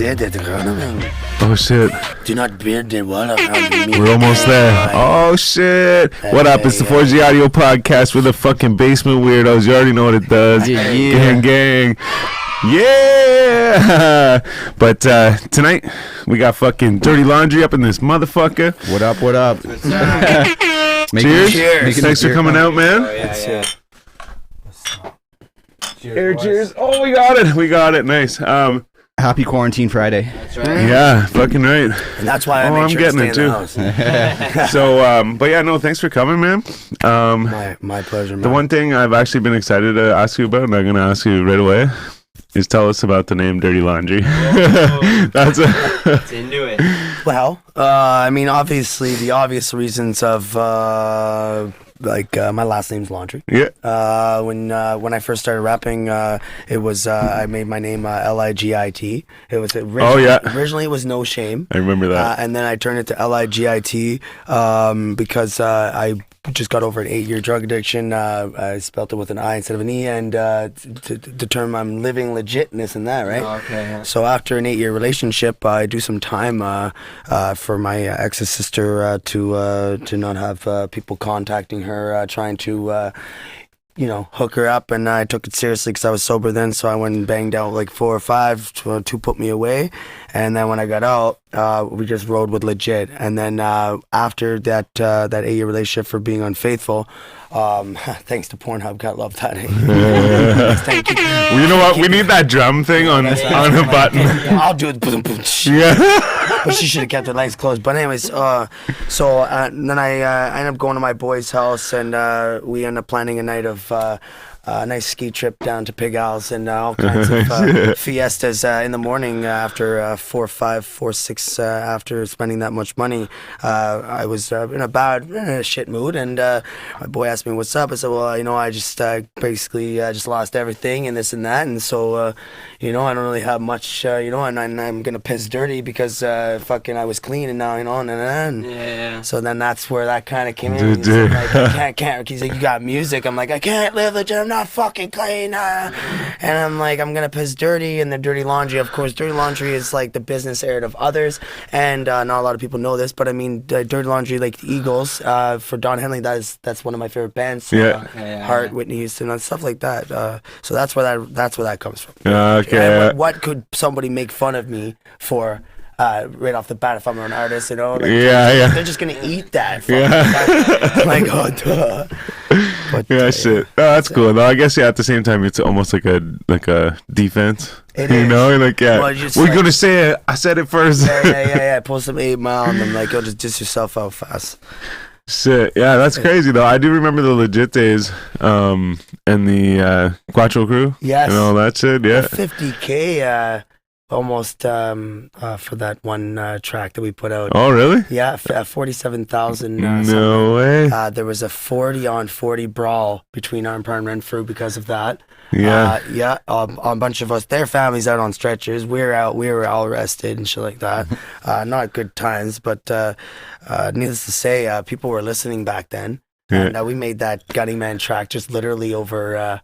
Oh shit. Do not beard the wall around me. We're almost there. Oh shit. What up? It's the 4G Audio Podcast with the fucking basement weirdos. You already know what it does. Yeah. Gang. Yeah. But tonight we got fucking dirty laundry up in this motherfucker. What up? Cheers. Thanks for coming out, man. Oh, yeah. Cheers. Oh, we got it. Nice. Happy Quarantine Friday. That's right. Yeah, fucking right. And that's why I make sure getting to it stay in too. the house. So, but yeah, no, thanks for coming, man. My pleasure, man. The one thing I've actually been excited to ask you about, and I'm gonna ask you right away, is tell us about the name Dirty Laundry. It's into it. Well, I mean, obviously, the obvious reasons of my last name's Laundry. Yeah. When I first started rapping, it was I made my name Ligit. It was originally it was No Shame. I remember that. And then I turned it to Ligit because I just got over an 8-year drug addiction. I spelled it with an I instead of an E, and the term I'm living legit and this and that, right? Oh, okay. Yeah. So after an 8-year relationship, I do some time for my ex's sister to not have people contacting her, trying to hook her up, and I took it seriously because I was sober then. So I went and banged out like 4 or 5 to put me away, and then when I got out, we just rode with legit. And then after that 8-year relationship for being unfaithful, thanks to Pornhub, God love that. Thank you. Well, you know what? We need that drum thing on a button. I'll do it. Yeah. But she should have kept her legs closed. But anyways, so then I ended up going to my boy's house, and we ended up planning a night of a nice ski trip down to Pig House and all kinds of fiestas in the morning after 4, 5, 4, 6 after spending that much money. I was in a shit mood, and my boy asked me what's up. I said, well, I just basically just lost everything and this and that, and so I don't really have much, and I'm gonna piss dirty because fucking I was clean, and now and Yeah. so then that's where that kind of came in. He's like, I can't. He's like, you got music. I'm like, I can't live legit. I'm not fucking clean. And I'm like, I'm gonna piss dirty. And the Dirty Laundry, of course, Dirty Laundry is like the business area of others, and not a lot of people know this, but I mean, Dirty Laundry, like the Eagles, for Don Henley, that's one of my favorite bands. Yeah. Heart, Whitney Houston, and stuff like that. So that's where that comes from. Okay. And what could somebody make fun of me for? Right off the bat, if I'm an artist, they're just gonna eat that. Like, oh, duh. But, shit. Oh, that's cool. Though I guess at the same time, it's almost like a defense. It is. Well, we're gonna say it. I said it first. Yeah. Pull some 8 Mile on them, like, just diss yourself out fast. Shit, yeah, that's crazy though. I do remember the legit days, and the Quattro crew, yes, and all that shit. Yeah, 50K. Almost for that one track that we put out. Oh, really? Yeah, 47,000. No way. There was a 40-on-40 brawl between Armpar and Renfrew because of that. Yeah. A bunch of us, their families out on stretchers. We were all arrested and shit like that. Not good times, but needless to say, people were listening back then. Yeah. And we made that Gunning Man track just literally over a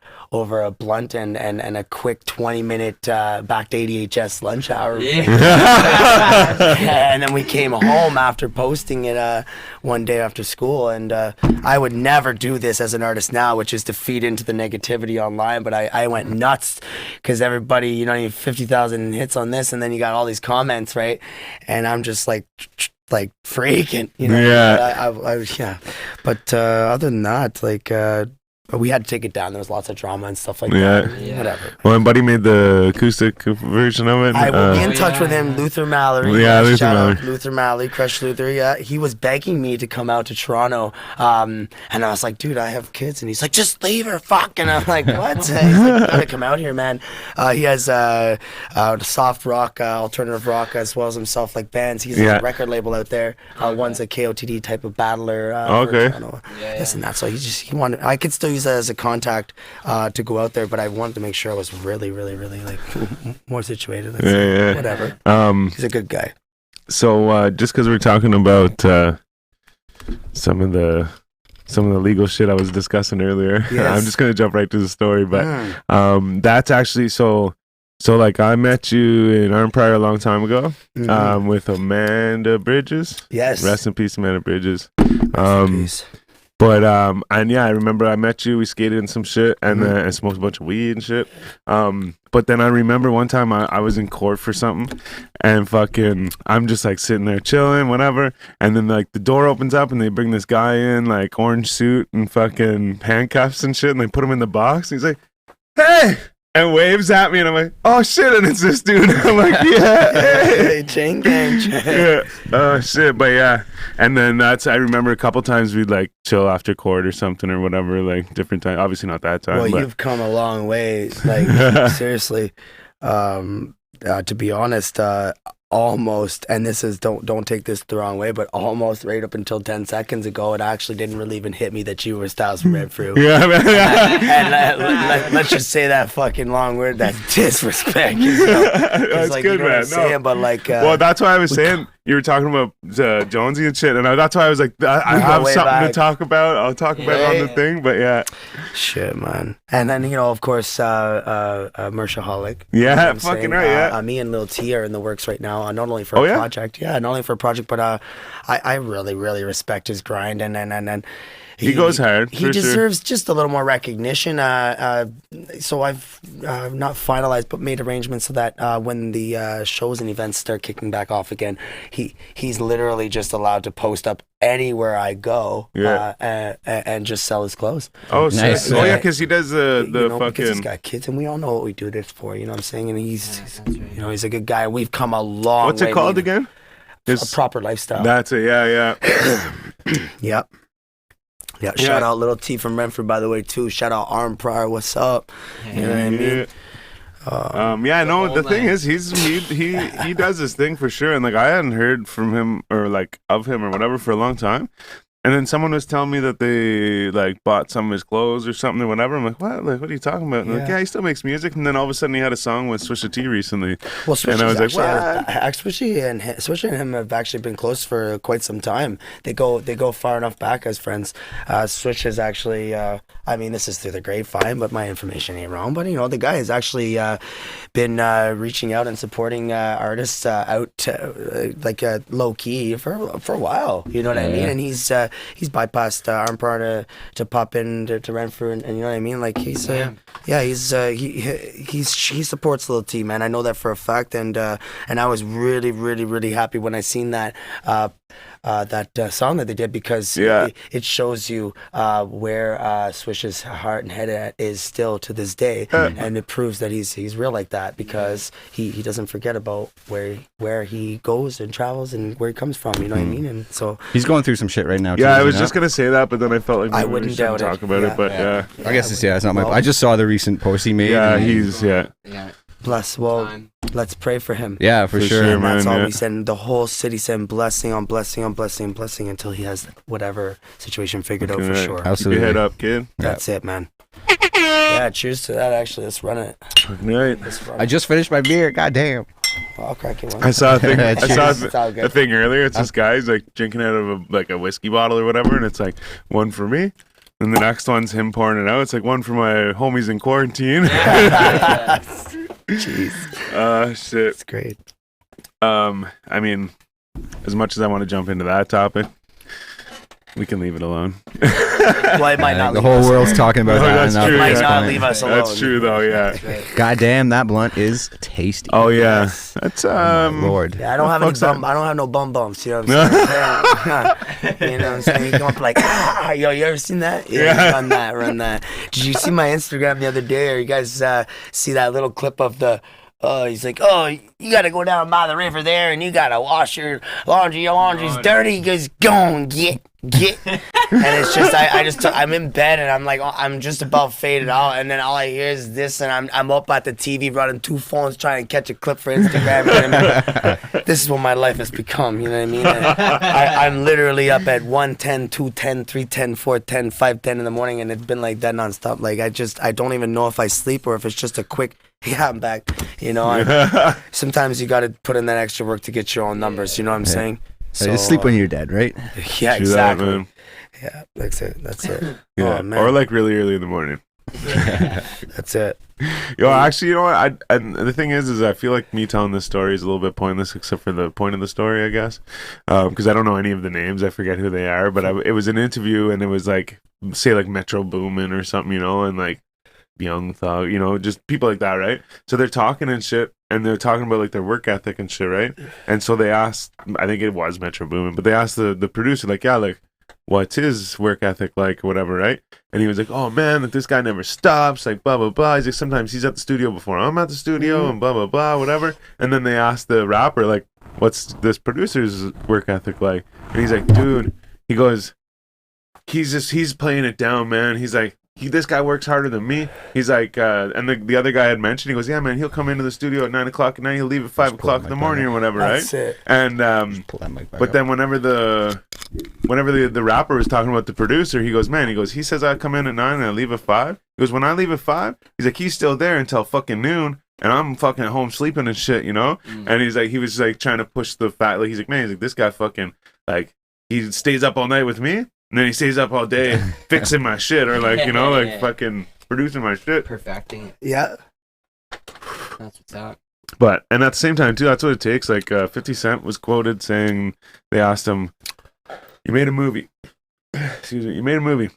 blunt and a quick 20-minute back to ADHS lunch hour. And then we came home after posting it one day after school. And I would never do this as an artist now, which is to feed into the negativity online. But I went nuts because everybody, you have 50,000 hits on this, and then you got all these comments, right? And I'm just like freaking, Yeah. But other than that, we had to take it down. There was lots of drama and stuff like that. Yeah. Whatever. Well, my buddy made the acoustic version of it. I will be in touch with him, Luther Mallory. Yeah, Luther Shout Mallory. out Luther Mallory, Crush Luther. Yeah, he was begging me to come out to Toronto, and I was like, dude, I have kids, and he's like, just leave her, fuck. And I'm like, what? He's like, you gotta come out here, man. He has soft rock, alternative rock, as well as himself, like bands. He's a record label out there. One's a KOTD type of battler. Okay. This and that. So he wanted. I could still use that as a contact to go out there, but I wanted to make sure I was really, really, really like more situated. Whatever. He's a good guy. So just because we're talking about some of the legal shit I was discussing earlier, yes. I'm just gonna jump right to the story. But that's actually so. So like I met you in Arm Pryor a long time ago, Mhm. with Amanda Bridges. Yes. Rest in peace, Amanda Bridges. Rest in peace. But and yeah, I remember I met you. We skated in some shit, and Mhm. then I smoked a bunch of weed and shit. But then I remember one time I was in court for something, and fucking I'm just like sitting there chilling, whatever. And then like the door opens up, and they bring this guy in, like orange suit and fucking handcuffs and shit, and they put him in the box. And he's like, "Hey!" and waves at me, and I'm like, "Oh shit!" And it's this dude. I'm like, "Yeah, hey." Hey, chain gang. Yeah. Oh shit, but yeah. And then I remember a couple times we'd like chill after court or something or whatever, like different time. Obviously not that time. Well, but you've come a long way. Like seriously, to be honest, almost, and this is don't take this the wrong way, but almost right up until 10 seconds ago, it actually didn't really even hit me that you were Styles from Redfruit. Yeah, man. And let's just say that fucking long word, that disrespect. You know? That's like, good, you know what man. I'm saying, but like, Well, that's why I was saying you were talking about Jonesy and shit, and that's why I was like, I We go have way something to back. talk about. I'll talk about it on the Yeah. thing, but yeah, shit, man. And then, you know, of course, Mershaholic. Yeah, You know what I'm fucking saying? right, yeah. Me and Lil T are in the works right now, not only for Oh, a yeah? project, not only for a project, but I really, really respect his grind, and He goes hard, He for sure. deserves just a little more recognition. So I've not finalized, but made arrangements so that when the shows and events start kicking back off again, he's literally just allowed to post up anywhere I go, and just sell his clothes. Oh, Nice. sick. Oh yeah, because he does the You know, because he's fucking. got kids, and we all know what we do this for. You know what I'm saying? And he's you know, he's a good guy. We've come a long What's way. it called We've- again? A His- proper lifestyle. That's it. Yeah. Yep. Yeah, shout out Little T from Renfrew, by the way, too. Shout out Arm Pryor, what's up? You know what I mean? Yeah, no. The whole thing nine. is, he does his thing for sure, and like I hadn't heard from him or like of him or whatever for a long time. And then someone was telling me that they like bought some of his clothes or something or whatever. I'm like, what? Like, what are you talking about? And they're like, yeah, he still makes music. And then all of a sudden, he had a song with Swisha T recently. Well, Swisha and I was like, Swisha and him have actually been close for quite some time. They go far enough back as friends. Swisha is actually, I mean, this is through the grapevine, but my information ain't wrong. But you know, the guy has actually been reaching out and supporting artists out low key for a while. You know what I mean? And he's bypassed Arm Pryor to pop in to Renfrew, and you know what I mean? Like he supports Lil T, man. I know that for a fact, and I was really, really, really happy when I seen that song that they did, because it shows you where Swish's heart and head at is still to this day, and it proves that he's real like that, because he doesn't forget about where he goes and travels and where he comes from. You know what I mean? And so He's going through some shit right now. yeah, too, I was you know? just gonna say that, but then I felt like I maybe we wouldn't shouldn't doubt it. talk about it. But yeah, I guess it's not my. Well- I just saw the recent post he made. yeah, and- he's Yeah. bless. Well, Time. let's pray for him. yeah, for For sure. sure, And that's man, all yeah. we said. And the whole city said blessing on blessing on blessing on blessing until he has whatever situation figured out for Right. sure. Keep Absolutely. your head up, kid. That's it, man. Yeah, cheers to that. Actually, let's run it. Right. Let's run I it. just finished my beer. Goddamn. I'll crack you one. I saw a thing. I saw It's all good. a thing earlier. It's this guy's like drinking out of a whiskey bottle or whatever, and it's like one for me, and the next one's him pouring it out. It's like one for my homies in quarantine. Jeez, Shit. it's great. I mean, as much as I want to jump into that topic, we can leave it alone. Well, it might not. The leave whole us world's alone. talking about Oh, that. that's enough true, at Might this not point. leave us alone. That's true, though. Yeah. Goddamn, that blunt is tasty. Oh yeah. Yes. That's Lord. Yeah, I don't have any fuck's that? bum. I don't have no bum bumps. You know what I'm saying? You know what I'm saying? You come up like, yo, you ever seen that? Yeah. Run that. Did you see my Instagram the other day? Or you guys see that little clip of the? He's like, you gotta go down by the river there, and you gotta wash your laundry. Your laundry's dirty. He goes, go and get. And it's just, I'm in bed, and I'm like, I'm just about faded out, and then all I hear is this, and I'm up at the TV running 2 phones trying to catch a clip for Instagram. You know what I mean? This is what my life has become. You know what I mean? And I'm literally up at 1:10, 2:10, 3:10, 4:10, 5:10 in the morning, and it's been like that nonstop. Like I don't even know if I sleep or if it's just a quick. Yeah, I'm back. You know, sometimes you got to put in that extra work to get your own numbers. You know what I'm saying? So, just sleep when you're dead, right? Yeah, Do that, exactly. man. Yeah, that's it. Yeah. Oh man. Or like really early in the morning. That's it. Yo, actually, you know what? The thing is I feel like me telling this story is a little bit pointless, except for the point of the story, I guess, because I don't know any of the names. I forget who they are, but it was an interview, and it was like, say, like Metro Boomin or something, you know, and like Young Thug, you know, just people like that, right? So they're talking and shit, and they're talking about like their work ethic and shit, right? And so they asked, I think it was Metro Boomin, but they asked the producer, like, yeah, like, what's his work ethic like, or whatever, right? And he was like, oh man, like, this guy never stops, like, blah blah blah. He's like, sometimes he's at the studio before I'm at the studio, and blah blah blah, whatever. And then they asked the rapper, like, what's this producer's work ethic like? And he's like, dude, he goes, he's playing it down, man. He's like, this guy works harder than me. He's like, and the other guy had mentioned, he goes, yeah, man, he'll come into the studio at 9 o'clock at night, he'll leave at 5 o'clock in the morning or whatever, That's right? it. And but then whenever the rapper was talking about the producer, he goes, man, he says I come in at 9 and I leave at 5. He goes, when I leave at 5, he's like, he's still there until fucking noon, and I'm fucking at home sleeping and shit, you know? And he's like, he was like trying to push the fact, like, he's like, man, he's like, this guy fucking, like, he stays up all night with me, and then he stays up all day fixing my shit, or like, you know, like fucking producing my shit. Perfecting it. Yeah. That's what's up. But, and at the same time, too, that's what it takes. Like, 50 Cent was quoted saying, they asked him, you made a movie. Excuse me. You made a movie.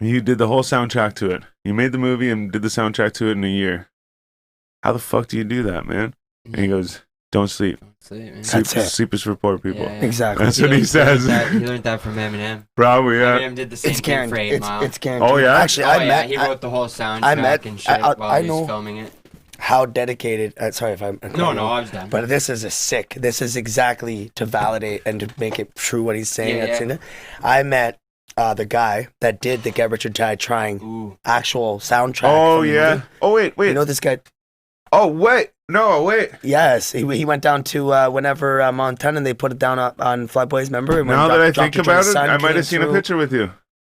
You did the whole soundtrack to it. You made the movie and did the soundtrack to it in a year. How the fuck do you do that, man? And he goes, don't sleep. That's it. Sleep is for poor people. Yeah, yeah. Exactly. That's what he says. He learned that from Eminem. Probably, yeah. Eminem did the same It's thing for 8 guaranteed. Mile. It's guaranteed. Oh, yeah? Actually, He wrote the whole soundtrack and shit while I he know was filming it. how dedicated. Sorry if I'm. No, I was done. But this is This is exactly to validate and to make it true what he's saying. Yeah. I met the guy that did the Get Rich or Die Trying actual soundtrack. Oh, from the yeah. movie. Oh, wait. You know this guy? Oh, wait. No, wait. Yes, he went down to whenever Montana and they put it down on Flyboys. Remember? Now that I think about it, I might have seen a picture with you.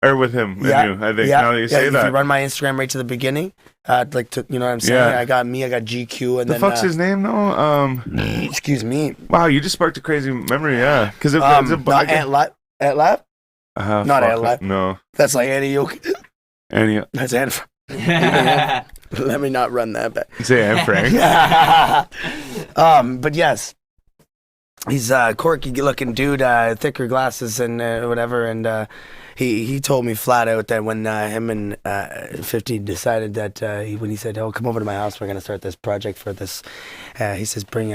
Or with him and you, I think, now that you say if that. you run my Instagram right to the beginning, like, you know what I'm saying? Yeah. I got GQ, and The then... fuck's his name, though? Excuse me. Wow, you just sparked a crazy memory, yeah. Because if Not there's a Ant Lab? Not Ant Lab. No. That's like Annie Yoke. Any, That's Ant. Let me not run that back. say Anne Frank. But yes, he's a quirky looking dude, thicker glasses and whatever, and he told me flat out that when him and 50 decided that when he said, oh, come over to my house, we're gonna start this project for this, he says bring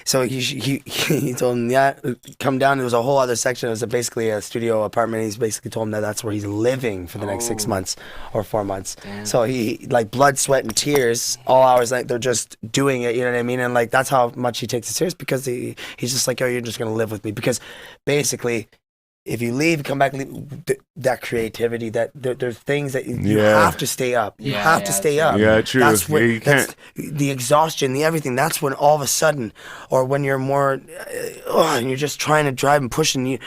so he told him, yeah, come down. There was a whole other section. It was basically a studio apartment. He's basically told him that that's where he's living for the next 6 months or 4 months. Damn. So he, like, blood, sweat, and tears all hours, like, they're just doing it, you know what I mean? And like, that's how much he takes it serious, because he's just like, oh, you're just gonna live with me, because basically, if you leave, come back, that creativity, that there's things that you have to stay up. You have to stay up. Yeah, true. That's when you can't. the exhaustion, the everything. That's when all of a sudden, or when you're more, and you're just trying to drive and push, and you,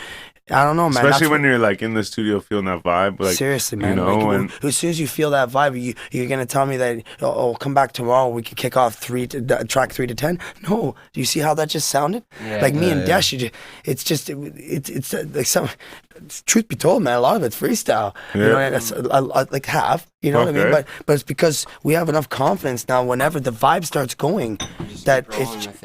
I don't know, man. Especially when you're like in the studio feeling that vibe, like, seriously, man. you know, like, and as soon as you feel that vibe, you're gonna tell me that, oh, come back tomorrow. We can kick off track 3 to 10. No, do you see how that just sounded? Like me and Dash, it's like some. Truth be told, man, a lot of it's freestyle. You know, and it's like half. You know what I mean? But it's because we have enough confidence now. Whenever the vibe starts going, that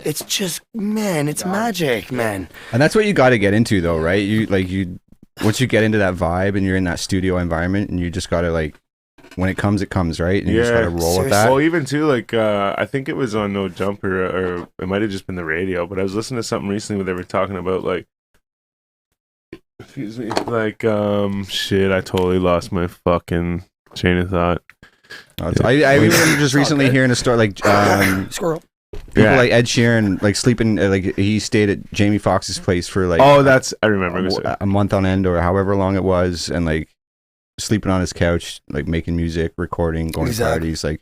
it's just, man, it's magic, man. And that's what you got to get into, though, right? You once you get into that vibe and you're in that studio environment, and you just got to, like, when it comes, right? And you just got to roll with that. Well, even too, like, I think it was on No Jumper, or it might have just been the radio, but I was listening to something recently where they were talking about, like, excuse me, like, shit, I totally lost my fucking chain of thought. I remember just recently hearing a story, like, Squirrel. people like Ed Sheeran, like, sleeping, like, he stayed at Jamie Foxx's place for, like, I remember a month on end, or however long it was, and, like, sleeping on his couch, like, making music, recording, going to parties, like,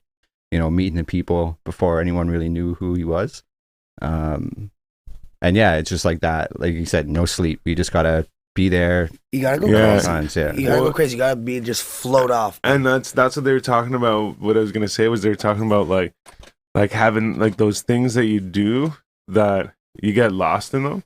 you know, meeting the people before anyone really knew who he was. And yeah, it's just like that. Like you said, no sleep. You just gotta be there. You gotta go crazy. crazy. Yeah. You gotta go crazy. You gotta just float off. And that's what they were talking about. What I was gonna say was they were talking about like having like those things that you do that you get lost in them,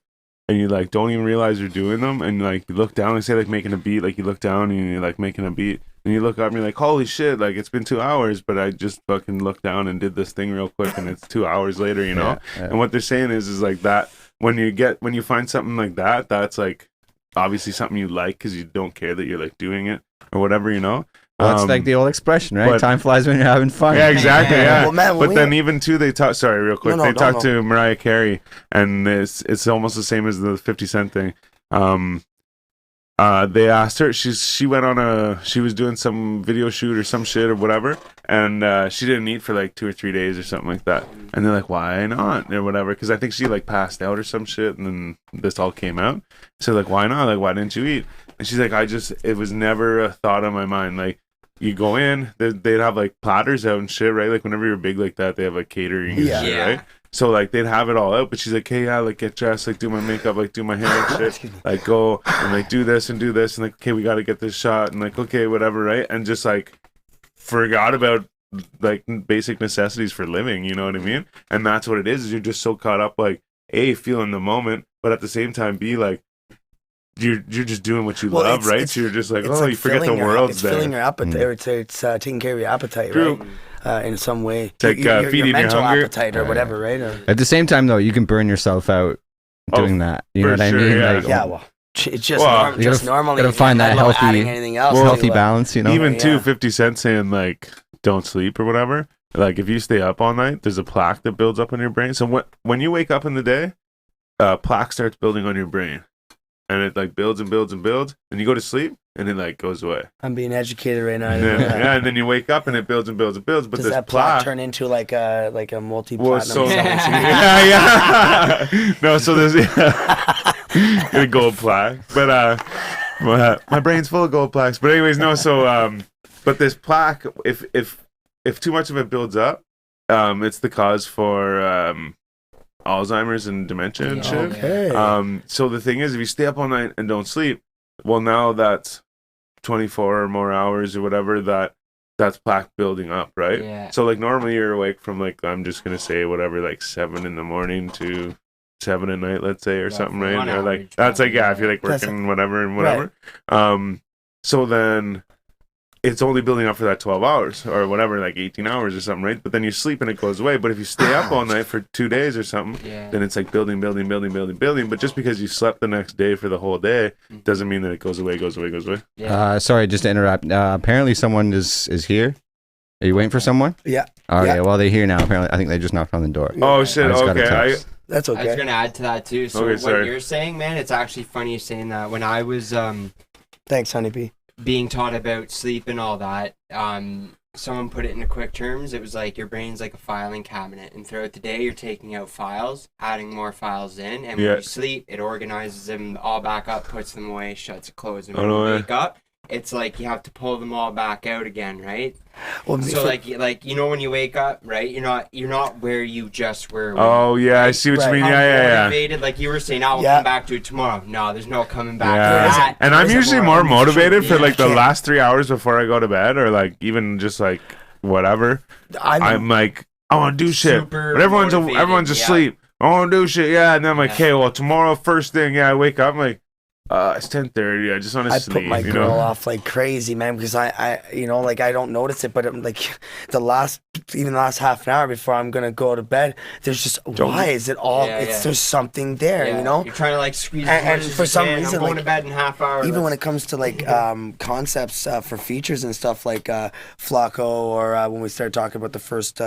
and you like don't even realize you're doing them, and like you look down and say like making a beat, like you look down and you're like making a beat, and you look up and you're like, holy shit, like it's been 2 hours, but I just fucking looked down and did this thing real quick, and it's 2 hours later, you know. And what they're saying is like that when you find something like that, that's like obviously something you like because you don't care that you're like doing it or whatever, you know. Well, it's like the old expression, right? Time flies when you're having fun. Yeah, exactly. Yeah. Well, man, but then even too, they talk. Sorry, real quick. They talked no. to Mariah Carey, and it's almost the same as the 50 Cent thing. They asked her. She went on she was doing some video shoot or some shit or whatever, and she didn't eat for like 2 or 3 days or something like that. And they're like, why not or whatever? Because I think she like passed out or some shit, and then this all came out. So like, why not? Like, why didn't you eat? And she's like, it was never a thought on my mind. Like. You go in, they'd have like platters out and shit, right? Like whenever you're big like that, they have like catering and shit, right? So like they'd have it all out, but she's like, hey, yeah, like get dressed, like do my makeup, like do my hair and shit, like go and like do this and like, okay, we got to get this shot and like, okay, whatever, right? And just like forgot about like basic necessities for living, you know what I mean? And that's what it is you're just so caught up like, A, feeling the moment, but at the same time, B, like, you're just doing what you love, right? So you're just like, you forget the world's there. It's filling your appetite, it's taking care of your appetite, True. right? In some way. It's like feeding your mental hunger. appetite or whatever, right? At the same time, though, you can burn yourself out doing that. You know what I mean? Yeah. Like, Well, it's just normally. Gotta find that healthy, anything else healthy balance, you know? Even too, 50 Cent saying like, don't sleep or whatever. Like if you stay up all night, there's a plaque that builds up on your brain. So when you wake up in the day, plaque starts building on your brain. And it like builds and builds and builds, and you go to sleep, and it like goes away. I'm being educated right now. And then you wake up, and it builds and builds and builds. But does this that plaque turn into like a multi-platinum? Yeah. No, so there's a gold plaque, but my brain's full of gold plaques. But anyways, no. So but this plaque, if too much of it builds up, it's the cause for Alzheimer's and dementia and shit. Okay. So the thing is, if you stay up all night and don't sleep, well, now that's 24 or more hours or whatever that's plaque building up, right? Yeah. So like normally you're awake from like, I'm just gonna say whatever, like 7 a.m. to 7 p.m, let's say, or something, right? Or like that's like if you're like working whatever and whatever. Right. So then it's only building up for that 12 hours or whatever, like 18 hours or something, right? But then you sleep and it goes away. But if you stay up all night for 2 days or something, then it's like building. But just because you slept the next day for the whole day doesn't mean that it goes away. Yeah. Sorry, just to interrupt. Apparently someone is here. Are you waiting for someone? Yeah. All right, well, they're here now. Apparently, I think they just knocked on the door. Oh, shit, okay. That's okay. I was going to add to that, too. So what you're saying, man, it's actually funny you're saying that. When I was... Thanks, honeybee. being taught about sleep and all that, someone put it into quick terms. It was like your brain's like a filing cabinet, and throughout the day you're taking out files, adding more files in, and when you sleep, it organizes them all back up, puts them away, shuts it closed, and when you wake up, it's like you have to pull them all back out again, right? Well, so like you know when you wake up, right? You're not where you just were. Oh yeah, I see what you mean. Yeah. Motivated, like you were saying, we'll come back to it tomorrow. No, there's no coming back. Yeah. And I'm usually more motivated for like the last 3 hours before I go to bed, or like even just like whatever. I'm like, I want to do shit, but everyone's asleep. I want to do shit. Yeah, and then I'm like, okay, well tomorrow first thing, I wake up, I'm like, it's 10:30. I just want to sleep. I put my girl off like crazy, man, because I like I don't notice it, but like the last half an hour before I'm gonna go to bed, there's just why is it all? There's something there, you know. You're trying to like squeeze and for some reason, I'm going to bed in half hour. Even when it comes to like concepts for features and stuff like Flacco, or when we started talking about the first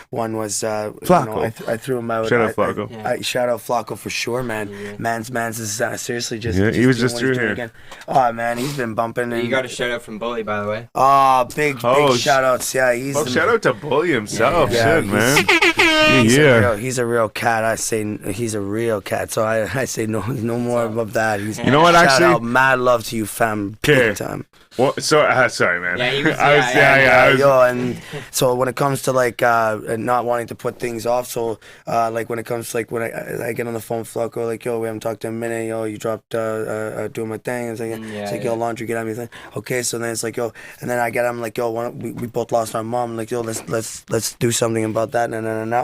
one was Flacco. I threw him out. Shout out Flacco. Shout out Flacco for sure, man. Yeah. Man's is seriously just. Yeah, he was just through here. Again. Oh man, he's been bumping. And... You got a shout out from Bully, by the way. Oh, big shout outs. Yeah, he's. Shout out to Bully himself. Yeah, shit, man. He's a real cat. I say he's a real cat. So I say no more of that. He's, you know what? Shout actually, out, mad love to you, fam. Big time. Well, sorry, man. Yeah, he was, Yo, and so when it comes to like not wanting to put things off, so like when it comes to like when I get on the phone, Flacco, like yo, we haven't talked in a minute. Yo, you dropped doing my thing. It's like yo, laundry, get at me. Thing. Okay, so then it's like yo, and then I get him like yo, we both lost our mom. Like yo, let's do something about that.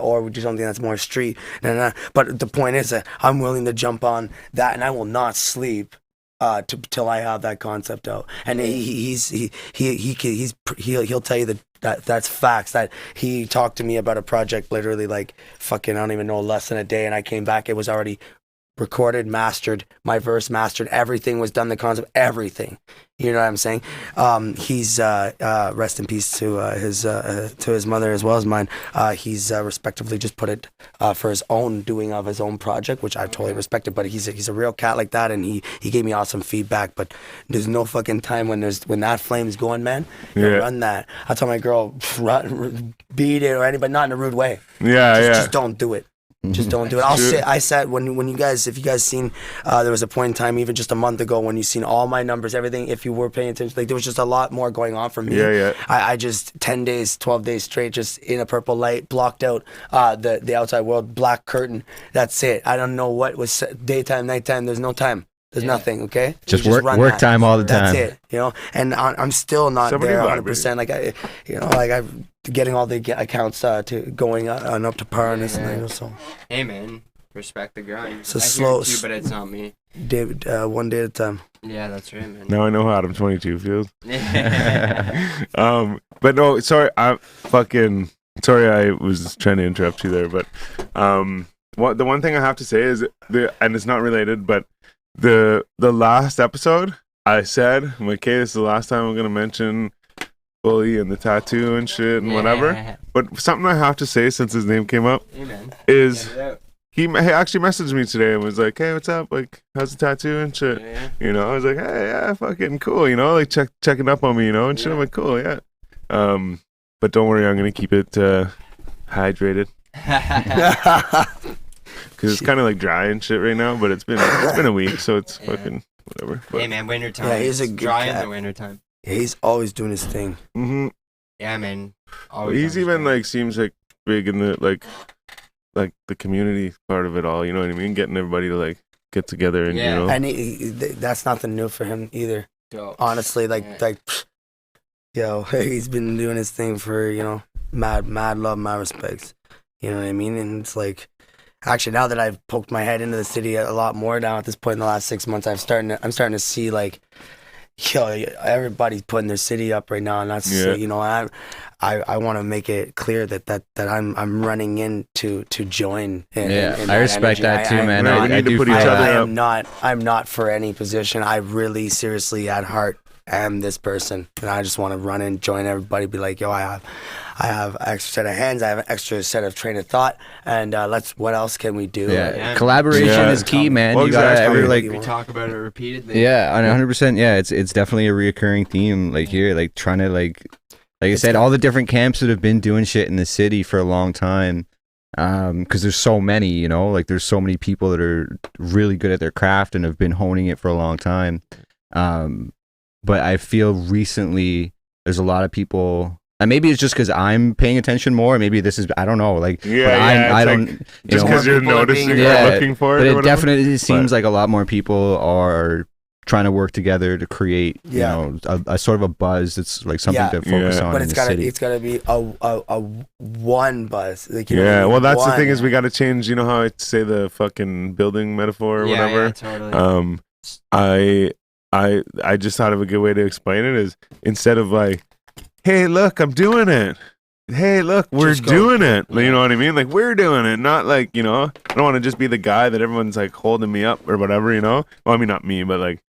Or we do something that's more street. But the point is that I'm willing to jump on that, and I will not sleep till I have that concept out. And he'll tell you that's facts. That he talked to me about a project literally like fucking, I don't even know, less than a day, and I came back, it was already recorded, mastered, my verse mastered, everything was done, the concept, everything. You know what I'm saying? He's rest in peace to his mother as well as mine. He's respectively just put it for his own doing of his own project, which I totally respected. But he's a real cat like that, and he gave me awesome feedback. But there's no fucking time when that flame's going, man. Run that. I tell my girl, beat it or anybody, not in a rude way. Just don't do it. Just don't do it. I said when you guys, if you guys seen, there was a point in time, even just a month ago, when you seen all my numbers, everything. If you were paying attention, like there was just a lot more going on for me. I just 10 days, 12 days straight, just in a purple light, blocked out the outside world, black curtain. That's it. I don't know what was daytime, nighttime. There's no time. There's nothing, okay? Just work time all the time. That's it, you know? And I'm still not there 100%. Like, I'm getting all the accounts to going on up to par and this and that, so. Hey, man, respect the grind. It's slow. Too, but it's not me. David, one day at a time. Yeah, that's right, man. Now I know how Adam 22 feels. But no, sorry, I was trying to interrupt you there, but the one thing I have to say is, and it's not related, but the last episode, I said, I'm like, okay, this is the last time I'm going to mention Bully and the tattoo and shit and whatever. But something I have to say since his name came up is he actually messaged me today and was like, hey, what's up? Like, how's the tattoo and shit? You know, I was like, hey, yeah, fucking cool, you know, like checking up on me, you know, and shit. I'm like, cool, yeah. But don't worry, I'm going to keep it hydrated. Because it's kind of like dry and shit right now, but it's been a week, so it's fucking whatever. But, hey man, wintertime. Yeah, he's a good dry cat. in the wintertime. Yeah, he's always doing his thing. Mm-hmm. Yeah, man. Always he's even like seems like big in the like the community part of it all. You know what I mean? Getting everybody to like get together and you know. And that's nothing new for him either. Dope. Honestly, he's been doing his thing for mad love, mad respects. You know what I mean? And it's like. Actually, now that I've poked my head into the city a lot more now at this point in the last 6 months, I'm starting to see like, everybody's putting their city up right now, and that's I want to make it clear that I'm running in to join. In I respect that too, man. I need to put each other up. I'm not for any position. I really seriously at heart am this person, and I just want to run in, join everybody, be like, I have an extra set of hands, I have an extra set of train of thought, and what else can we do? Collaboration is key, man. Well, you gotta we talk about it repeatedly. Yeah, 100%. Yeah, it's definitely a reoccurring theme. Like here, like trying to like I said, all the different camps that have been doing shit in the city for a long time. Because there's so many, you know, like there's so many people that are really good at their craft and have been honing it for a long time. But I feel recently there's a lot of people. And maybe it's just because I'm paying attention more. Maybe this is, I don't know. Like, I don't. Like, just because you're noticing or looking for it. But it definitely seems like a lot more people are trying to work together to create, you know, a sort of a buzz that's like something to focus on. But it's got to be a one buzz. Like, well, that's the thing is we got to change. You know how I say the fucking building metaphor or whatever. Yeah, totally. I just thought of a good way to explain it is instead of like, hey, look, I'm doing it. Hey, look, we're doing it. You know what I mean? Like, we're doing it. Not like, you know, I don't want to just be the guy that everyone's like holding me up or whatever, you know? Well, I mean, not me, but like,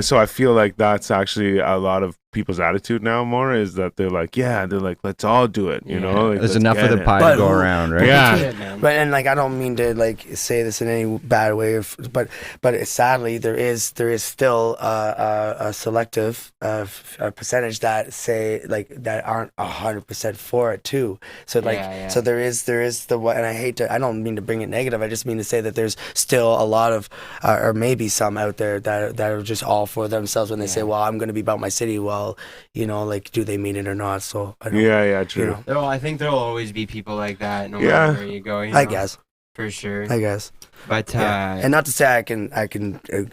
so I feel like that's actually a lot of people's attitude now more is that they're like, let's all do it, you know? Like, there's enough of the pie to go around, right? Yeah. But, and like, I don't mean to like say this in any bad way, but sadly there is still a selective a percentage that say like that aren't 100% for it too. So like, so there is the one, and I don't mean to bring it negative. I just mean to say that there's still a lot of, or maybe some out there that are just all for themselves when they say, well, I'm going to be about my city. Well, you know, like, do they mean it or not? So I don't, true. You know. Well, I think there'll always be people like that no matter where you go. You know, I guess for sure. I guess, but and not to say I can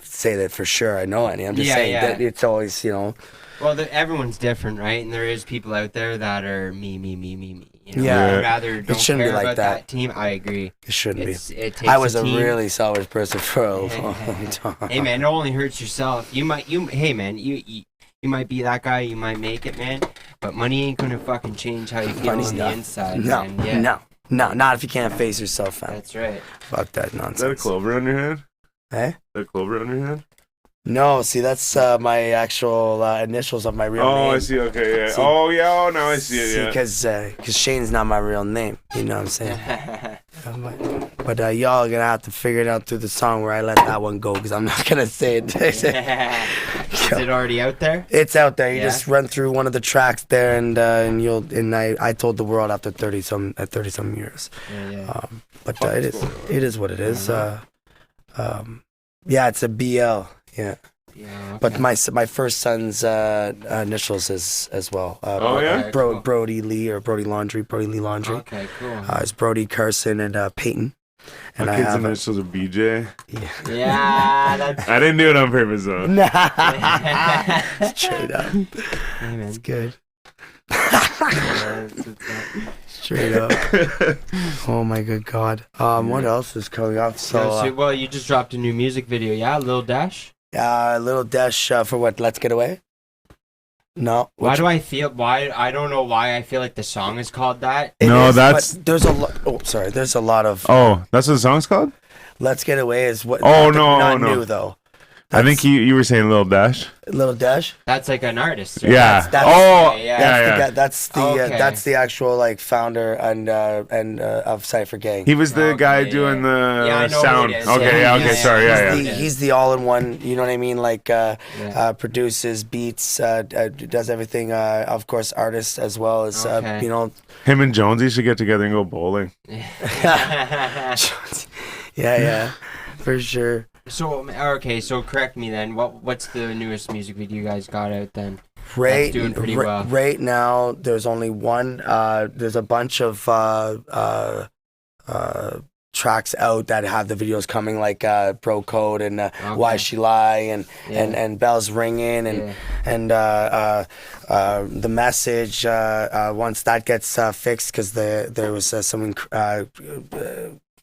say that for sure. I know any. I'm just saying that it's always, you know. Well, everyone's different, right? And there is people out there that are me. You know, Yeah. I'd rather don't shouldn't be care like about that. that team. I agree. It shouldn't be. It takes I was a team. really selfish person for a long time. Hey man, it only hurts yourself. Hey man, you might be that guy, you might make it, man. But money ain't gonna fucking change how you feel Money's on the not. inside, No, man. Yeah. no, not if you can't face yourself, fam. That's right. Fuck that nonsense. Is that a clover on your head? Eh? Is that a clover on your head? No, see, that's my actual initials of my real name. Oh, I see. Okay, yeah. See- Oh, yeah. Oh, now I see it. Yeah. Because Shane's not my real name. You know what I'm saying? But y'all are gonna have to figure it out through the song where I let that one go because I'm not gonna say it. Is it already out there? It's out there. You Yeah. just run through one of the tracks there, and I told the world after 30 some years. Yeah. But it is what it is. Yeah, it's a BL. Yeah. Yeah. But my first son's initials is as well. Oh, yeah? Cool. Brody Lee or Brody Lee Laundry. Okay, cool. It's Brody Carson and Peyton. And My I kid's have initials are BJ. Yeah, that's I didn't do it on purpose, though. Straight up. Hey, man. It's good. Yeah, Straight up. Oh my good God. What else is coming up? well, you just dropped a new music video, yeah? Lil Dash? Little Dash for what? Let's Get Away? No. I don't know why I feel like the song is called that. It No, is, that's- but there's a lot. Oh, sorry. There's a lot of. Oh, that's what the song's called? Let's Get Away is what. Oh, not no. new though. I think you were saying Lil Dash. Little Dash. That's like an artist, right? Yeah. That's- Oh, yeah, yeah. That's the Okay. that's the actual like founder and of Cypher Gang. He was the Okay, guy yeah. doing the Yeah, I know who sound. it is. Okay, Yeah, okay, yeah, sorry, yeah. yeah. He's the all-in-one. You know what I mean? Like Yeah. produces beats, does everything. Of course, artists as well as Okay. you know. Him and Jonesy should get together and go bowling. Yeah, for sure. So correct me then. What's the newest music video you guys got out then? Doing pretty well. Right now, there's only one. There's a bunch of tracks out that have the videos coming, like Pro Code and Why She Lie and Bells Ringing and the Message. Once that gets fixed, because there was some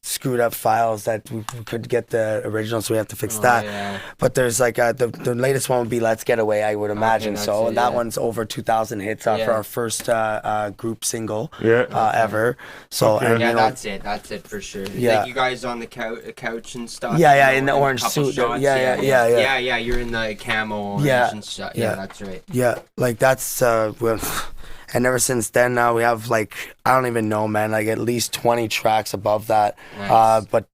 screwed up files that we couldn't get the original, so we have to fix that. Yeah. But there's like the latest one would be Let's Get Away, I would imagine. that's So it, and that yeah. one's over 2,000 hits for Yeah. our first group single Yeah. ever. So Okay. and Yeah, you know, that's it for sure. Yeah. Like you guys on the couch and stuff. Yeah, you in the and a orange couple suit. shots, Yeah. Yeah, you're in the camo orange and stuff. Yeah, that's right. yeah, like that's and ever since then now we have like I don't even know, man, like at least 20 tracks above that. Nice. But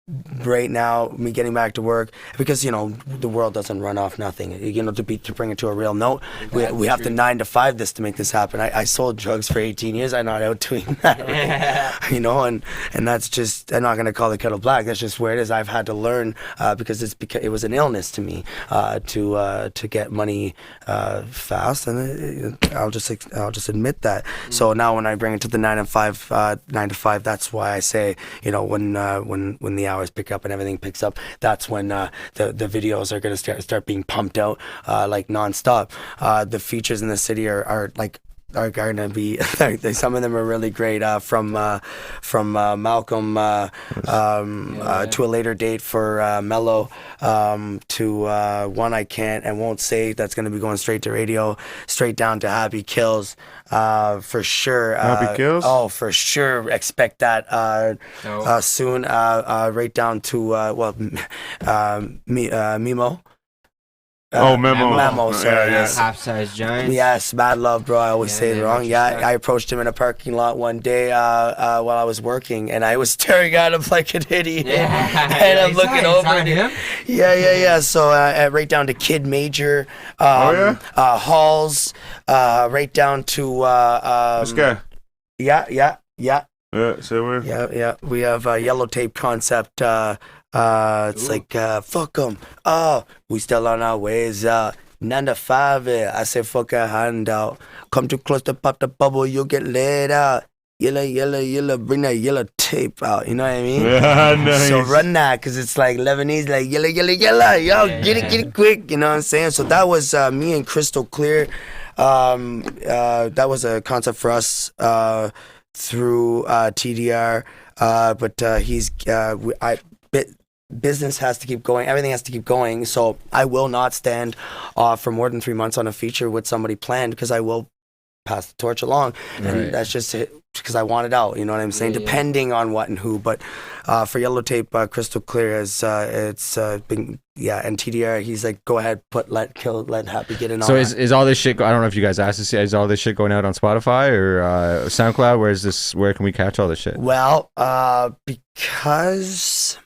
right now, me getting back to work, because you know the world doesn't run off nothing. You know, to bring it to a real note, we have to 9 to 5 this to make this happen. I sold drugs for 18 years. I'm not out doing that. You know, and that's just, I'm not gonna call the kettle black. That's just where it is. I've had to learn because it was an illness to me to get money fast, and I'll just admit that. So now when I bring it to the 9 to 5, that's why I say, you know, when the hours pick up and everything picks up, that's when the videos are gonna start being pumped out like nonstop. The features in the city are gonna be some of them are really great. From Malcolm to a later date for Mello, to One I Can't and Won't Say, that's gonna be going straight to radio, straight down to Happy Kills. For sure. Happy Kills? Oh, for sure. Expect that soon. Right down to Memo. Memo. Sorry. Yeah, Yes. Half size giant. Yes, Mad Love, bro. I always say it wrong. Yeah, interesting. I approached him in a parking lot one day while I was working, and I was staring at him like an idiot. Yeah. And I'm Is looking that over. him? Yeah. So right down to Kid Major, Halls, right down to This guy. Yeah. So we're. Yeah. We have Yellow Tape Concept. It's like fuck them. We still on our ways. 9 to 5. I say fuck a handout. Come too close to pop the bubble, you'll get laid out. Yellow, bring that yellow tape out. You know what I mean? Nice. So run that, cause it's like Lebanese, like yellow. Yo, get it quick. You know what I'm saying? So that was me and Crystal Clear. That was a concept for us. through TDR, but business has to keep going. Everything has to keep going. So I will not stand for more than 3 months on a feature with somebody planned, because I will pass the torch along, and that's just it, because I want it out. You know what I'm saying? Depending on what and who. But for Yellow Tape, Crystal Clear has it's been and TDR. He's like, go ahead, let Happy get in. So is all this shit? I don't know if you guys asked this. Is all this shit going out on Spotify or SoundCloud? Where can we catch all this shit? Well, because.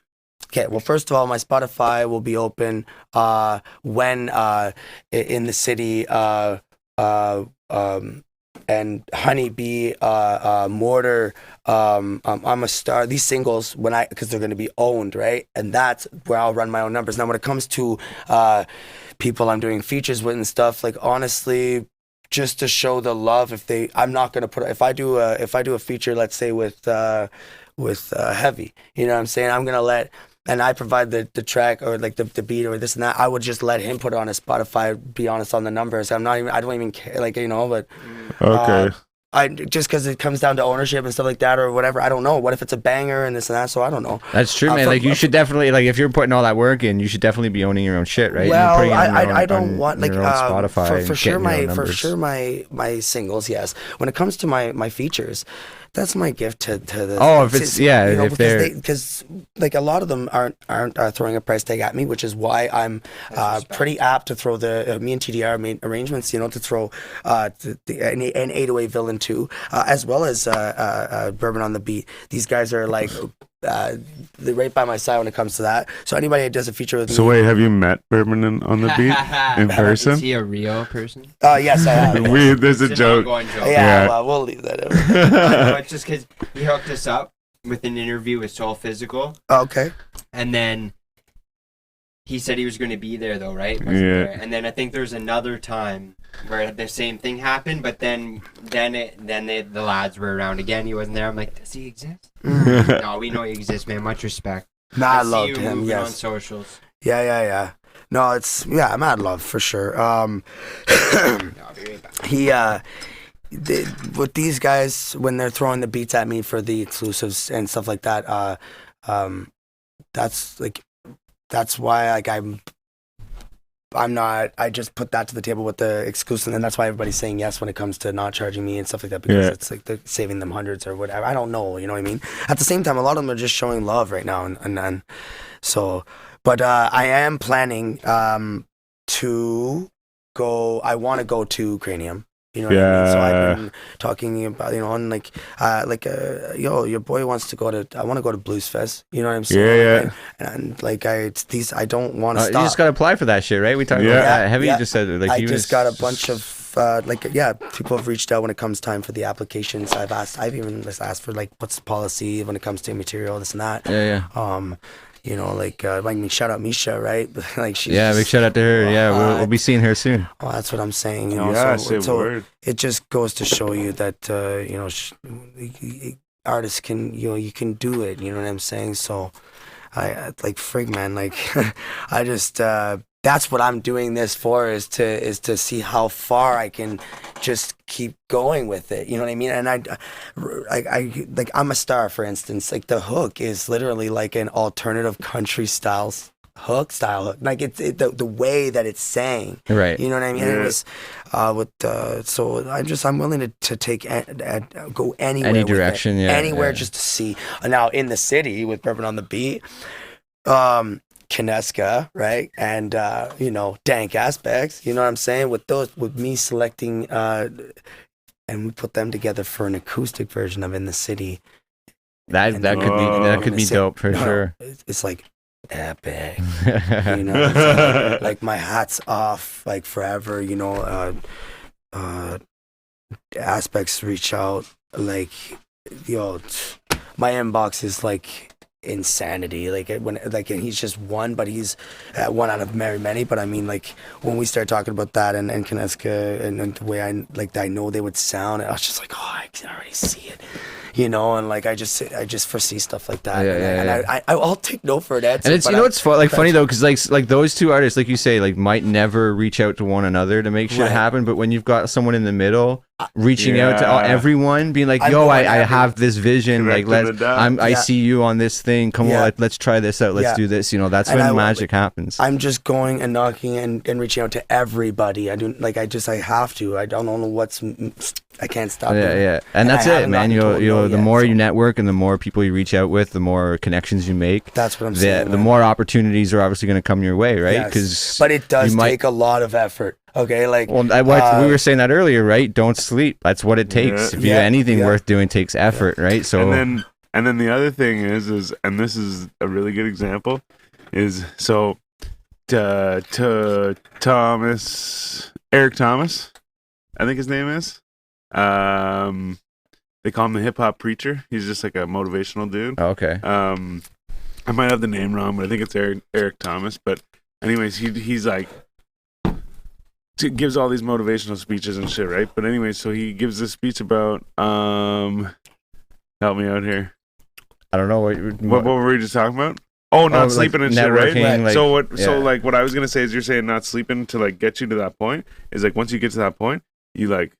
Okay, well, first of all, my Spotify will be open when in the city, and Honeybee, Mortar, I'm a Star. These singles, because they're going to be owned, right? And that's where I'll run my own numbers. Now, when it comes to people I'm doing features with and stuff, like, honestly, just to show the love, I'm not going to put, if I do a feature, let's say with Heavy, you know what I'm saying? I'm going to let, and I provide the track or like the beat or this and that, I would just let him put it on his Spotify, be honest on the numbers. I don't even care, like, but okay. I just because it comes down to ownership and stuff like that or whatever. I don't know. What if it's a banger and this and that? So I don't know. That's true, man. Like, you should definitely, like, if you're putting all that work in, you should definitely be owning your own shit, right? Well, I don't want, like, Spotify for sure my singles. Yes, when it comes to my features, that's my gift to the. Oh, if it's if they're, because like a lot of them aren't throwing a price tag at me, which is why I'm pretty apt to throw me and TDR made arrangements, to throw an 808 Villain 2, as well as Bourbon on the Beat. These guys are like they're right by my side when it comes to that. So anybody that does a feature with me. So wait, have you met Bourbon on the Beat in person? Is he a real person? Yes, I have. There's a joke. Yeah, well, we'll leave that in. It's just because he hooked us up with an interview with Soul Physical. Okay. And then he said he was going to be there, though, right? Yeah. There. And then I think there's another time where the same thing happened, but then the lads were around again. He wasn't there. I'm like, does he exist? No, we know he exists, man. Much respect. Nah, I loved him. Yes. On socials. Yeah. No, it's mad love for sure. He with these guys, when they're throwing the beats at me for the exclusives and stuff like that, that's why, like, I'm not, I just put that to the table with the exclusive, and that's why everybody's saying yes when it comes to not charging me and stuff like that, because it's like they're saving them hundreds or whatever. I don't know, you know what I mean? At the same time, a lot of them are just showing love right now, and then so, but I am planning to go. I want to go to Cranium. You know what I mean? So I've been talking about, and like, your boy wants to go to, I want to go to Blues Fest. You know what I'm saying? And like, I don't want to stop. You just got to apply for that shit, right? We talked about that. Heavy just said, like, I just got a bunch of, people have reached out when it comes time for the applications. I've even just asked for, like, what's the policy when it comes to material, this and that. Shout out Misha, right? Like, she's big shout out to her. We'll be seeing her soon. Oh, that's what I'm saying. So it just goes to show you that artists can, you can do it. You know what I'm saying? So, I like, frig, man. Like, I just that's what I'm doing this for, is to see how far I can just keep going with it. You know what I mean? And I like, I'm a Star, for instance. Like, the hook is literally like an alternative country style hook. Like, it's the way that it's sang. Right. You know what I mean? And it was so I'm willing to take go anywhere. Any direction, anywhere, just to see. Now, in the city with Bourbon on the Beat, Kineska, right? And Dank Aspects, you know what I'm saying? With me selecting and we put them together for an acoustic version of In the City. That could be dope for sure. It's like epic. It's like my hat's off, like, forever, Aspects reach out, like, my inbox is like insanity, like, and he's just one, but he's one out of very many. But I mean, like, when we started talking about that and Kineska and the way I know they would sound, I was just like, I can already see it, and like, I just foresee stuff like that. And I'll take no for an answer. And it's, it's funny though, because like those two artists, like you say, like, might never reach out to one another to make shit happen, but when you've got someone in the middle reaching out to everyone, being like, "Yo, I have this vision. Like, I see you on this thing. Come on, let's try this out. Let's do this." You know, that's when magic happens. I'm just going and knocking and reaching out to everybody. I have to. I don't know what's. I can't stop. Yeah. And that's it, man. The more you network and the more people you reach out with, the more connections you make. That's what I'm saying. The more opportunities are obviously going to come your way, right? But it does take a lot of effort. Okay, like we were saying that earlier, right? Don't sleep. That's what it takes. If you do anything worth doing, takes effort, right? So and then the other thing is, and this is a really good example, is so to Eric Thomas, I think his name is. They call him the hip hop preacher. He's just like a motivational dude. Okay. I might have the name wrong, but I think it's Eric Thomas. But anyways, he's like gives all these motivational speeches and shit, right? But anyways, so he gives this speech about help me out here. I don't know what were we just talking about? Oh, not sleeping and shit, right? Like, so what I was gonna say is, you're saying not sleeping to like get you to that point is like, once you get to that point, you like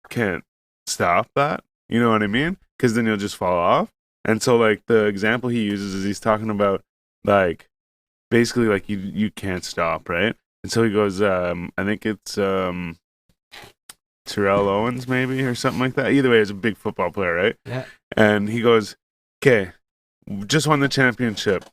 can't stop that. You know what I mean? Because then you'll just fall off. And so like the example he uses is he's talking about like basically like you can't stop, right? And so he goes, I think it's Terrell Owens maybe or something like that. Either way, he's a big football player, right? Yeah. And he goes, okay, just won the championship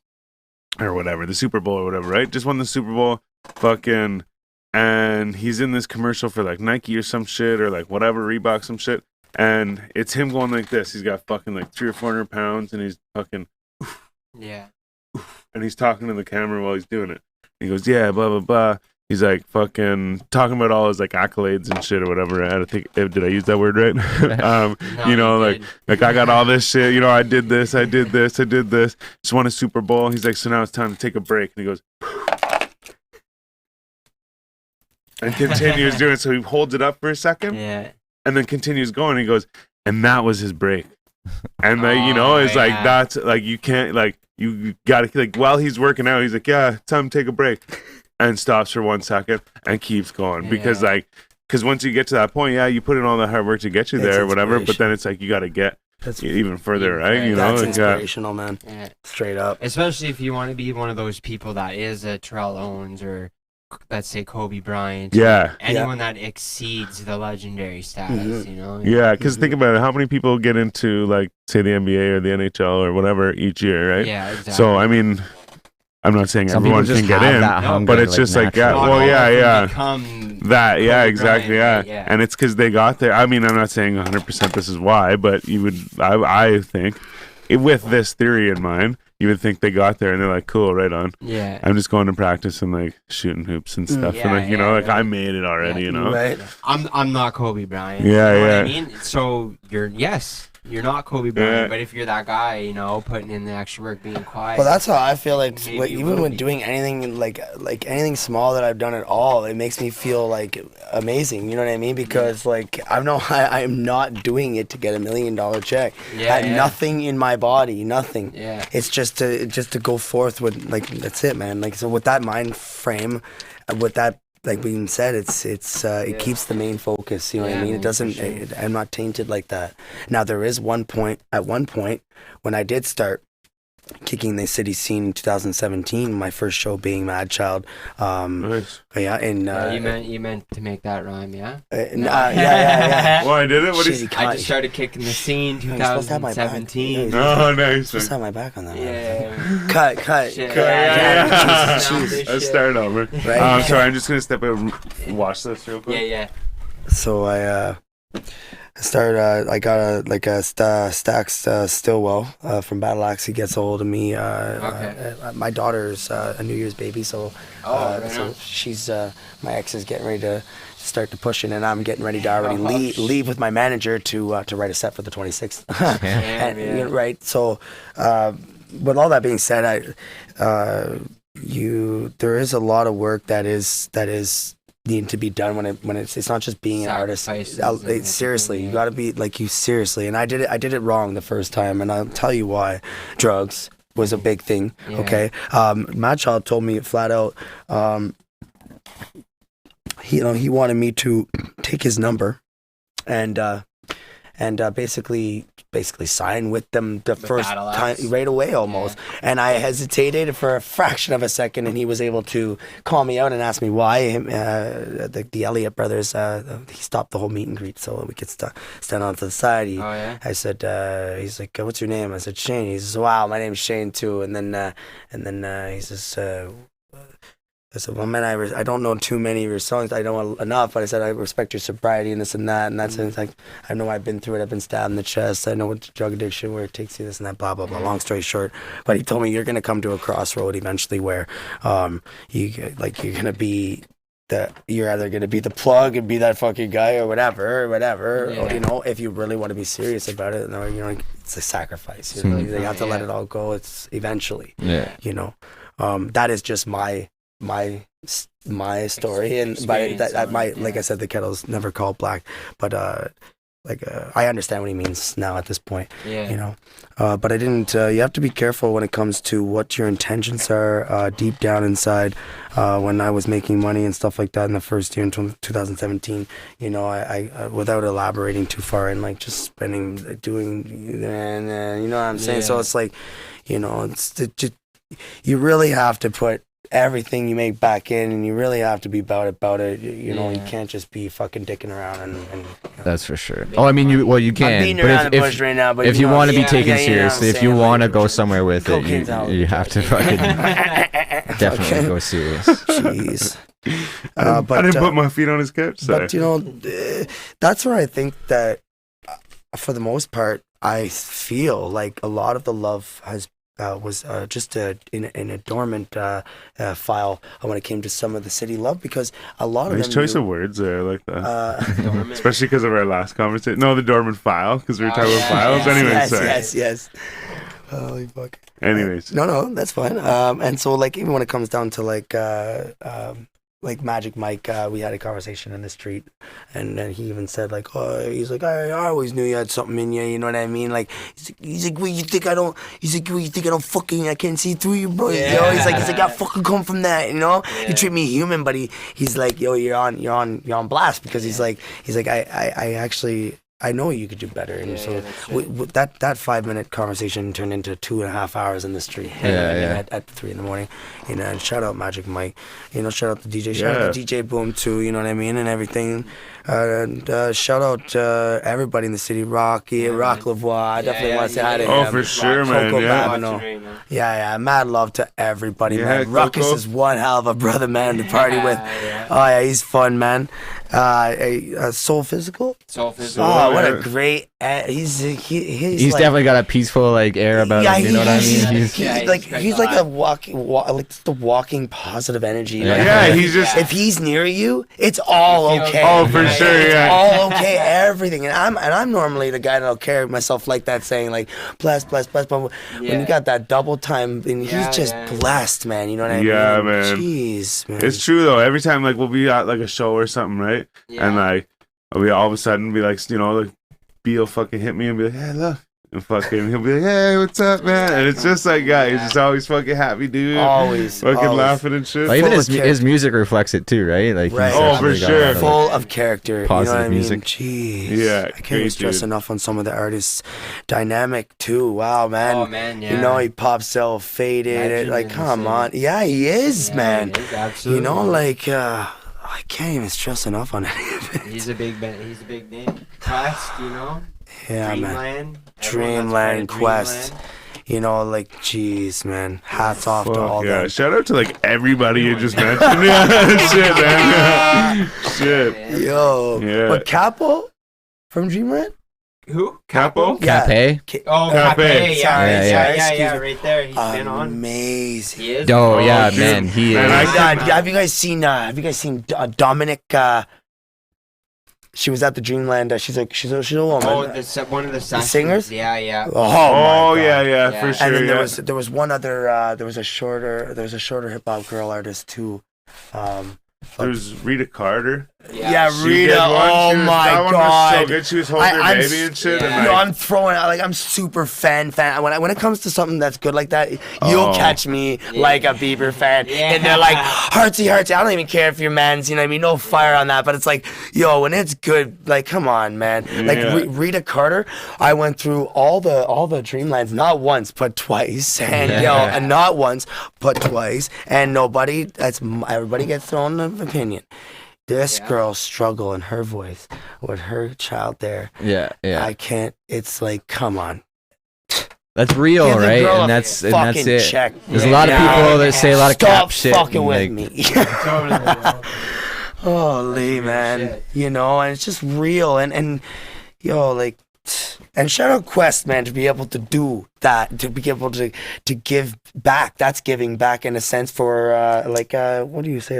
or whatever, the Super Bowl or whatever, right? Just won the Super Bowl, fucking, and he's in this commercial for like Nike or some shit or like whatever, Reebok, some shit. And it's him going like this. He's got fucking like 300 or 400 pounds and he's fucking, and he's talking to the camera while he's doing it. He goes, yeah, blah, blah, blah. He's like fucking talking about all his like accolades and shit or whatever. I think, did I use that word right? No, you know, like I got all this shit. You know, I did this. Just won a Super Bowl. He's like, so now it's time to take a break. And he goes, and continues doing it. So he holds it up for a second. Yeah. And then continues going. He goes, and that was his break. And like, you know, it's like, that's like, you can't like, you gotta like, while he's working out, he's like, yeah, time to take a break, and stops for 1 second and keeps going because once you get to that point, you put in all the hard work to get you there or whatever, but then it's like you got to get even further, right? You know, that's inspirational, man. Yeah. Straight up. Especially if you want to be one of those people that is a Terrell Owens or let's say Kobe Bryant. Yeah. Anyone that exceeds the legendary status, you know? Yeah, because think about it. How many people get into, like, say, the NBA or the NHL or whatever each year, right? Yeah, exactly. So, I mean, I'm not saying some everyone can get in, but it's just like, exactly. And it's because they got there. I mean, I'm not saying 100% this is why, but you would, I think, with this theory in mind, you would think they got there and they're like, cool, right on. Yeah. I'm just going to practice and like shooting hoops and stuff. And like, you know, like I made it already, you know. Right. I'm not Kobe Bryant. Yeah, you know what I mean? So you're not Kobe Bryant, but if you're that guy, you know, putting in the extra work, being quiet. Well, that's how I feel like even when doing anything like anything small that I've done at all, it makes me feel like amazing. You know what I mean? Because like I'm not doing it to get $1 million check. Nothing in my body, nothing. Yeah. It's just to go forth with like that's it, man. Like so with that mind frame, with that. Like being said, it keeps the main focus. You know what I mean? It doesn't. Sure. I'm not tainted like that. Now there is one point when I did start kicking the city scene in 2017. My first show being Mad Child. Nice. Yeah, and you meant to make that rhyme, yeah? Yeah. Well, I did it. What is? I just started kicking the scene 2017. Oh, nice. Supposed to have my back on that. Yeah. Cut. Shit. Let's start over. Right. Sorry, I'm just gonna step out and watch this real quick. Yeah. So I started. I got a Stax Stillwell from Battle Axe. He gets a hold of me. My daughter's a New Year's baby, so so she's my ex is getting ready to start to push it, and I'm getting ready to already leave with my manager to write a set for the 26th. Right. So, with all that being said, there is a lot of work that is needing to be done when it's not just being an artist. Seriously, you got to be like seriously. And I did it wrong the first time, and I'll tell you why. Drugs was a big thing. Yeah. Okay, Mad Child told me flat out. He wanted me to take his number and basically signed with them the first Battle time Axe. right away almost. And I hesitated for a fraction of a second, and he was able to call me out and ask me why. The Elliott brothers, he stopped the whole meet and greet so we could stand on to the side. I said, he's like, what's your name? I said, Shane. He says, wow, my name's Shane too. And then he says, I said, well, man, I don't know too many of your songs. I know enough, but I said, I respect your sobriety and this and that. And that's like, I know I've been through it. I've been stabbed in the chest. I know what drug addiction, where it takes you, this and that, blah, blah, blah. Long story short. But he told me you're going to come to a crossroad eventually where you're going to be you're either going to be the plug and be that fucking guy or whatever. Or, you know, if you really want to be serious about it, you know, it's a sacrifice. You know, you have to let it all go. It's eventually, you know, that is just my story, and by that like I said, the kettle's never called black, but I understand what he means now at this point, you know, but I didn't. You have to be careful when it comes to what your intentions are deep down inside. When I was making money and stuff like that in the first year in 2017, you know, I without elaborating too far, and like just spending, doing, and you know what I'm saying. So it's like, you know, you really have to put everything you make back in, and you really have to be about it. You know, you can't just be fucking dicking around and you know. That's for sure. Oh, I mean, you can. I'm beating around the bush right now, but if you want to be taken you know seriously, if you want to go somewhere with it, you have to fucking definitely go serious. Jeez. But I didn't put my feet on his couch. Sorry. But you know, that's where I think that, for the most part, I feel like a lot of the love was just in a dormant file when it came to some of the city love, because a lot of nice them choice of words there, I like that. Especially because of our last conversation. No, the dormant file, because we were talking about files. Anyways, sorry. Yes. Holy fuck. Anyways. No, that's fine. And so, like, even when it comes down to like Magic Mike, we had a conversation in the street, and then he even said, like, oh, he's like, I always knew you had something in you, you know what I mean? Like, he's like, well, you think I don't? He's like, well, you think I don't fucking? I can't see through you, bro. You know? He's like, I fucking come from that, you know? You treat me human, but he's like, yo, you're on blast, because he's like, I actually. I know you could do better, and so that 5-minute conversation turned into 2.5 hours in the street. At 3 a.m. You know, and shout out Magic Mike. You know, shout out the DJ. Shout out the DJ Boom too. You know what I mean, and everything. And shout out to everybody in the city. Rock Lavoie. I definitely want to say hi to him. Oh, for sure, man. Yeah. Mad love to everybody, man. Ruckus is one hell of a brother, man, to party with. Oh yeah, he's fun, man. Soul Physical. Oh, what a great. He's like, definitely got a peaceful like air about him. You know what I mean? He's like a walking positive energy. He's just, if he's near you, it's all okay. Oh, for sure, it's all okay, everything. And I'm normally the guy that'll carry myself like that, saying like bless. But when you got that double time, and he's just blessed, man. You know what I mean? Yeah, man. Jeez, man. It's true though. Every time like we'll be at like a show or something, right? And like we all of a sudden be like, you know, like B will fucking hit me and be like, hey, look. And fucking he'll be like, hey, what's up, man? And it's just like, he's just always fucking happy, dude. Always. Fucking laughing and shit. Well, even his music reflects it too, right? Like, oh, for sure. Full of character. Positive you know what music. I mean? Jeez. Yeah. I can't even stress enough on some of the artists. Dynamic too. Wow, man. Oh, man, yeah. You know, he pops so faded. Like, come on. Yeah, he is, man. He is, absolutely. You know, like, I can't even stress enough on any of it. He's a big name. Quest, you know? Yeah, Dreamland. man. Dreamland, Quest. You know, like, jeez, man. Hats off to all them. Shout out to like everybody you just mentioned. Shit, man. Shit. Yo. Yeah. But Capo from Dreamland? Who? Capo? Cape? Oh, Cape. Yeah, right there. He's been on. Amazing. He is. Oh, yeah, man. He is. Have you guys seen Dominic? She was at the Dreamland. She's a woman. Oh, one of the singers. Yeah. Oh yeah, for sure. And then there was one other. There was a shorter hip hop girl artist too. There's Rita Carter. Yeah, She Rita. did one. Oh my that one god. was so good. She was holding her baby and shit. Yeah. And Yo, like, I'm throwing out, like, I'm super fan. When it comes to something that's good like that, you'll catch me like a Bieber fan. Yeah. And they're like, heartsy. I don't even care if your man's, you know what I mean? No fire on that. But it's like, yo, when it's good, like, come on, man. Like, Rita Carter, I went through all the Dreamlands, not once, but twice. And, and not once, but twice. And everybody gets their own opinion. This girl struggle in her voice with her child there. Yeah. I can't. It's like, come on. That's real, Give the right? girl And a that's fucking it. check. There's a lot of people that say a lot of cap Stop shit. fucking and, with like, me. Totally. Holy man, shit. you know, and it's just real. And yo, like, and shout out Quest, man, to be able to do that, to be able to give back. That's giving back in a sense for what do you say,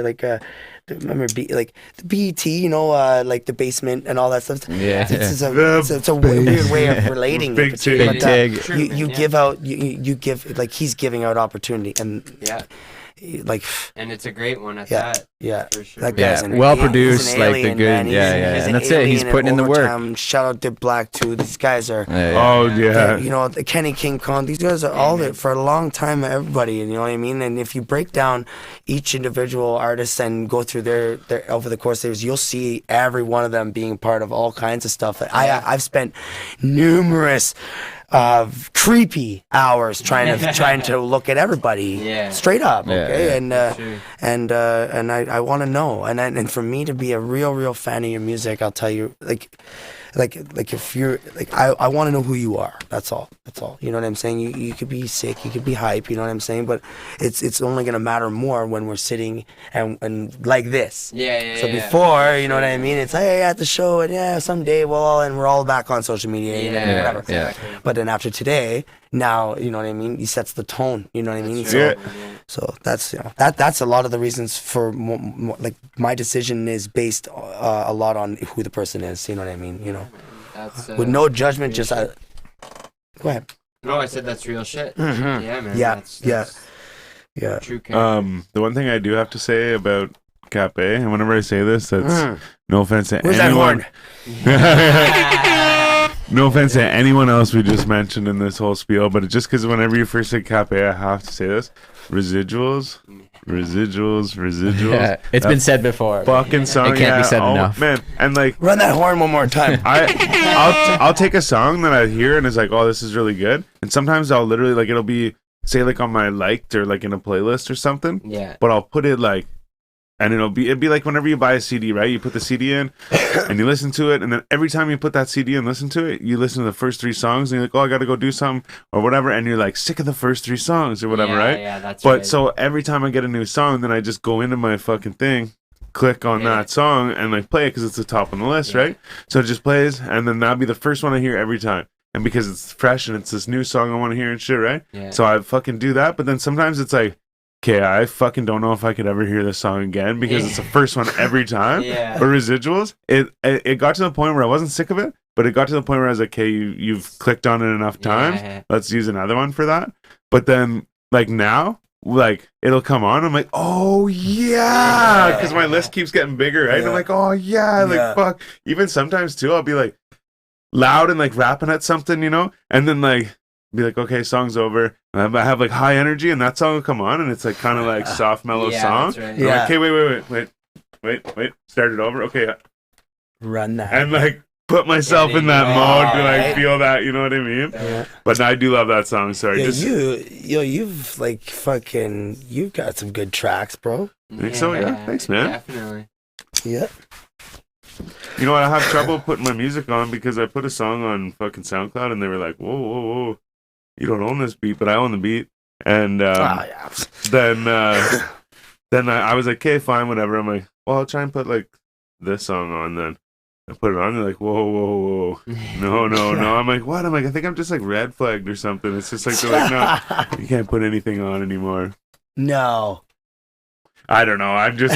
remember like the BET, you know, like the basement and all that stuff. Yeah. It's a weird way of relating. Big it, Tig. but, Big Tig. you give out, you give, like, he's giving out opportunity, and like, and it's a great one at yeah, that. yeah. For sure. That guy's Yeah, well produced, he's an like the alien, good, man. He's and an that's it. He's alien putting in the work. overtime. Shout out to Black too. These guys are. oh yeah. You know, the Kenny King Kong, these guys are all there for a long time, everybody, you know what I mean? And if you break down each individual artist and go through their over the course of years, you'll see every one of them being part of all kinds of stuff. I've spent numerous creepy hours trying to look at everybody straight up, okay? And I want to know, and for me to be a real fan of your music, I'll tell you, like if you're like, I want to know who you are. That's all. You know what I'm saying? You could be sick, you could be hype. You know what I'm saying? But it's only gonna matter more when we're sitting and like this. So before, you know what I mean? It's hey, at the show, and someday we're all back on social media, whatever. Exactly. But then after today, now, you know what I mean? He sets the tone. You know what I mean? So that's that's a lot of the reasons for like my decision is based a lot on who the person is. You know what I mean? You know, That's, with no judgment. Just go ahead. No, I said that's real shit. Mhm. Yeah, man. Yeah, That's yeah. true care. The one thing I do have to say about Cape, and whenever I say this, that's no offense to Where's that anyone. horn? No offense to anyone else we just mentioned in this whole spiel, but it's just because whenever you first say Cape, I have to say this: residuals. Yeah, it's been said before. Fucking song. It can't be said enough. Man, and like Run that horn one more time. I'll take a song that I hear and it's like, oh, this is really good, and sometimes I'll literally like it'll be say like on my liked or like in a playlist or something. Yeah. But I'll put it like, and it'd be like whenever you buy a CD, right? You put the CD in and you listen to it, and then every time you put that CD in and listen to it, you listen to the first 3 songs and you're like, oh, I gotta go do something or whatever, and you're like sick of the first 3 songs or whatever, right? Yeah, that's But right. so every time I get a new song, then I just go into my fucking thing, click on that song and like play it because it's the top on the list, right? So it just plays, and then that'll be the first one I hear every time. And because it's fresh and it's this new song I want to hear and shit, right? Yeah. So I fucking do that, but then sometimes it's like, okay, I fucking don't know if I could ever hear this song again because it's the first one every time. Yeah. But residuals, it got to the point where I wasn't sick of it, but it got to the point where I was like, okay, you've clicked on it enough times. Yeah. Let's use another one for that. But then, like now, like it'll come on. I'm like, oh yeah, because my list keeps getting bigger, right? Yeah. I'm like, oh yeah, like fuck. Even sometimes too, I'll be like loud and like rapping at something, you know, and then like be like, okay, song's over. And I have like high energy, and that song will come on, and it's like kind of like soft, mellow song. That's right. I'm like, okay, wait, start it over. Okay, Run that. and like put myself in that mode to like right. feel that, you know what I mean? Yeah. But I do love that song. Sorry, Yeah, just you've like fucking, you've got some good tracks, bro. Think so? Yeah, thanks, man. Definitely. Yeah. you know what? I have trouble putting my music on because I put a song on fucking SoundCloud, and they were like, whoa, you don't own this beat, but I own the beat. And then I was like, okay, fine, whatever. I'm like, well, I'll try and put like this song on then. I put it on, they're like, whoa. No. I'm like, what? I'm like, I think I'm just like red flagged or something. It's just like, they're like, no, you can't put anything on anymore. No. I don't know. I'm just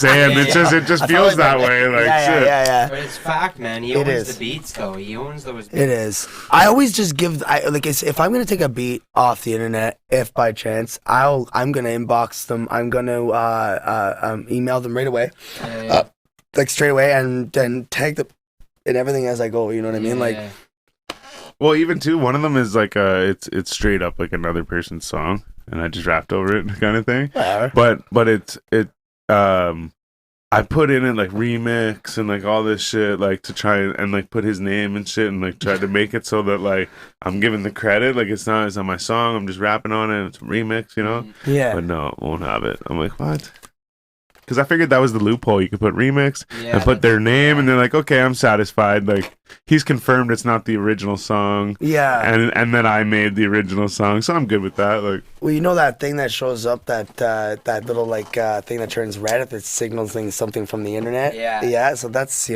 saying. It just feels that way. Like, shit. Yeah. But it's fact, man. He owns the beats, though. He owns those beats. It is. I always just give. If I'm gonna take a beat off the internet, if by chance, I'm gonna inbox them. I'm gonna email them right away. like straight away, and then tag the and everything as I go. You know what I mean? Like, well, even too, one of them is like it's straight up like another person's song, and I just rapped over it, kind of thing. Whatever. But I put in it like remix and like all this shit, like to try and like put his name and shit, and like try to make it so that like I'm giving the credit, like it's not my song, I'm just rapping on it, it's a remix, you know? Yeah. But no, it won't have it. I'm like, what? Because I figured that was the loophole. You could put remix and put their name, and they're like, okay, I'm satisfied. Like, he's confirmed it's not the original song. Yeah. And then I made the original song, so I'm good with that. Like, well, you know that thing that shows up, that little like thing that turns red if it signals something from the internet. Yeah. Yeah. So that's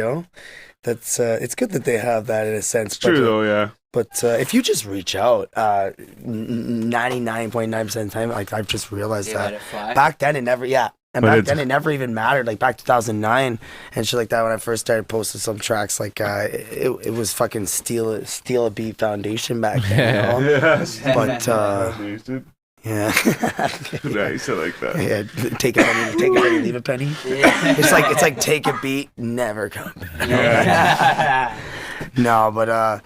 that's it's good that they have that in a sense. It's true though, yeah. But if you just reach out, 99.9% of the time, like I've just realized that back then it never, and back then it never even mattered. Like back 2009 and shit like that, when I first started posting some tracks, like it was fucking steal a beat foundation back then. You know? But yeah, nice. I like that. Yeah, take a penny, leave a penny. Yeah. It's like take a beat, never come back. Yeah. No, but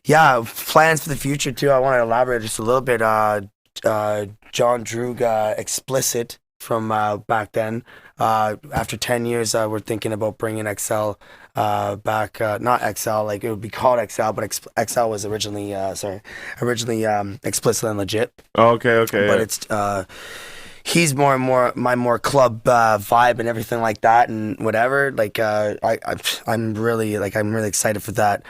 yeah, plans for the future too. I want to elaborate just a little bit. John Droog, Explicit from back then. After 10 years, we're thinking about bringing XL back. Not XL, like it would be called XL, but XL was originally Explicit and Legit. Oh, okay. But it's he's more and more my club vibe and everything like that and whatever. Like I'm really excited for that.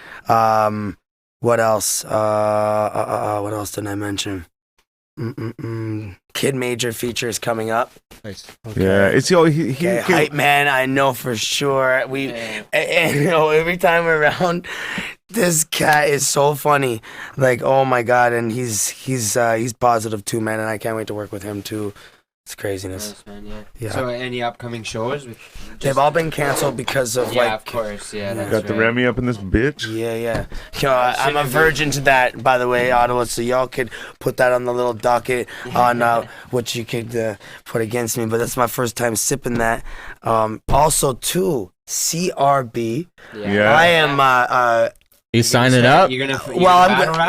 What else? What else did I mention? Kid Major feature is coming up. Nice. Okay. Yeah, it's Hype Man. I know for sure. And, you know, every time we're around, this cat is so funny. Like, oh my god, and he's positive too, man. And I can't wait to work with him too. It's craziness. Nice, man, yeah. So any upcoming shows? They've all been canceled because of of course, that's got the Remy up in this bitch. Yeah. Yo, I'm a virgin to that, by the way, Ottawa. So y'all could put that on the little docket on what you could put against me. But that's my first time sipping that. Also, too, CRB. Yeah. I am. You signing up? I'm gonna.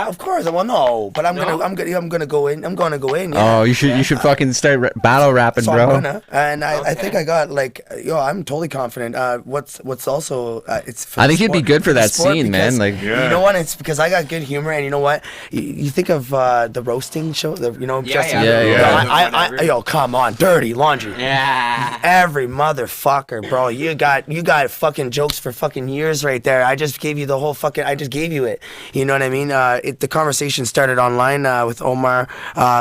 Of course, well, no, but I'm gonna go in. I'm gonna go in. Yeah. Oh, you should fucking start battle rapping, so bro. I think I got like, I'm totally confident. What's also it's. For I think you'd be good for that scene, scene, man. Like, you know what? It's because I got good humor, and you know what? You think of the roasting show, Justin. Yeah. Yo, come on, Dirty Laundry. Yeah. Every motherfucker, bro. You got fucking jokes for fucking years right there. I just gave you the whole fucking. I just gave you it. You know what I mean? The conversation started online with Omar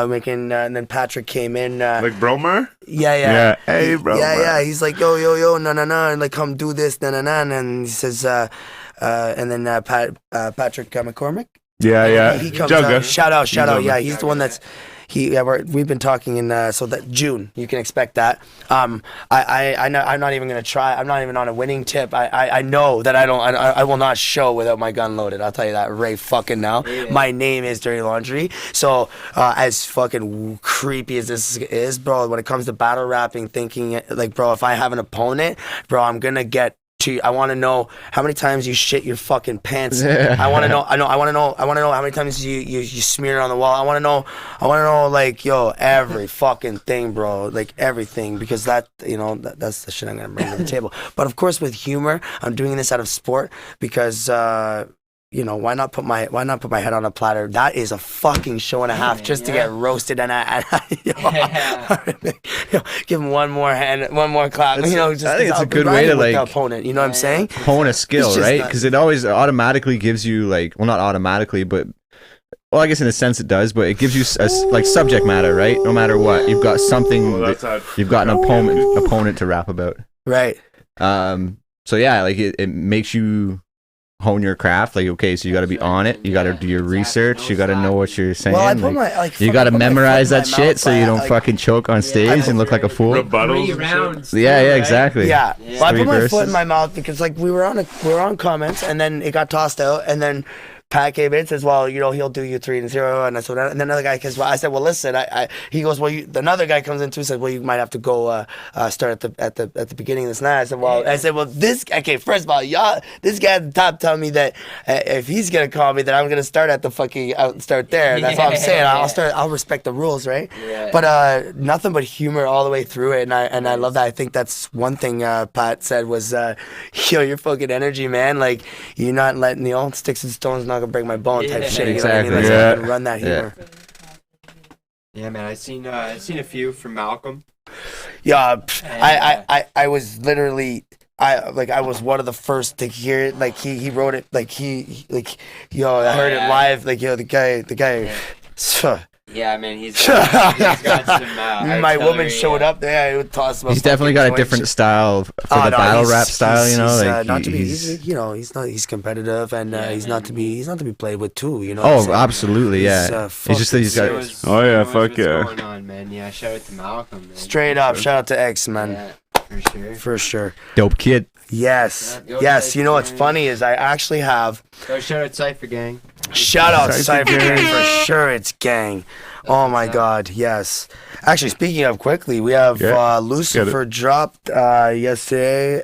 making, and then Patrick came in. Like Bromar? Yeah. Hey, bro. Yeah. He's like, yo, no, and like, come do this, and he says, and then Patrick McCormick. Yeah. He comes Jugga. out. Shout out. Yeah, he's the one that's. We've been talking in so that June you can expect that. I'm not even gonna try. I'm not even on a winning tip. I know that I will not show without my gun loaded. I'll tell you that right fucking now. Yeah. My name is Dirty Laundry. So as fucking creepy as this is, bro, when it comes to battle rapping, thinking like, bro, if I have an opponent, bro, I'm gonna get. I want to know how many times you shit your fucking pants. I want to know. I want to know how many times you smear it on the wall. I want to know like, yo, every fucking thing, bro, like everything, because that's the shit I'm gonna bring to the table. But of course, with humor, I'm doing this out of sport because. Why not put my head on a platter? That is a fucking show and a half to get roasted, and give him one more clap. I think it's a good way to like opponent. You know what I'm saying? Hone a skill, right? Because it always automatically gives you not automatically, but I guess in a sense it does, but it gives you like subject matter, right? No matter what, you've got something. You've got an opponent to rap about, right? So yeah, like it makes you hone your craft. Like, okay, so you got to be on it, you got to do your research, you got to know what you're saying. You got to memorize that shit so you don't fucking choke on stage and look like a fool. Rebuttals. 3 rounds. Yeah, exactly. Yeah. Well, I put my foot in my mouth because like we were on comments and then it got tossed out and then Pat came in and says, well, you know, he'll do you 3-0. And I said, and then another guy says, well, I said, well, listen, he goes, well, another guy comes in too, says, well, you might have to go start at the beginning of this night. I said, well, first of all, y'all, this guy at the top telling me that if he's gonna call me, then I'm gonna start at the fucking start there. That's what I'm saying. I'll respect the rules, right? Yeah. But nothing but humor all the way through it, and I love that. I think that's one thing Pat said was, yo, your fucking energy, man. Like, you're not letting the old sticks and stones not gonna break my bone type shit. Exactly. You know what I mean? Like, run that humor. Yeah, man. I've seen a few from Malcolm. Yeah, I was literally. I was one of the first to hear it. Like he wrote it. I heard it live. Like, yo, the guy. Yeah, man, he's got some. My woman showed up there. I would toss him. He's definitely got a different style for the battle rap style. You know, he's competitive and he's not to be played with too. You know. Oh, absolutely, yeah. It's just that he's got. Fuck yeah. What's going on, man? Yeah, shout out to Malcolm, man. Straight up, shout out to X, man. Yeah. For sure. Dope kid. Yes. You know what's funny is I actually have. Go shout out Cypher Gang. Shout out Cypher Gang for sure. It's gang. Oh my God. Yes. Actually, speaking of quickly, we have Lucifer dropped yesterday,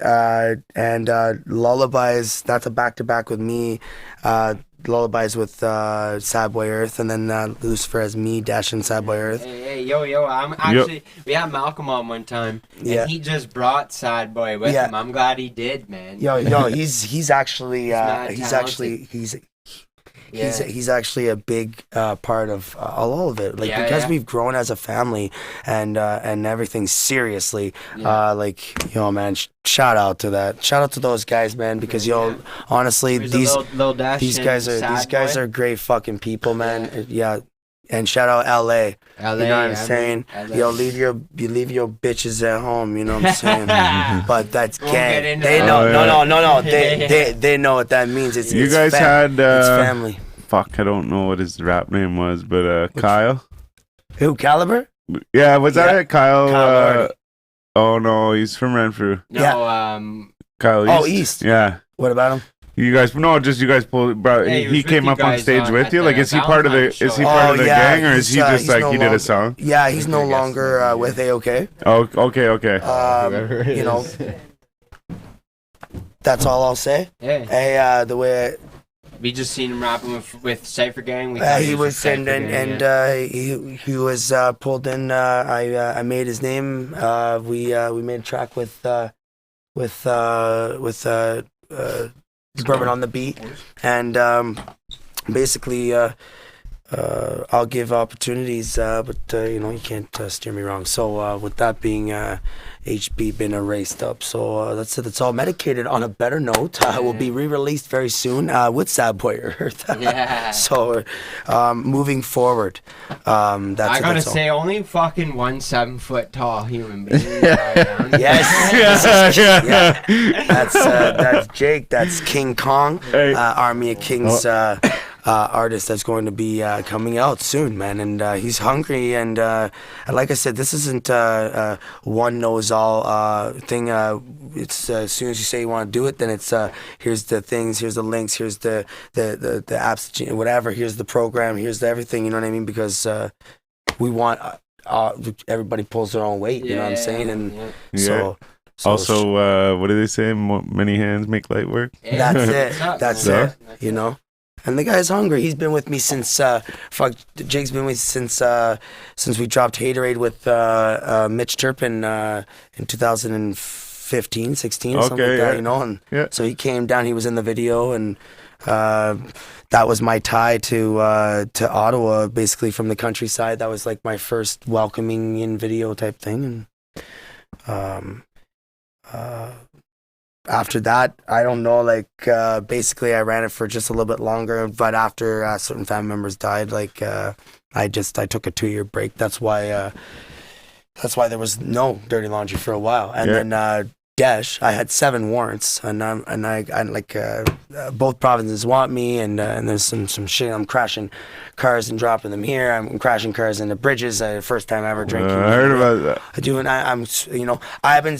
and Lullabies. That's a back-to-back with me. Lullabies with Sad Boy Earth, and then Lucifer as me, Dash and Sad Boy Earth. Hey, yo, I'm actually, we had Malcolm on one time, and he just brought Sad Boy with him. I'm glad he did, man. Yo, he's actually, he's actually a big part of all of it. Like, because we've grown as a family and everything seriously. Like, yo, man, shout out to that. Shout out to those guys, man, because honestly, these guys are great fucking people, man. Yeah. And shout out LA. You know what I'm saying? LA. Yo, leave your bitches at home. You know what I'm saying? But that's gang. They know. No. They know what that means. It's guys had it's family. Fuck, I don't know what his rap name was, but Kyle. Who? Caliber? Yeah, was that it? Kyle. Oh no, he's from Renfrew. No, Kyle East. Oh, East. Yeah. What about him? You guys pulled, bro. Hey, he came up on stage with you. Like, is he part of the gang, or is he just like he did a song? Yeah, he's no longer with AOK. Oh, okay. You know, that's all I'll say. Yeah. Hey, the way we just seen him rapping with Cypher Gang. He was he was pulled in. I made his name. We made a track with Bourbon on the beat, and basically I'll give opportunities, but you can't steer me wrong. So with that being HB been erased up, so that's it. It's all medicated. On a better note, will be re-released very soon with Sad Boy Earth. So moving forward, that's I gotta say, only fucking 1 7-foot tall human being. Yes. That's Jake. That's King Kong, Army of Kings. Artist that's going to be coming out soon, man, and he's hungry, and like I said, this isn't one knows all thing. It's as soon as you say you want to do it, then it's here's the things, here's the links, here's the apps, whatever, here's the program, here's the everything, you know what I mean, because we want everybody pulls their own weight, you know what I'm saying, and so also what do they say, many hands make light work? That's it, you know. And the guy's hungry. He's been with me since Jake's been with me since we dropped Haterade with Mitch Turpin in 2015, 16, something like that, you know. And so he came down. He was in the video, and that was my tie to Ottawa, basically from the countryside. That was like my first welcoming in video type thing, and after that, I don't know, like, basically I ran it for just a little bit longer, but after certain family members died, like, I took a 2-year break. That's why there was no Dirty Laundry for a while. And then Desh. I had 7 warrants, and I like both provinces want me, and there's some shit. I'm crashing cars and dropping them here. I'm crashing cars into bridges. First time ever drinking. I heard about that. I do, and I'm I've been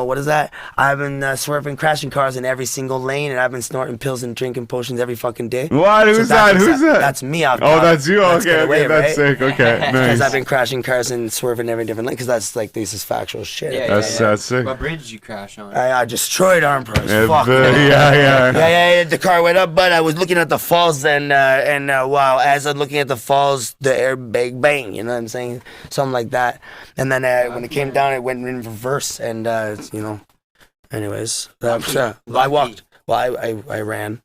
what is that? I've been swerving, crashing cars in every single lane, and I've been snorting pills and drinking potions every fucking day. What? Who's that? Who's that? That's me. That's you. Okay, that's sick. Okay, nice. Because I've been crashing cars and swerving every different lane. Because that's like this is factual shit. Yeah, that's sick. What bridge did you crash on? I destroyed Armpros. Fuck. Yeah. The car went up, but I was looking at the falls, and wow, as I'm looking at the falls, the airbag bang. You know what I'm saying? Something like that. And then when it came down, it went in reverse, and anyways, I walked. Well, I ran.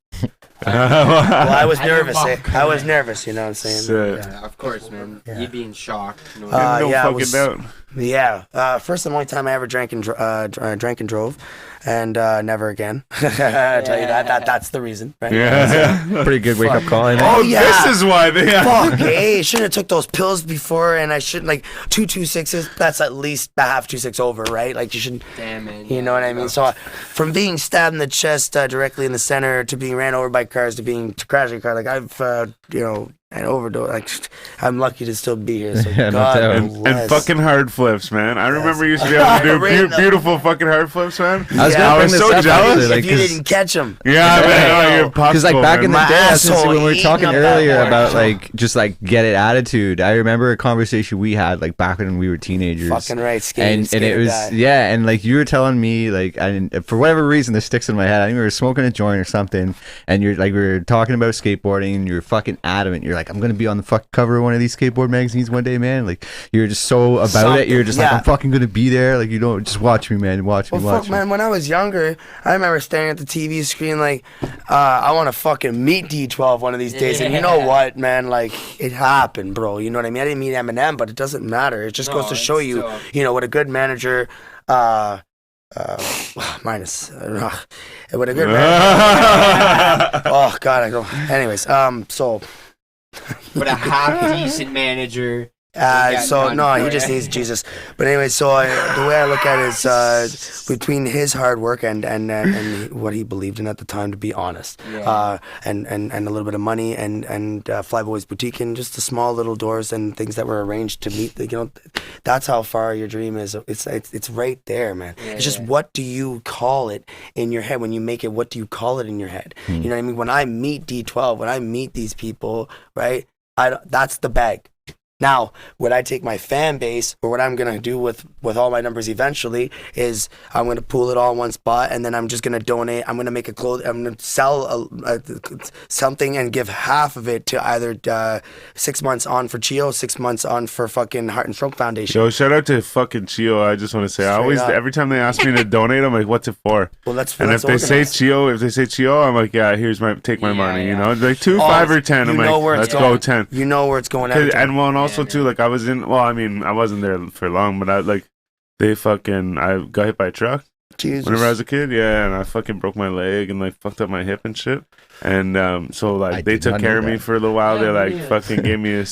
Well, I was nervous. I was nervous. You know what I'm saying? Yeah, of course, man. Yeah. You'd be in shock. No fucking doubt. Yeah. First and only time I ever drank and drove, and never again. I tell you that's the reason, right? Yeah. Pretty good wake up call. Oh yeah. This is why they. Fuck. Hey, shouldn't have took those pills before, and I shouldn't like 2 2.6s. That's at least a half 2.6 over, right? Like you shouldn't. Damn it. You know what I mean? So from being stabbed in the chest directly in the center to being ran over by cars to crashing a car, like I've an overdose. Like I'm lucky to still be here. So God bless. And fucking hard flips, man. I remember you used to be able to do beautiful fucking hard flips, man. I was so jealous if you didn't catch them. Yeah, man. Because like back in the day, when we were talking earlier about like just like get it attitude. I remember a conversation we had like back when we were teenagers. Fucking right, skating, and it was and like you were telling me like for whatever reason this sticks in my head. I think we were smoking a joint or something, and you're like we were talking about skateboarding, and you're fucking adamant. You're like, I'm gonna be on the fuck cover of one of these skateboard magazines one day, man. Like you're just so about it. You're just like, I'm fucking gonna be there. Like you don't just watch me, man. Watch me. Man. When I was younger, I remember staring at the TV screen like, I want to fucking meet D12 one of these days. And you know what, man? Like it happened, bro. You know what I mean? I didn't meet Eminem, but it doesn't matter. It just goes to show you, what a good manager. Minus. What a good manager. Oh God, I go. Anyways, so. But a half decent manager. He just needs Jesus. But anyway, so the way I look at it is between his hard work and what he believed in at the time, to be honest, and a little bit of money and Flyboys Boutique and just the small little doors and things that were arranged to meet. That's how far your dream is. It's right there, man. It's just what do you call it in your head when you make it? What do you call it in your head? You know what I mean? When I meet D12, when I meet these people, right? That's the bag. Now, would I take my fan base, or what I'm going to do with all my numbers eventually is I'm going to pool it all in one spot, and then I'm just going to donate. I'm going to make I'm going to sell something and give half of it to either 6 months on for Chio, 6 months on for fucking Heart and Stroke Foundation. Yo, shout out to fucking Chio. I just want to say, every time they ask me to donate, I'm like, what's it for? Well, if they say Chio, I'm like, yeah, take my money, you know? Like 2, 5, or 10. I'm like, let's go 10. You know where it's going. And also too, like I wasn't there for long, but I got hit by a truck. Jesus. Whenever I was a kid, and I fucking broke my leg and like fucked up my hip and shit. And so like they took care of me for a little while. They like fucking gave me did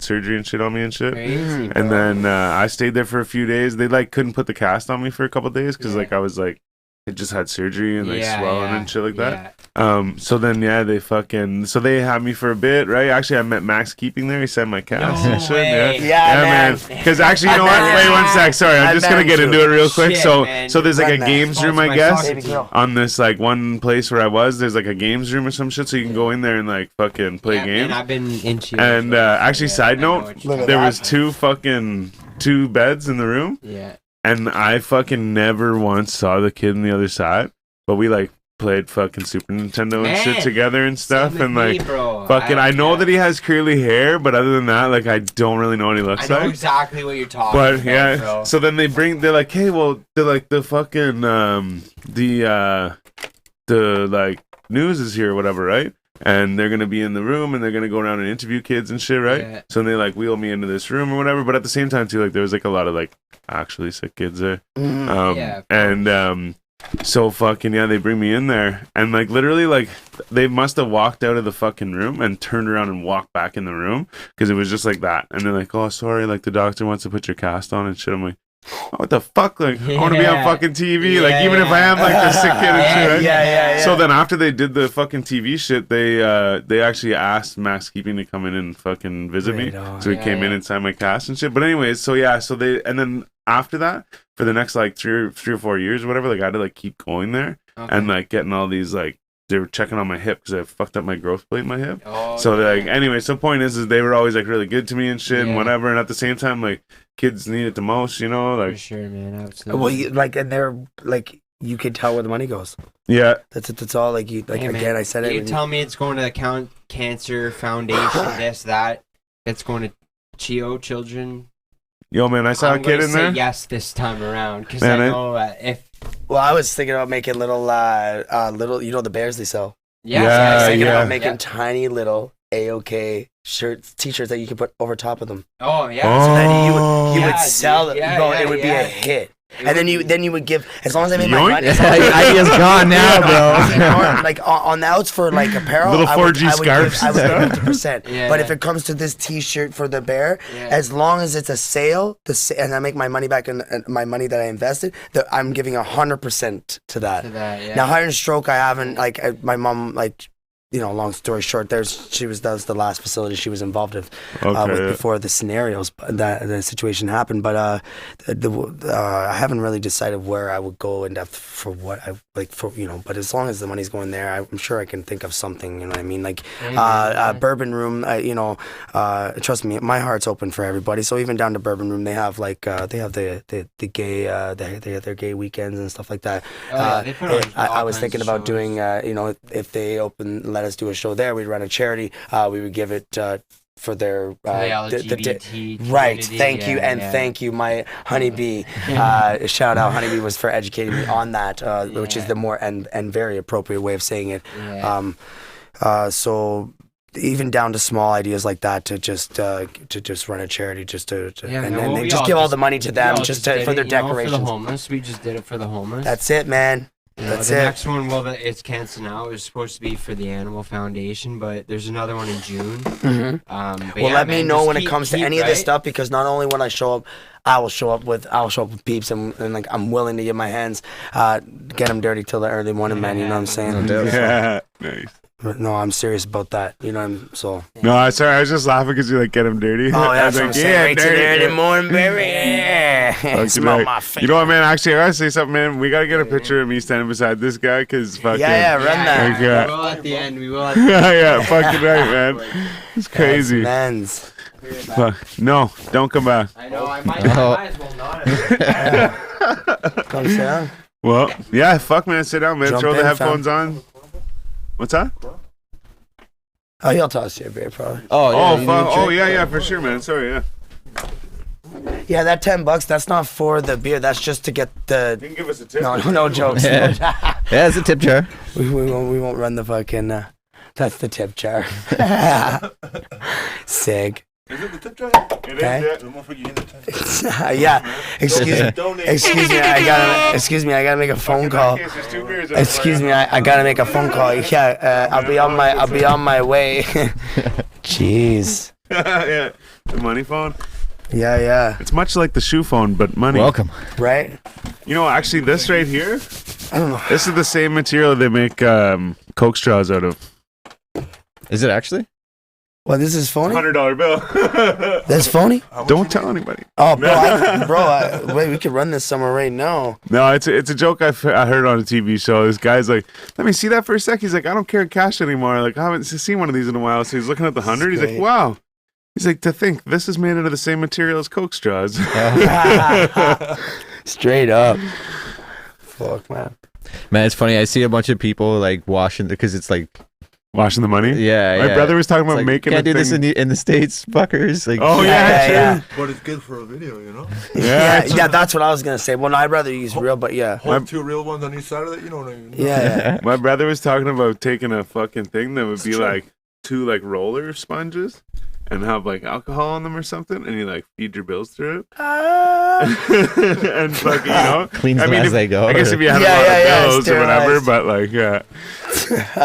surgery and shit on me and shit. Crazy, and then I stayed there for a few days. They like couldn't put the cast on me for a couple of days because like I was like it just had surgery and like swelling and shit like that. So then they had me for a bit, right? Actually, I met Max Keeping there. He sent my cast and shit. Man. Because actually, you know what? Wait 1 sec. Sorry, I'm just gonna get into it real quick. So there's like a games room, I guess, on this like one place where I was. There's like a games room or some shit, so you can go in there and like fucking play games. I've been into. And actually, side note, there was two beds in the room. Yeah. And I fucking never once saw the kid on the other side, but we like played fucking Super Nintendo and shit together and stuff. And like, I know that he has curly hair, but other than that, like, I don't really know what he looks like. I know exactly what you're talking about. But bro. So then they're like, hey, well, they're like the fucking the like news is here or whatever, right? And they're gonna be in the room and they're gonna go around and interview kids and shit, right? Yeah. So they like wheel me into this room or whatever. But at the same time too, like there was like a lot of like actually sick kids there. So fucking they bring me in there and like literally like they must have walked out of the fucking room and turned around and walked back in the room because it was just like that. And they're like, oh sorry, like the doctor wants to put your cast on and shit. I'm like, oh, what the fuck? Like, I want to be on fucking TV. Like, even if I am like the sick kid and shit. Right? Yeah. So then after they did the fucking TV shit, they actually asked Max Keeping to come in and fucking visit me. So he came in and signed my cast and shit. But anyways, so and then after that, for the next like three or 4 years or whatever, like I had to like keep going there and like getting all these like, they were checking on my hip because I fucked up my growth plate in my hip. So like, anyway, so point is they were always like really good to me and shit and whatever. And at the same time, like kids need it the most, you know, like. For sure, man, absolutely. Well, and they're like, you can tell where the money goes. Yeah, that's all. Like you, like hey, again, man, I said it. You tell me it's going to the Cancer Foundation, this, that. It's going to CHIO children. Yo, man, I saw a kid in there. Yes, this time around because I know if. Well, I was thinking about making little, you know, the bears they sell. Yeah, I was thinking about making tiny little AOK shirts, t-shirts that you could put over top of them. Oh yeah. So then you would sell it. Bro, it would be a hit. And then you would give, as long as I made my money. Idea's gone now, bro. Like on the outs for like apparel, little 4G scarves. I would give 50%. But if it comes to this T-shirt for the bear, as long as it's a sale, and I make my money back in my money that I invested, I'm giving 100% to that. Now, Higher Stroke, I haven't my mom like. You know, long story short, that was the last facility she was involved with, before the scenarios that the situation happened. But I haven't really decided where I would go in depth for what I like for, you know. But as long as the money's going there, I'm sure I can think of something. You know what I mean? Like Bourbon Room. You know, trust me, my heart's open for everybody. So even down to Bourbon Room, they have like they have the gay they have their gay weekends and stuff like that. I was thinking about doing you know, if they let us do a show there, we'd run a charity. We would give it for their LGBT right. Thank you, and thank you, my honeybee. Shout out, honeybee was for educating me on that, which is the more and very appropriate way of saying it. So even down to small ideas like that, to just run a charity, just and just give all the money to them, just for their decorations. For the homeless, we just did it for the homeless. That's it, man. That's the it. next one, it's canceled now. It was supposed to be for the Animal Foundation, but there's another one in June. Let me know when it comes to any of this stuff, because not only when I show up, I will show up with peeps, and like I'm willing to get my hands, get them dirty till the early morning, man. You know what I'm saying? Yeah, nice. No, I'm serious about that. You know, No, sorry, I was just laughing because you like get him dirty. Oh, yeah, that's what I'm saying. Dirty morning, baby. Smell my face. You know what, man? Actually, I gotta say something, man. We gotta get a picture of me standing beside this guy, because fucking. Yeah, run that. Like, we will at the end. Yeah, fucking right, man. It's crazy. Men's. No, don't come back. I know. I might as well not. Come sit down. Well, yeah, fuck, man. Sit down, man. Jump Throw the in, headphones on. What's that? Oh, he'll toss you a beer, probably. Oh, yeah, for sure, man. Sorry, yeah. Yeah, that $10, that's not for the beer. That's just to get the. You can give us a tip. No jokes. Yeah, it's a tip jar. We won't run the fucking. That's the tip jar. Sig. Is it the tip jar? It is. Yeah. Excuse me. I gotta make a phone call. Excuse me. I gotta make a phone call. Yeah. I'll be on my way. Jeez. Yeah. The money phone. Yeah. It's much like the shoe phone, but money. Welcome. Right. You know, actually, this right here. I don't know. This is the same material they make Coke straws out of. Is it actually? Well, this is phony? $100 bill. That's phony? Don't tell anybody. Oh, wait, we could run this somewhere right now. No, it's a joke I heard on a TV show. This guy's like, let me see that for a sec. He's like, I don't carry cash anymore. Like, I haven't seen one of these in a while. So he's looking at the 100. He's like, wow. He's like, to think this is made out of the same material as Coke straws. Straight up. Fuck, man. Man, it's funny. I see a bunch of people like washing because it's like. Washing the money? Yeah, My brother was talking about making can't do this in the States, fuckers. Like, yeah. But it's good for a video, you know? Yeah, that's what I was going to say. Well, no, I'd rather use real, but yeah. Hold two real ones on each side of it, you know what I mean? Yeah. My brother was talking about taking a fucking thing that would be like two like roller sponges and have like alcohol on them or something, and you like feed your bills through it. And fucking, you know, cleans them as they go. I guess if you had a lot of bills or whatever, but like, yeah.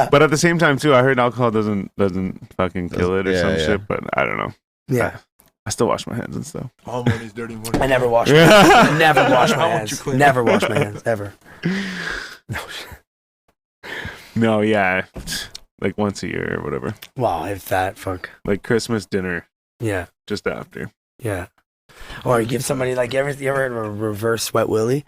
But at the same time too, I heard alcohol doesn't fucking kill it or some shit, but I don't know. Yeah. I still wash my hands and stuff. All money's dirty money. I never wash my hands. Never wash my hands. Never wash my hands, ever. No, yeah. Like once a year or whatever. Wow, if that, fuck. Like Christmas dinner. Yeah. Just after. Yeah. Or you give somebody, like, you ever heard of a reverse sweat willy?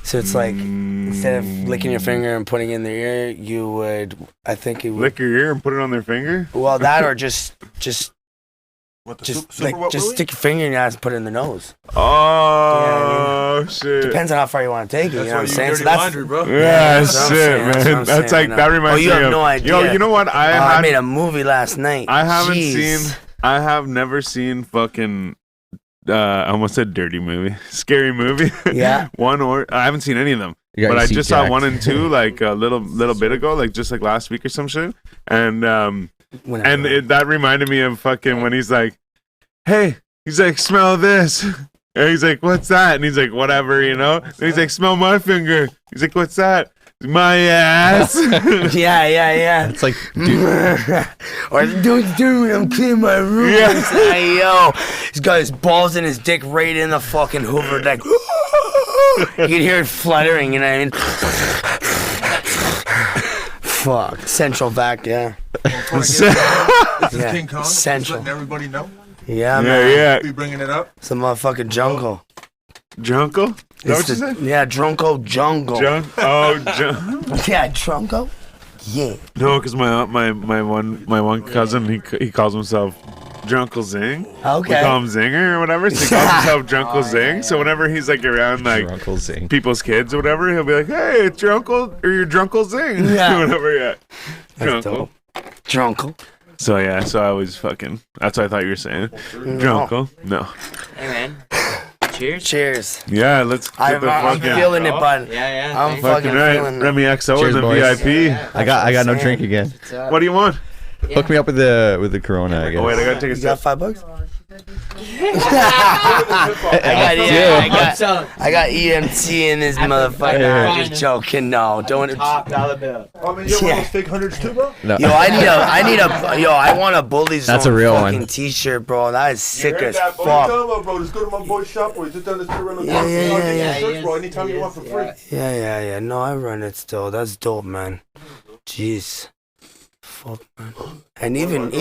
So it's like, instead of licking your finger and putting it in their ear, you would, I think you would. Lick your ear and put it on their finger? Well, that or just What, the just super wet just willy? stick your finger in your ass and put it in the nose. Oh, shit. Depends on how far you want to take it. That's you know why what I'm you saying? dirty So that's, laundry, bro. Yeah, that's what I'm shit, saying, that's what man. I'm That's saying, like, I that know. reminds Oh, you me have of. no idea. Yo, you know what? I made a movie last night. I haven't Jeez. I have never seen fucking. I almost said dirty movie, scary movie. Yeah. I haven't seen any of them, You got but your I seat just saw jacked. 1 and 2 like a little bit ago, like just like last week or some shit. And that reminded me of fucking when he's like, "Hey," he's like, "Smell this," and he's like, "What's that?" And he's like, "Whatever," you know. And he's like, "Smell my finger." He's like, "What's that?" My ass. Yeah. It's like, Or don't do it, I'm cleaning my room. Yeah. It's like, yo, he's got his balls and his dick right in the fucking Hoover deck. You can hear it fluttering, you know what I mean? Fuck. Central vac, yeah. This is Yeah. King Kong. Central. Just letting everybody know. Yeah, man. Yeah. Be bringing it up. It's a motherfucking jungle. Drunkle? Is that what you said? Yeah, Drunko jungle. Junk. Yeah, Drunko? Yeah. No, because my one cousin he calls himself Drunkle Zing. Okay. We call him Zinger or whatever. So he calls himself Drunkle Zing. So whenever he's like around like your Uncle Zing. people's kids or whatever, he'll be like, "Hey, it's your uncle or your Drunkle Zing." Yeah. Whatever. Yeah. That's Drunkle. dope. Drunkle. So yeah. So I was fucking. That's what I thought you were saying. Drunkle. No. Hey, man. Cheers. Cheers. Yeah. Let's get I'm the fucking. feeling it, bud. Yeah. I'm thanks. fucking Fucking right. feeling it. Remy XO Cheers, and the boys. VIP. I got no saying. drink again. What's up? What do you want? Hook me up with the Corona, I guess. Oh wait, I gotta take a You got sip. $5? I'm I got EMT in this motherfucker. Yeah. I'm just joking. No, don't. top dollar bill. I mean, you have one of those fake hundreds too, bro? No. Yo, I want a Bullies That's Zone a real fucking one. T-shirt, bro. That is sick as What are you fuck. talking about, bro? Just go to my boy's shop, or just down the street, run the Yeah. shirts, bro. Anytime you want for free. Yeah. No, I run it still. That's dope, man. Jeez. Fuck, man. And even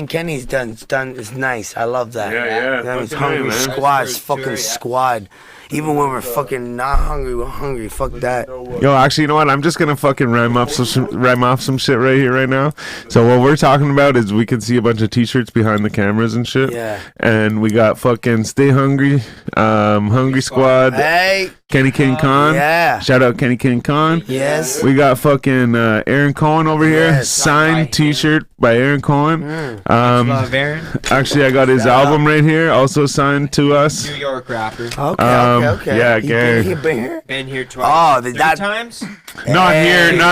Kenny's done is nice. I love that. Yeah. That means Fucking hungry right, man. squad's fucking squad. Even when we're fucking not hungry, we're hungry. Fuck that. Yo, actually, you know what? I'm just gonna fucking rhyme off some shit right here, right now. So what we're talking about is we can see a bunch of T-shirts behind the cameras and shit. Yeah. And we got fucking Stay Hungry, Hungry Squad, Hey. Kenny King Khan. Yeah. Shout out Kenny King Khan. Yes. We got fucking Aaron Cohen over here. Yes. Signed T-shirt by Aaron Cohen. Love Aaron. Actually, I got his album right here, also signed to us. New York rapper. Okay. yeah, He Gary. been here. Been here twice. Oh, Three that. times. Not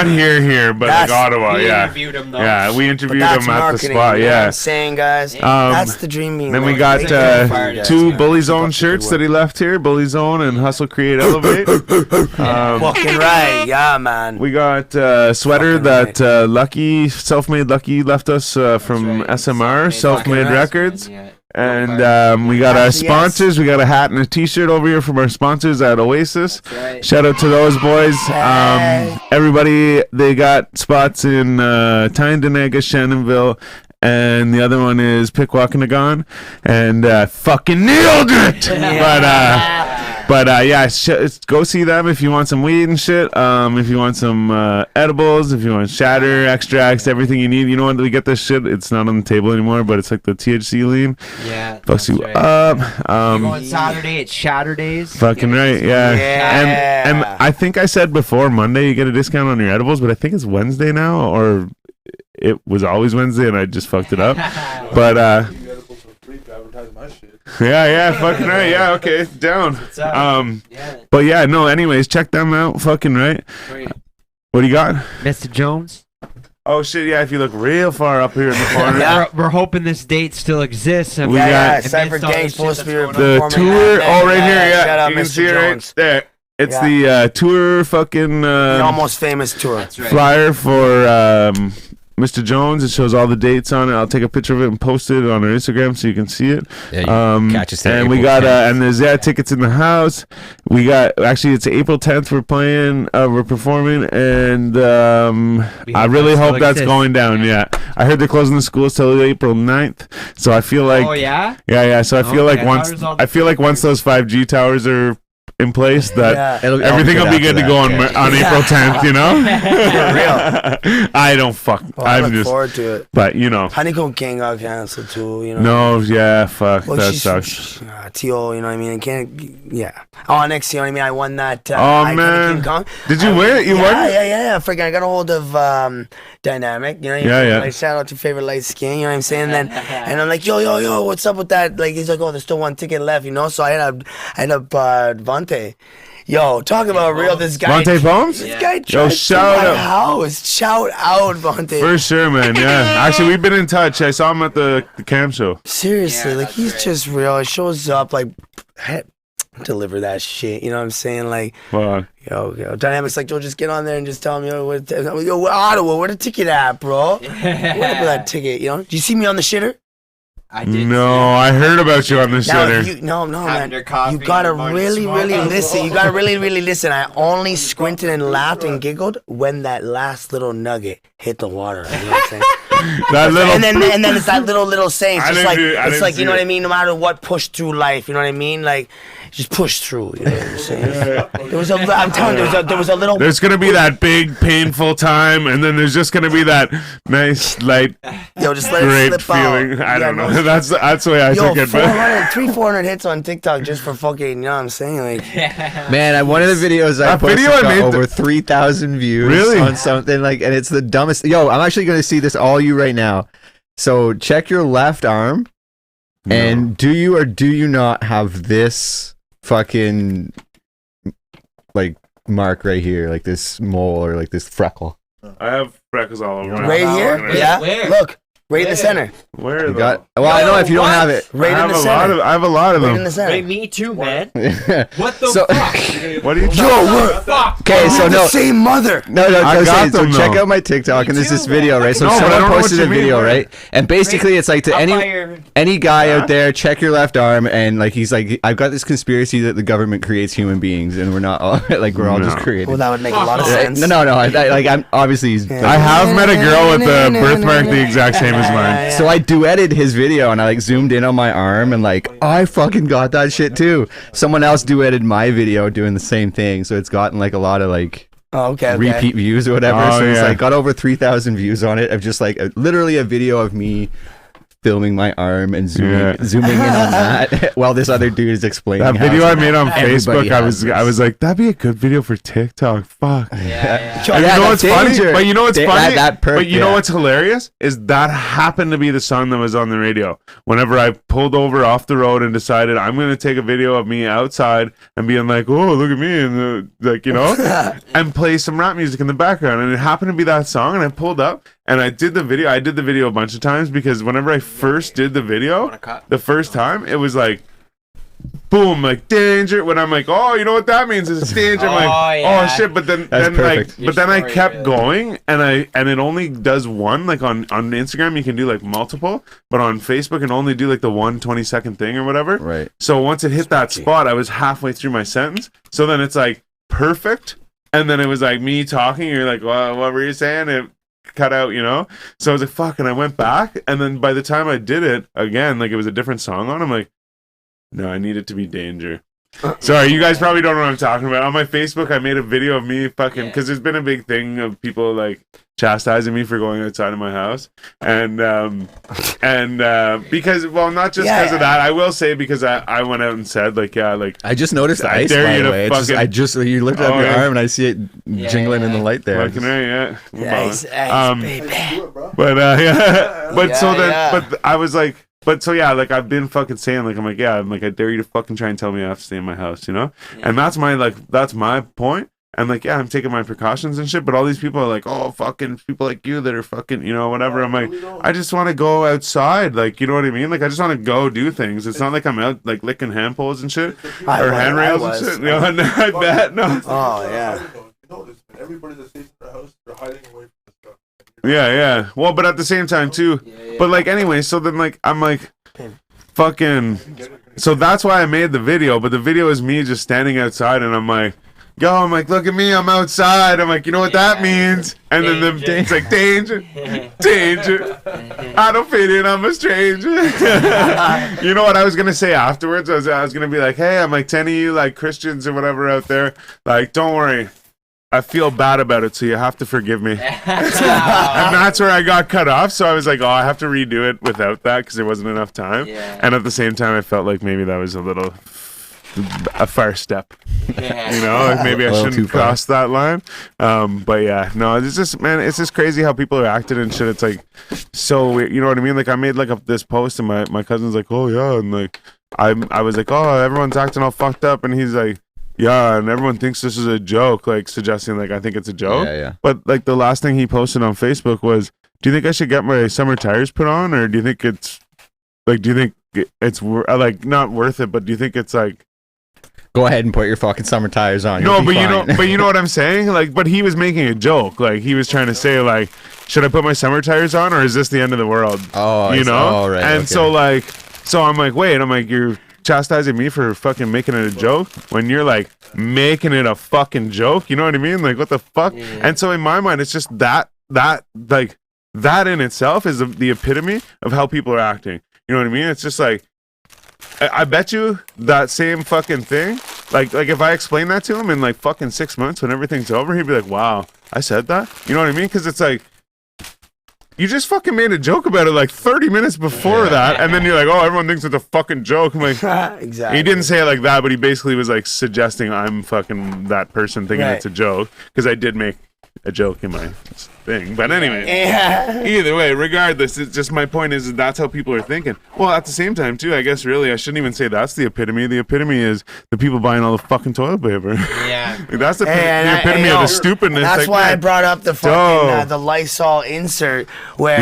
here, but like That's- Ottawa, We yeah. interviewed him though. Yeah, we But interviewed that's him at the marketing. spot, You know what yeah. I'm saying, guys. That's the dream. Then we got two Bully Zone shirts that he left here, Bully Zone and Hustle Create Elevate. Fucking right. Yeah, man. We got a sweater Fucking that Lucky, Selfmade Lucky left us from SMR, Selfmade right. Records. Yeah. And we got our Yes. sponsors. We got a hat and a T-shirt over here from our sponsors at Oasis. Right. Shout out to those boys. Hey. Everybody, they got spots in Tyndonega, Shannonville, and the other one is Pickwackinagon. And fucking nailed it! But yeah, go see them if you want some weed and shit. If you want some edibles, if you want shatter, extracts, everything you need. You know what? We get this shit. It's not on the table anymore, but it's like the THC lean. Yeah. Fucks you right. up. We're going Saturday at Shatterdays. Fucking right, yeah. Yeah. And I think I said before Monday you get a discount on your edibles, but I think it's Wednesday now, or it was always Wednesday and I just fucked it up. But You got it for free to advertise my shit. yeah, fucking right, yeah, okay, down. Yeah. But yeah, no. Anyways, check them out. Fucking right. What do you got? Mr. Jones. Oh shit, yeah. If you look real far up here in the corner, We're hoping this date still exists. And We got- Cypher Gang's supposed to be the performing tour. that Oh, right night. here, yeah. Shout out You can Mr. see it Jones. right there. It's Yeah. the tour fucking The almost famous tour. That's right. flyer for Mr. Jones. It shows all the dates on it. I'll take a picture of it and post it on our Instagram so you can see it. Yeah, catch us there. And we got and there's tickets in the house. We got actually it's April 10th. We're playing. We're performing, and I really hope that's going down. Yeah, I heard they're closing the schools till April 9th. So I feel like. Oh yeah. Yeah. So I feel like once those 5G towers are in place, that everything will be good to go on April 10th. You know. For real. I don't fuck. I look forward to it. But you know, Honeycomb King got canceled too. You know. No, yeah, fuck. That sucks. T.O., you know what I mean? I can't. Yeah. Oh, next, you know what I mean? I won that. Oh man. King Kong. Did you win it? You won? Yeah. Freaking, I got a hold of Dynamic. You know. Yeah. Like, shout out to Favorite Light Skin. You know what I'm saying? And I'm like, yo, what's up with that? Like, he's like, oh, there's still one ticket left. You know. So I had up Vontae. Yo, talk about real. This guy. Vontae Poems? This guy Yo, shout out. House. Shout out, Vontae. For sure, man. Yeah. Actually, we've been in touch. I saw him at the camp show. Seriously, like he's just real. He shows up like deliver that shit. You know what I'm saying? Like, wow. Yo, Dynamic's like, yo, just get on there and just tell me, yo, Ottawa, where the ticket at, bro? What up with that ticket? You know? Do you see me on the shitter? I did. No, I heard about you on the shitter. No, man. You gotta really listen. You gotta really listen. I only squinted and laughed and giggled when that last little nugget hit the water. You know what I'm saying? That little, and then it's that little saying. It's like you know what I mean. No matter what, push through life. You know what I mean? Like, just push through. You know what I'm saying? I'm telling you, there was a little. There's gonna be that big painful time, and then there's just gonna be that nice light, just let great it slip feeling. out. I don't know. That's the way I took it. 400 hits on TikTok just for fucking. You know what I'm saying? Like, man, one of the videos I posted got over 3,000 views on something like, and it's the dumbest. Yo, I'm actually gonna see this all you right now. So check your left arm, and do you or do you not have this fucking like mark right here, like this mole or like this freckle? I have freckles all over. Right here? Yeah. Where? Look. Right in the center. Where? Well, I know if you don't have it. Right in the center. I have a lot of them. Right in the center. Wait, me too, man. What the fuck? What are you? Okay, so no. Same mother. No. I got them, so check out my TikTok, and there's this video, right? So someone posted a video, right? And basically, it's like to any guy out there, check your left arm, and like he's like, I've got this conspiracy that the government creates human beings, and we're not all like we're all just created. Well, that would make a lot of sense. No. I'm obviously. I have met a girl with a birthmark the exact same as mine. So I duetted his video and I like zoomed in on my arm and like I fucking got that shit too. Someone else duetted my video doing the same thing, so it's gotten like a lot of like repeat views or whatever. It's like got over 3,000 views on it of just like literally a video of me filming my arm and zooming in on that while this other dude is explaining that video I made on Facebook. I was like, that'd be a good video for TikTok. Fuck. Yeah. You know what's funny? But you know what's funny? But you know what's hilarious is that happened to be the song that was on the radio. Whenever I pulled over off the road and decided I'm going to take a video of me outside and being like, oh, look at me, and like, you know, and play some rap music in the background, and it happened to be that song, and I pulled up. And I did the video a bunch of times because whenever I first did the video, the first time, it was like, boom, like danger. When I'm like, oh, you know what that means? It's danger. I'm like, oh shit. But then I kept going, and it only does one. Like on Instagram, you can do like multiple, but on Facebook, it only do like the 1 20-second thing or whatever. Right. So once it hit that spot, I was halfway through my sentence. So then it's like perfect, and then it was like me talking. You're like, well, what were you saying? It cut out, you know. So I was like, fuck, and I went back, and then by the time I did it again, like it was a different song on. I'm like, no, I need it to be danger. Sorry, you guys probably don't know what I'm talking about. On my Facebook, I made a video of me fucking, because there's been a big thing of people like chastising me for going outside of my house, and because, well, not just because of that. I will say because I went out and said like, yeah, like I just noticed the ice. By the way, you looked at your arm and I see it jingling in the light there. Fucking right, Ice, baby. But but I was like. But so yeah, like I've been fucking saying, like I'm like, yeah, I'm like, I dare you to fucking try and tell me I have to stay in my house, you know? Yeah. And that's my point. And like, yeah, I'm taking my precautions and shit, but all these people are like, oh, fucking people like you that are fucking, you know, whatever. I'm like, I just want to go outside, like, you know what I mean? Like, I just want to go do things. It's not like I'm out like licking hand poles and shit or handrails and shit. You know, I bet no. Oh yeah. Everybody that stays in their house, they're hiding away from this stuff. Yeah. Well, but at the same time too. But like anyway, so then like I'm like fucking. So that's why I made the video. But the video is me just standing outside, and I'm like, I'm like, look at me, I'm outside. I'm like, you know what that means? And then it's like danger. I don't fit in. I'm a stranger. You know what I was gonna say afterwards? I was gonna be like, hey, I'm like 10 of you like Christians or whatever out there. Like, don't worry. I feel bad about it, so you have to forgive me. And that's where I got cut off. So I was like, I have to redo it without that because there wasn't enough time. Yeah. And at the same time, I felt like maybe that was a far step. Yeah. You know, like maybe I shouldn't cross that line. But yeah, no, it's just crazy how people are acting and shit. It's like so weird, you know what I mean? Like I made like this post and my cousin's like, oh yeah, and like I was like, oh, everyone's acting all fucked up, and he's like, yeah, and everyone thinks this is a joke, like suggesting like I think it's a joke. Yeah. But like the last thing he posted on Facebook was, do you think I should get my summer tires put on, or do you think it's like not worth it, but do you think it's like, go ahead and put your fucking summer tires on. No, but you know what I'm saying? Like, but he was making a joke. Like he was trying to say like, should I put my summer tires on, or is this the end of the world? Oh, you know? Oh, right, and okay. so I'm like, wait, you're chastising me for fucking making it a joke when you're like making it a fucking joke. You know what I mean? Like, what the fuck? Yeah. And so in my mind, it's just that in itself is the epitome of how people are acting. You know what I mean? It's just like, I bet you that same fucking thing, like if I explain that to him in like fucking 6 months when everything's over, he'd be like, wow, I said that? You know what I mean? Because it's like, you just fucking made a joke about it like 30 minutes before that, and then you're like, oh, everyone thinks it's a fucking joke. I'm like, exactly. He didn't say it like that, but he basically was like suggesting I'm fucking that person thinking it's a joke, because I did make a joke in my thing. But anyway, either way, regardless, it's just my point is that's how people are thinking. Well, at the same time too, I guess really I shouldn't even say that's the epitome. The epitome is the people buying all the fucking toilet paper. Yeah. Like, that's the epitome of the stupidness. That's why I brought up the fucking the Lysol insert where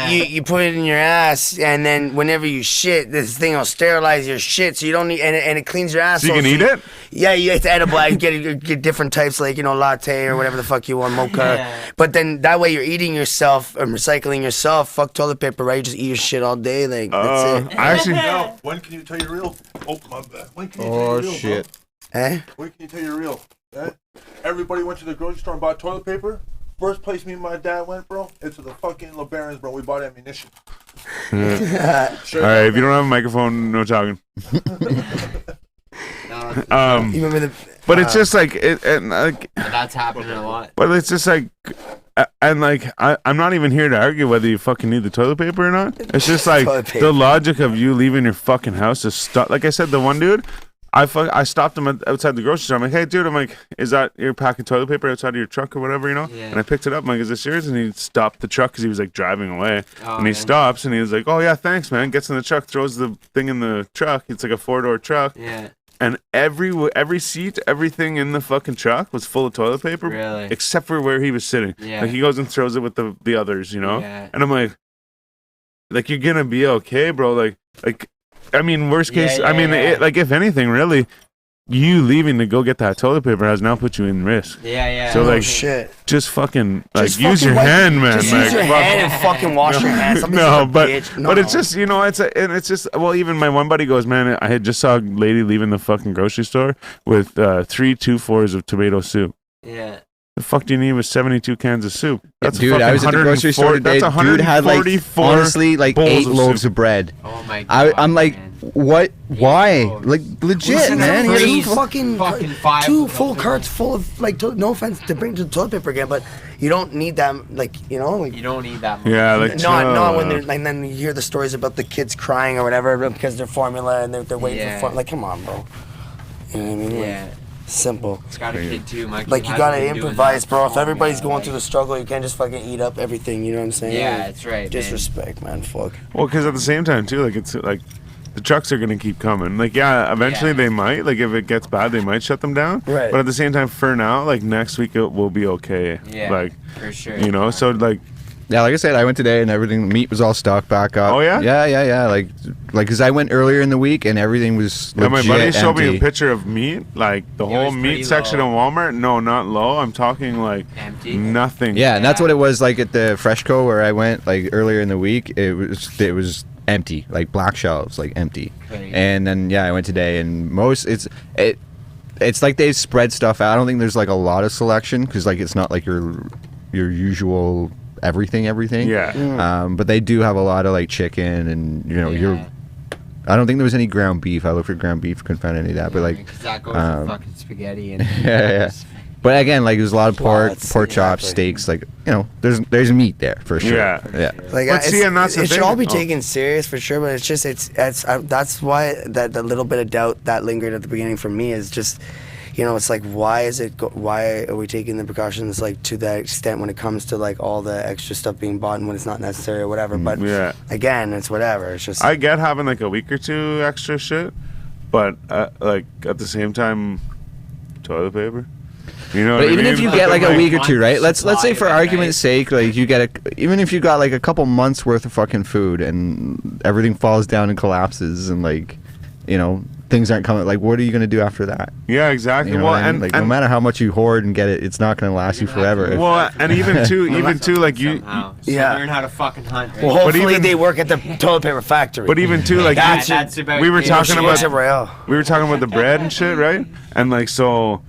you put it in your ass, and then whenever you shit, this thing will sterilize your shit, so you don't need, and it cleans your ass. So you can eat it? Yeah, it's edible. I get different types, like, you know, latte or whatever the fuck you want, mocha. Yeah. But then that way you're eating yourself and recycling yourself. Fuck toilet paper, right? You just eat your shit all day. Like, that's it. I actually no. When can you tell you're real? Oh, my bad. When can you tell you're real, shit. Bro? When can you tell you're real? Everybody went to the grocery store and bought toilet paper. First place me and my dad went, bro, into the fucking LeBarons, bro. We bought ammunition. Sure, all right, if you don't have a microphone, no talking. You remember the? But it's just like it, and like that's happening a lot. But it's just like, and like I'm not even here to argue whether you fucking need the toilet paper or not. It's just like the logic of you leaving your fucking house to stop. Like I said, the one dude, I stopped him outside the grocery store. I'm like, hey dude, I'm like, is that your pack of toilet paper outside of your truck or whatever, you know? Yeah. And I picked it up. I'm like, is this yours? And he stopped the truck because he was like driving away. And he stops and he was like, oh yeah, thanks man. Gets in the truck, throws the thing in the truck. It's like a 4-door truck. Yeah. And every seat, everything in the fucking truck was full of toilet paper, really? Except for where he was sitting. Yeah. Like he goes and throws it with the others, you know. Yeah. And I'm like, you're gonna be okay, bro. Like, I mean, worst case, like if anything, really, you leaving to go get that toilet paper has now put you in risk. Yeah. So like, shit. Just fucking like use your hand, man. Just use your hand and fucking wash your hands. But it's just, you know, it's just, well, even my one buddy goes, man, I had just saw a lady leaving the fucking grocery store with 3 2-4s of tomato soup. Yeah. The fuck do you need with 72 cans of soup? That's dude, I was at the grocery store today. Dude had like honestly like 8 loaves of bread. Oh my god! I'm like, man. What? Why? Like legit, man. He fucking 2 full carts full of like. No offense to bring to the toilet paper again, but you don't need that. Like, you know, like you don't need that much. Yeah, like not when they're like. Then you hear the stories about the kids crying or whatever because they're formula and they're waiting for like, come on, bro. You know what I mean? Yeah. Like, simple. It's got a kid too, Mike. Like you gotta improvise, bro. If everybody's going through the struggle, you can't just fucking eat up everything. You know what I'm saying? Yeah, that's right. Disrespect, man. Fuck. Well, because at the same time too, like it's like the trucks are gonna keep coming. Like eventually they might. Like if it gets bad, they might shut them down. Right. But at the same time, for now, like next week it will be okay. Yeah. Like for sure. You know, so like Yeah, like I said, I went today and everything. Meat was all stocked back up. Oh yeah. Yeah. Like, because I went earlier in the week and everything was legit my buddy showed me a empty. picture of meat, like the whole meat section low. in Walmart. No, not low. I'm talking like Empty. nothing. Yeah, and that's what it was like at the Freshco where I went like earlier in the week. It was empty, like black shelves, like empty. Crazy. And then I went today, and it's like they spread stuff out. I don't think there's like a lot of selection because like it's not like your usual everything. Yeah. But they do have a lot of like chicken and I don't think there was any ground beef. I looked for ground beef, couldn't find any of that. But like, because that goes with fucking spaghetti and yeah. But again, like there's a lot of pork chops, exactly. steaks. Like there's meat there for sure. Yeah. Like, But see, and that's the it should thing. all be Oh. taken serious for sure, but it's just that's why that the little bit of doubt that lingered at the beginning for me is just, it's like why are we taking the precautions like to that extent when it comes to like all the extra stuff being bought and when it's not necessary or whatever. But again, it's whatever. It's just I get having like a week or two extra shit, but like at the same time, toilet paper. You know, But even I if mean? you get like a week or two, right? Let's Let's say for argument's sake, like you get even if you got like a couple months worth of fucking food and everything falls down and collapses and like, things aren't coming. Like, what are you gonna do after that? Yeah, exactly. You know Well, what I mean? and like no matter how much you hoard and get it, it's not gonna last you forever. well, and even too, like you. Somehow. Yeah. Learn how to fucking hunt. Right? well, But hopefully even- they work at the toilet paper factory. But even too, like That's about we were it. talking She about works at Royale. we were talking about the bread and shit, right? And like so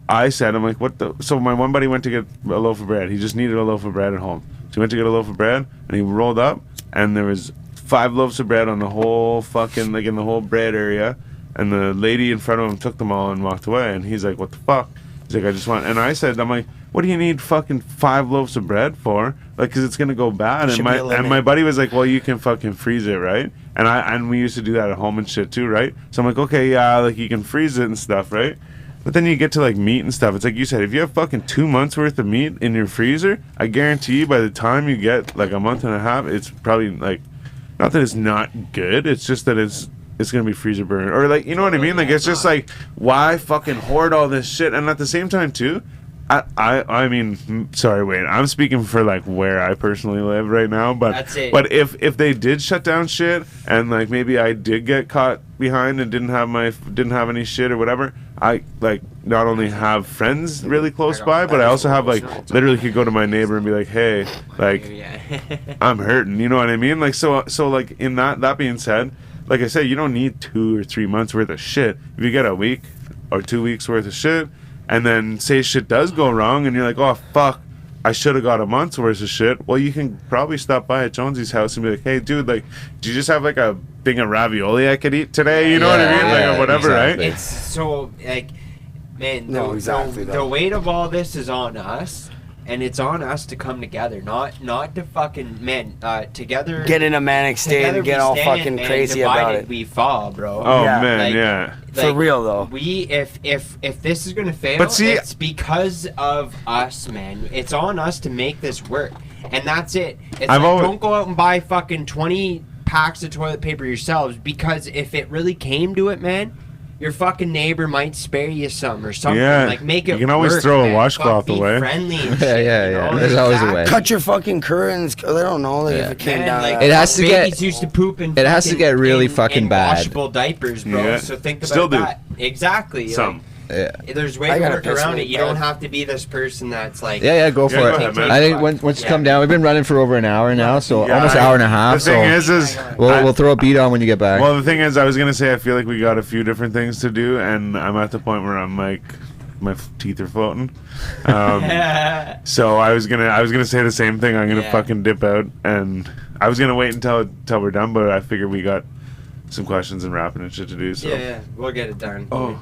I said, I'm like, what the? So my one buddy went to get a loaf of bread. He just needed a loaf of bread at home. So he went to get a loaf of bread, and he rolled up, and there was 5 loaves of bread on the whole fucking like in the whole bread area. And the lady in front of him took them all and walked away. And he's like, what the fuck? He's like, I just want. And I said, I'm like, what do you need fucking 5 loaves of bread for? Like, cause it's gonna go bad. Should And be a limit. my buddy was like, well, you can fucking freeze it, right? And we used to do that at home and shit too, right? So I'm like, okay, yeah, like you can freeze it and stuff, right? But then you get to like meat and stuff. It's like you said, if you have fucking 2 months worth of meat in your freezer, I guarantee you by the time you get like a month and a half, it's probably like, not that it's not good. It's just that it's gonna be freezer burn or like, you know what I mean? Like it's just like, why fucking hoard all this shit? And at the same time too, I mean, sorry, wait, I'm speaking for like where I personally live right now, but That's it. but if they did shut down shit and like maybe I did get caught behind and didn't have any shit or whatever, I like not only have friends really close by, but I also have like literally could go to my neighbor and be like, hey, like I'm hurting, you know what I mean? Like so like in that being said, like I said, you don't need 2 or 3 months worth of shit. If you get a week or 2 weeks worth of shit, and then say shit does go wrong, and you're like, oh fuck, I should have got a month's worth of shit. Well, you can probably stop by at Jonesy's house and be like, hey, dude, like, do you just have like a thing of ravioli I could eat today? You know what I mean? Like, or whatever, exactly. right? It's so like, man, No, exactly, the though. weight of all this is on us, and it's on us to come together, not to fucking together. Get in a manic state together and get we all stand, fucking man. crazy Divided about it. we fall, bro. Oh Yeah. man, Like- yeah. For real, though. We if this is gonna fail, But see- it's because of us, man. It's on us to make this work, and that's it. It's I've like, always- don't go out and buy fucking 20 packs of toilet paper yourselves, because if it really came to it, man, your fucking neighbor might spare you some or something. Yeah. Like make it. You can always work, throw a man. washcloth Fuck, be away. Friendly and Yeah, shit, yeah, you yeah. know? There's always a way. Cut your fucking curtains. I don't know. Like, if it came Man, down. like, to It that. has to get- babies used to poop in it has to fucking- get really in fucking bad. washable diapers, bro. Yeah. So think about Still do. that. Exactly. Some. Yeah. There's ways I to gotta work piss around me, it. You bro. don't have to be this person that's like. Yeah, go for Yeah, it. go ahead, man. I think once you come down, we've been running for over an hour now, so Yeah, almost an hour and a half. The thing So is we'll throw a beat on when you get back. well, the thing is, I was gonna say I feel like we got a few different things to do, and I'm at the point where I'm like, my teeth are floating. So I was gonna say the same thing. I'm gonna Yeah. fucking dip out, and I was gonna wait until we're done, but I figured we got some questions and rapping and shit to do. So Yeah, we'll get it done. Oh.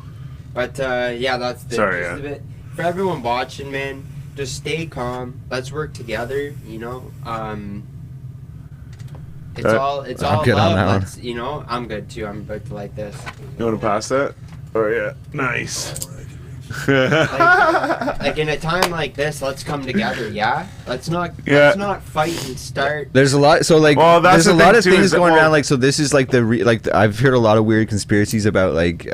But yeah, that's the Sorry, gist yeah. of it. For everyone watching, man, just stay calm. Let's work together. You know, it's all I'm good on love. that one. Let's, you know, I'm good too. I'm about to light this. you want to pass that? Oh yeah, nice. Like in a time like this, let's come together. Yeah, let's not fight and start. There's a lot. So like, Well, that's there's a the lot thing, of too, things is that- going well- around. Like, so this is like I've heard a lot of weird conspiracies about like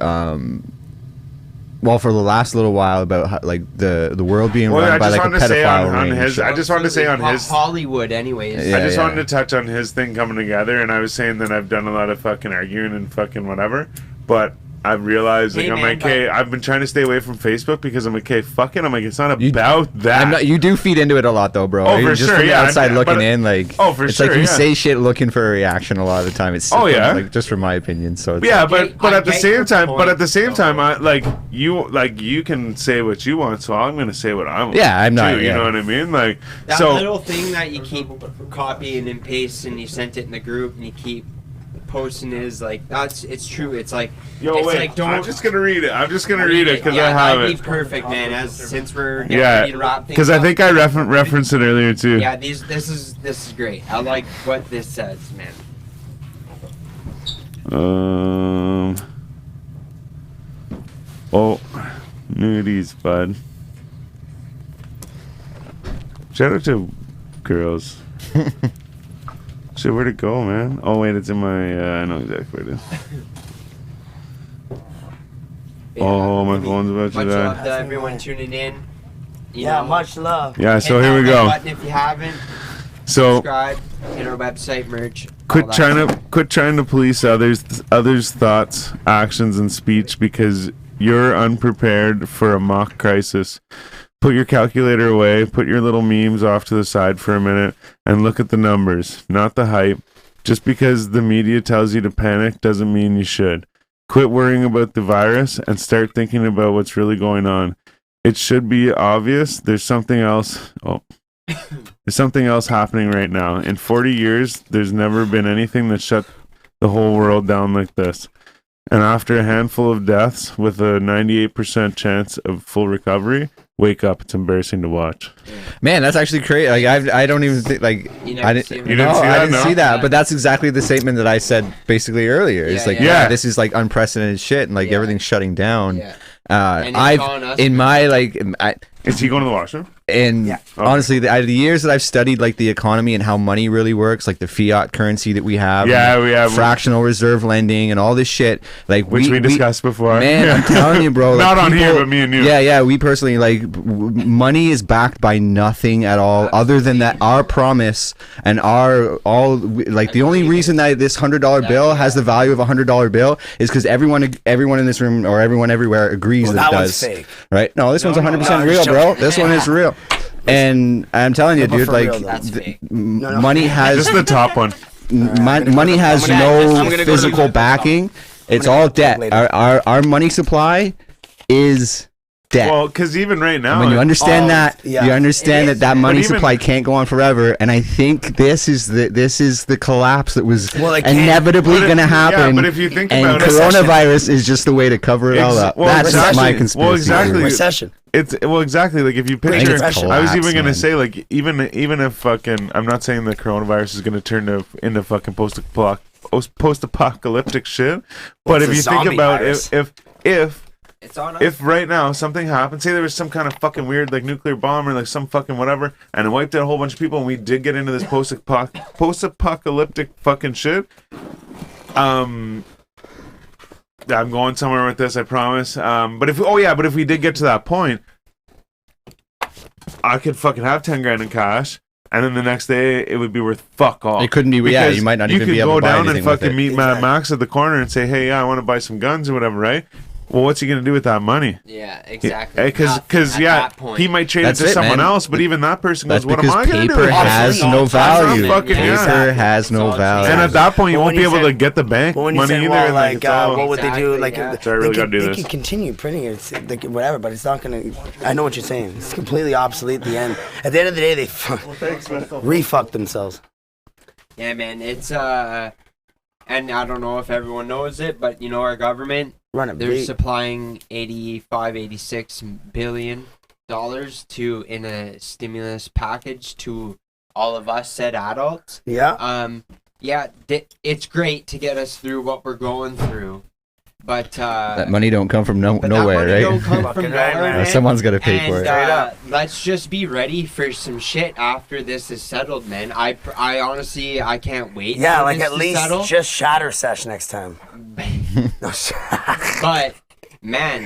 well, for the last little while about how, like the world being run by like a pedophile ring. I just wanted to say on his Hollywood, anyways. I just wanted to touch on his thing coming together, and I was saying that I've done a lot of fucking arguing and fucking whatever, but I've realized like I've been trying to stay away from Facebook because I'm like, okay, fuck it. I'm like, it's not about that. You do feed into it a lot though, bro. Oh, for just sure. from the outside looking but, in, like, for it's sure. like you say shit looking for a reaction a lot of the time. It's like just from my opinion. So it's but at the same time, I like you can say what you want, so I'm gonna say what I want. Yeah, I'm not. You know what I mean? Like that little thing that you keep copying and pasting, and you sent it in the group, and you keep posting is like it's true. It's like like I'm just gonna read it because I have that'd it. be perfect, man. Since we're ready to wrap things because I think I referenced it earlier too. Yeah, this is great. I like what this says, man. Nudies, bud. Shout out to girls. Shit, where'd it go, man? Oh, wait, it's in my... I know exactly where it is. My phone's about to die. Much love to everyone tuning in. Much love. Yeah, so here we go. Button if you haven't. So, subscribe, hit our website, merch. Quit trying to police others' thoughts, actions, and speech because you're unprepared for a mock crisis. Put your calculator away, put your little memes off to the side for a minute, and look at the numbers, not the hype. Just because the media tells you to panic doesn't mean you should. Quit worrying about the virus and start thinking about what's really going on. It should be obvious there's something else. There's something else happening right now. In 40 years, there's never been anything that shut the whole world down like this. And after a handful of deaths with a 98% chance of full recovery, wake up. It's embarrassing to watch. Man, that's actually crazy. Like I don't even think like I didn't see that. But that's exactly the statement that I said basically earlier. It's this is like unprecedented shit, and like everything's shutting down. Is he going to the washroom? And honestly, the years that I've studied like the economy and how money really works, like the fiat currency that we have, fractional reserve lending and all this shit, like which we discussed before. Man, I'm telling you, bro. Not on here, but me and you. Yeah. We personally money is backed by nothing at all, other than that our promise and the only reason that this $100 bill has the value of a $100 bill is because everyone in this room or everyone everywhere agrees that it does. Fake. Right? No, this one's 100% real, bro. This one is real. And I'm telling you, dude, like money has just the top one. Money has no physical backing. It's all debt. Our money supply is debt. Well, because even right now, when you understand you understand that money supply can't go on forever. And I think this is the collapse that was inevitably going to happen. Yeah, but if you think about it, coronavirus is just the way to cover it all up. That's my conspiracy. Well, exactly. Recession. Exactly. Like if you picture, I was even gonna say like even if fucking, I'm not saying the coronavirus is gonna turn into fucking post-apocalyptic shit, but if you think about if right now something happened, say there was some kind of fucking weird like nuclear bomb or like some fucking whatever, and it wiped out a whole bunch of people, and we did get into this post-apocalyptic fucking shit. I'm going somewhere with this, I promise. But if we did get to that point, I could fucking have 10 grand in cash, and then the next day it would be worth fuck all. It couldn't be. You might not even be able to buy anything. You could go down and fucking meet Mad Max at the corner and say, "Hey, I want to buy some guns or whatever," right? Well, what's he gonna do with that money? Yeah, exactly. Because he might trade it to someone else, but even that person goes, "What am I gonna do?" Paper has no value. Paper has no value. And at that point, you won't be able to get the bank money either. Like, what would they do? Like, so I really gotta do this. They can continue printing it, whatever, but it's not gonna. I know what you're saying. It's completely obsolete at the end. At the end of the day, they refucked themselves. Yeah, man. It's and I don't know if everyone knows it, but our government. They're supplying $86 billion in a stimulus package to all of us said adults. Yeah. It's great to get us through what we're going through, but that money don't come from nowhere, right? Don't come from nowhere, someone's got to pay for it. Let's just be ready for some shit after this is settled, man. I honestly I can't wait. Yeah, like at least just shatter sesh next time. But man,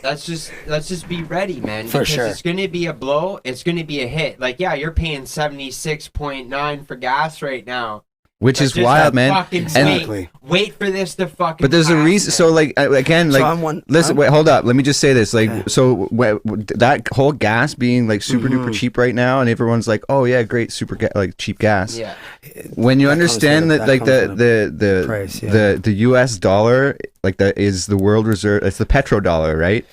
let's just be ready, man. For because sure. It's gonna be a blow. It's gonna be a hit. Like, yeah, you're paying 76.9 for gas right now. Which is wild, man. Exactly. Wait for this to fucking. But there's a reason. man. So, like, again, like, wait, hold up. Let me just say this. Like, so that whole gas being like super duper cheap right now, and everyone's like, oh yeah, great, super like cheap gas. Yeah. When you understand that, like the price, the U.S. dollar, like that is the world reserve. It's the petrodollar, right?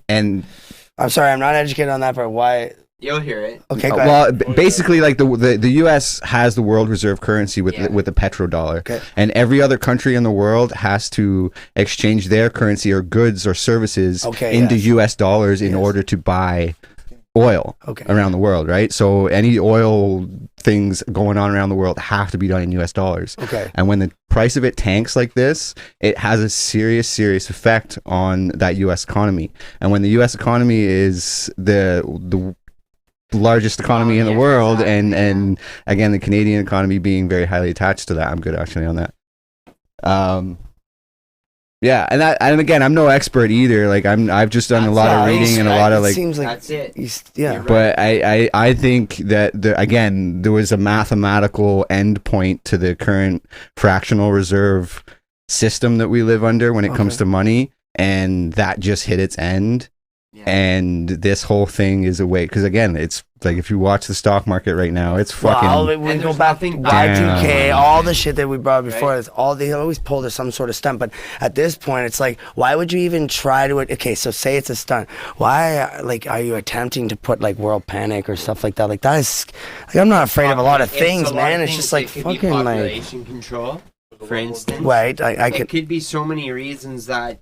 And I'm sorry, I'm not educated on that part. Why? You'll hear it. Okay, go well, ahead. basically, like the U.S. has the world reserve currency with the petrodollar, and every other country in the world has to exchange their currency or goods or services into U.S. dollars in order to buy oil around the world, right? So any oil things going on around the world have to be done in U.S. dollars. Okay. And when the price of it tanks like this, it has a serious effect on that U.S. economy. And when the U.S. economy is the largest economy in the world, and again the Canadian economy being very highly attached to that. I'm good actually on that. Yeah, and again, I'm no expert either. Like I've just done a lot of reading and a lot of like. Seems like that's it. Yeah. But I think that again there was a mathematical end point to the current fractional reserve system that we live under when it comes to money, and that just hit its end. Yeah. And this whole thing is a way, because again, it's like if you watch the stock market right now, it's fucking. Well, we go back to Y2K, all the shit that we brought before. It's all they always pull to some sort of stunt. But at this point, it's like, why would you even try to? Okay, so say it's a stunt. Why, like, are you attempting to put like world panic or stuff like that? Like that is, like, I'm not afraid of a lot of things, man. It's just like fucking like population control, for instance. Right, it could be so many reasons that.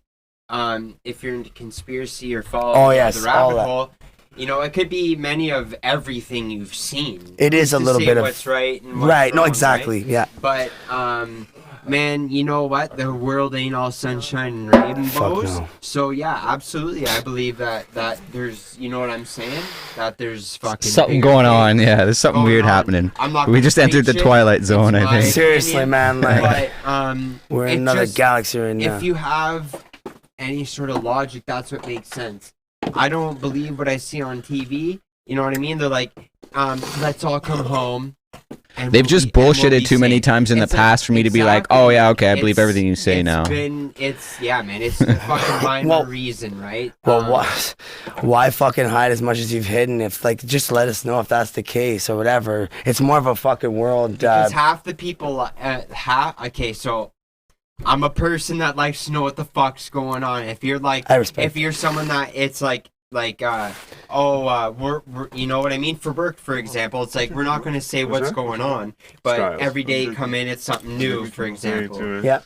If you're into conspiracy or following the rabbit hole, you know, it could be many of everything you've seen. It is a little bit of what's right and what's wrong, no, exactly, right? Yeah. But man, you know what? The world ain't all sunshine and rainbows. No. So yeah, absolutely, I believe that there's, you know what I'm saying? That there's fucking something going on. Yeah, there's something weird happening. We just entered the Twilight Zone, I think. Seriously, man. Like, but, we're in another galaxy right now. If you have any sort of logic, that's what makes sense. I don't believe what I see on TV. You know what I mean? They're like, let's all come home. They've just bullshitted too many times in the past for me to be like, oh yeah, okay, I believe everything you say now. Yeah, man, it's the fucking mind of reason, right? Well, why fucking hide as much as you've hidden? If like, just let us know if that's the case or whatever. It's more of a fucking world. Because half the people, okay, so. I'm a person that likes to know what the fuck's going on. If you're like, if you're someone that it's like, we're you know what I mean? For work, for example, it's like, we're not going to say what's going on, but every day you come in, it's something new, for example. Yeah.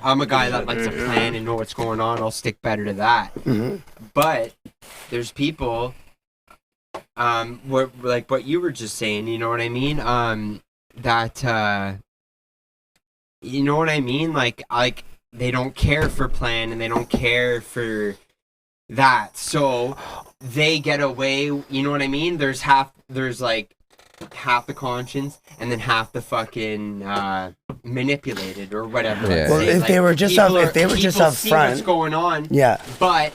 I'm a guy that likes to plan and know what's going on. I'll stick better to that. Mm-hmm. But there's people, like what you were just saying, you know what I mean? You know what I mean? Like they don't care for plan and they don't care for that. So they get away, you know what I mean? There's like half the conscience and then half the fucking manipulated or whatever. Yeah. Well, if they were just up front, what's going on. Yeah. But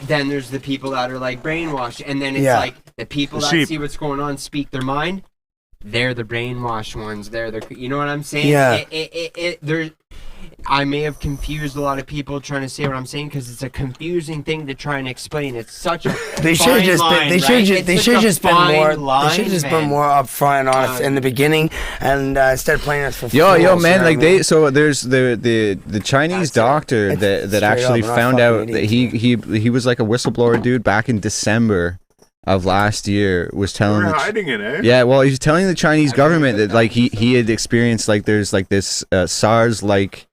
then there's the people that are like brainwashed, and then it's like the people that see what's going on speak their mind. They're the brainwashed ones. You know what I'm saying? Yeah. I may have confused a lot of people trying to say what I'm saying because it's a confusing thing to try and explain. It's such a they should just been more upfront and honest in the beginning, and instead of playing us for yo man, like there's the Chinese doctor that actually found out that he was like a whistleblower dude back in December of last year, was telling hiding it, eh? Yeah, well, he's telling the Chinese government that like he had experienced like there's like this SARS like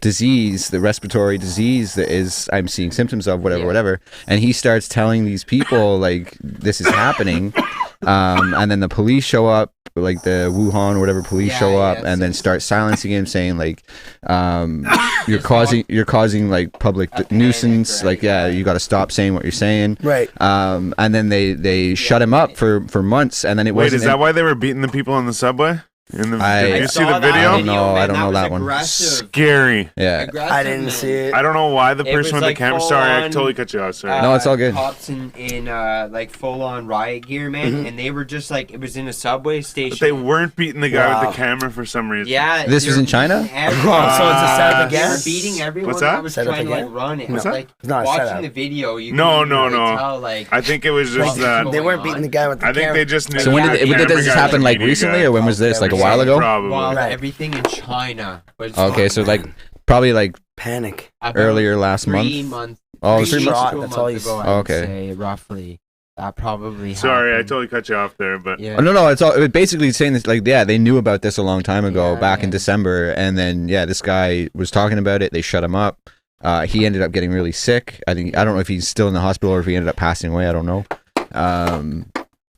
disease, the respiratory disease that is I'm seeing symptoms of whatever, and he starts telling these people like this is happening, and then the police show up, like the Wuhan or whatever police show up, and then start silencing him, saying like you're causing like public nuisance, like you got to stop saying what you're saying, right? And then they shut him up for months, and then it was is that why they were beating the people on the subway? Did you I see the saw that video? No, man, I don't know was that one. aggressive. Scary. Yeah. Aggressive, I didn't man. see it. I don't know why the It person was with like the camera. full Sorry, I on, totally cut you off. Sorry. No, it's all good. Cops in like full on riot gear, man, and they were just like it was in a subway station. But they weren't beating the guy Wow. with the camera for some reason. Yeah, This was they're in China? beating everyone. So it's a setup They again? were beating everyone What's that? that was Setup trying to again? like run it. What's that? Like It's not a watching setup. the video, you No, can no, really no. tell, like, I think it was just what's that. going They weren't on. beating the guy with the I think camera. they just knew. So when Yeah, did the this camera happen? guy Like was a recently, media or when guy. was this? Like a while ago? Probably. While Right. everything in China was Okay, so like probably like Panic. about earlier last 3 month. months. Oh, 3 3 months. shot, to a that's month all you ago, s- I would Okay. say roughly. That probably. Sorry, I happened. totally cut you off there, but Yeah. Oh, no, it's all it basically saying this. Like, yeah, they knew about this a long time ago, Yeah, back in man. December, and then yeah, this guy was talking about it. They shut him up. He ended up getting really sick. I don't know if he's still in the hospital or if he ended up passing away. I don't know.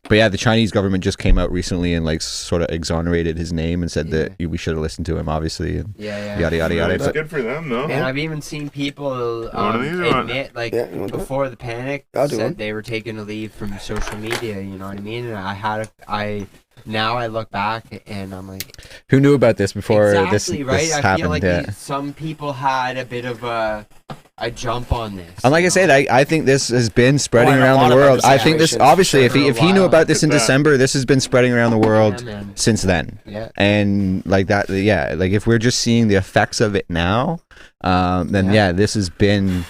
But yeah, the Chinese government just came out recently and like sort of exonerated his name and said that we should have listened to him, obviously, and Yeah. yada yada yada. it's But good for them, though. And I've even seen people One of these or what? admit, like, Yeah, you want that? before the panic, I'll do said one. they were taking a leave from social media. You know what I mean? And now I look back and I'm like, who knew about this before exactly right. this I happened? feel like Yeah. some people had a bit of a jump on this. And like I said, I think this has been spreading in a around lot the of world. other I think this situations, obviously, for a if he knew while. about this in Look at that. December, this has been spreading around the world Yeah, man. since then. Yeah. And like that, yeah, like if we're just seeing the effects of it now, then yeah, this has been,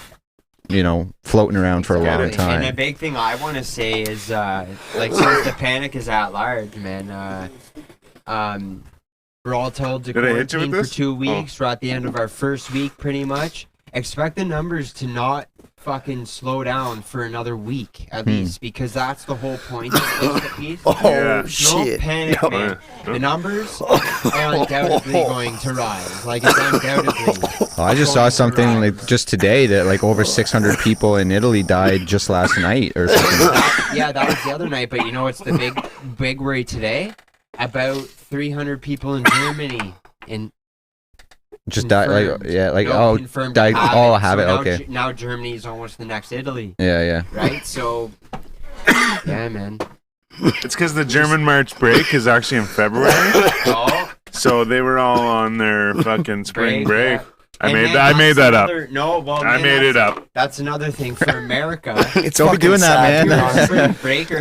floating around for a long Exactly. And a time. big thing I want to say is, like, since the panic is at large, man, we're all told to Did I hit you quarantine with for this? 2 weeks. We're at the end of our first week, pretty much. Expect the numbers to not fucking slow down for another week, at least, because that's the whole point of this piece. Oh, Yeah. Don't shit. panic, No. man. The numbers are undoubtedly going to rise. Like, it's undoubtedly. Well, I just saw something like just today that like over 600 people in Italy died just last night or something. Yeah, that was the other night, but you know what's the big worry today? About 300 people in Germany Just died, like confirmed died, have have So it. now Okay. Now Germany is almost the next Italy, Yeah. right? So, yeah, man. It's because the German March break is actually in February, Oh, so they were all on their fucking spring break. yeah. I And made man, that. I made that's that up. another- No, well, I man, made it up. That's another thing for America. It's Don't be fucking doing that, sad, man. to be honest. Spring break or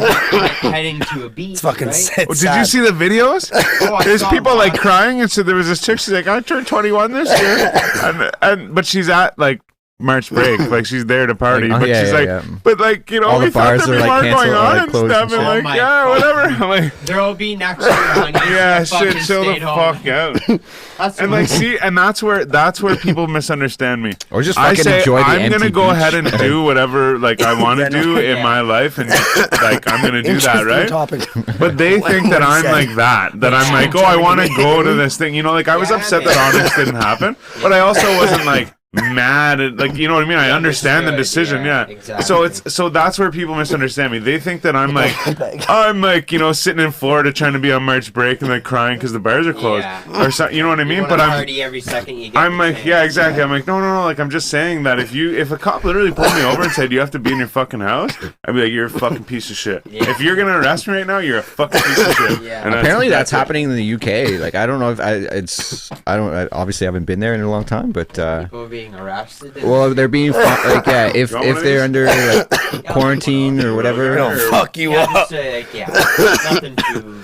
heading to a beach. It's fucking right? sad. Oh, did you see the videos? Oh, I There's saw people one. like crying, and so there was this chick. She's like, "I turned 21 this year," but she's at like March break, like she's there to party, Like, oh, but yeah, she's yeah, like, yeah. but like All the we thought bars there'd are, be like, more going canceled, on like, and closed stuff, and and shit. like Oh my yeah, God. whatever. I'm like, There'll be next year, honey. yeah, Fucking shit, chill the stayed home. fuck out. That's And what- like, see, and that's where people misunderstand me. Or just I fucking say enjoy the I'm empty gonna go beach. ahead and do whatever like I want to do in Yeah. my life, and like I'm gonna do that, Interesting right? topic. But they think that I'm like that I'm like, oh, I want to go to this thing, like I was Yeah, upset man. that Onyx didn't happen, but I also wasn't like mad at, like, you know what I mean? I understand the decision, yeah. Exactly. So that's where people misunderstand me. They think that I'm like sitting in Florida trying to be on March break and like crying because the bars are closed Yeah. or something. You know what I You mean? wanna But party every second you get I'm the like, chance. yeah, exactly. I'm like, no. Like, I'm just saying that if a cop literally pulled me over and said you have to be in your fucking house, I'd be like, you're a fucking piece of shit. Yeah. If you're gonna arrest me right now, you're a fucking piece of shit. Yeah. And Apparently that's it. happening in the UK. Like I don't know if I obviously haven't been there in a long time, but People being arrested. well, they're being like yeah, if You want one of they're these? under like quarantine or whatever. It'll fuck you yeah, up. just, nothing too.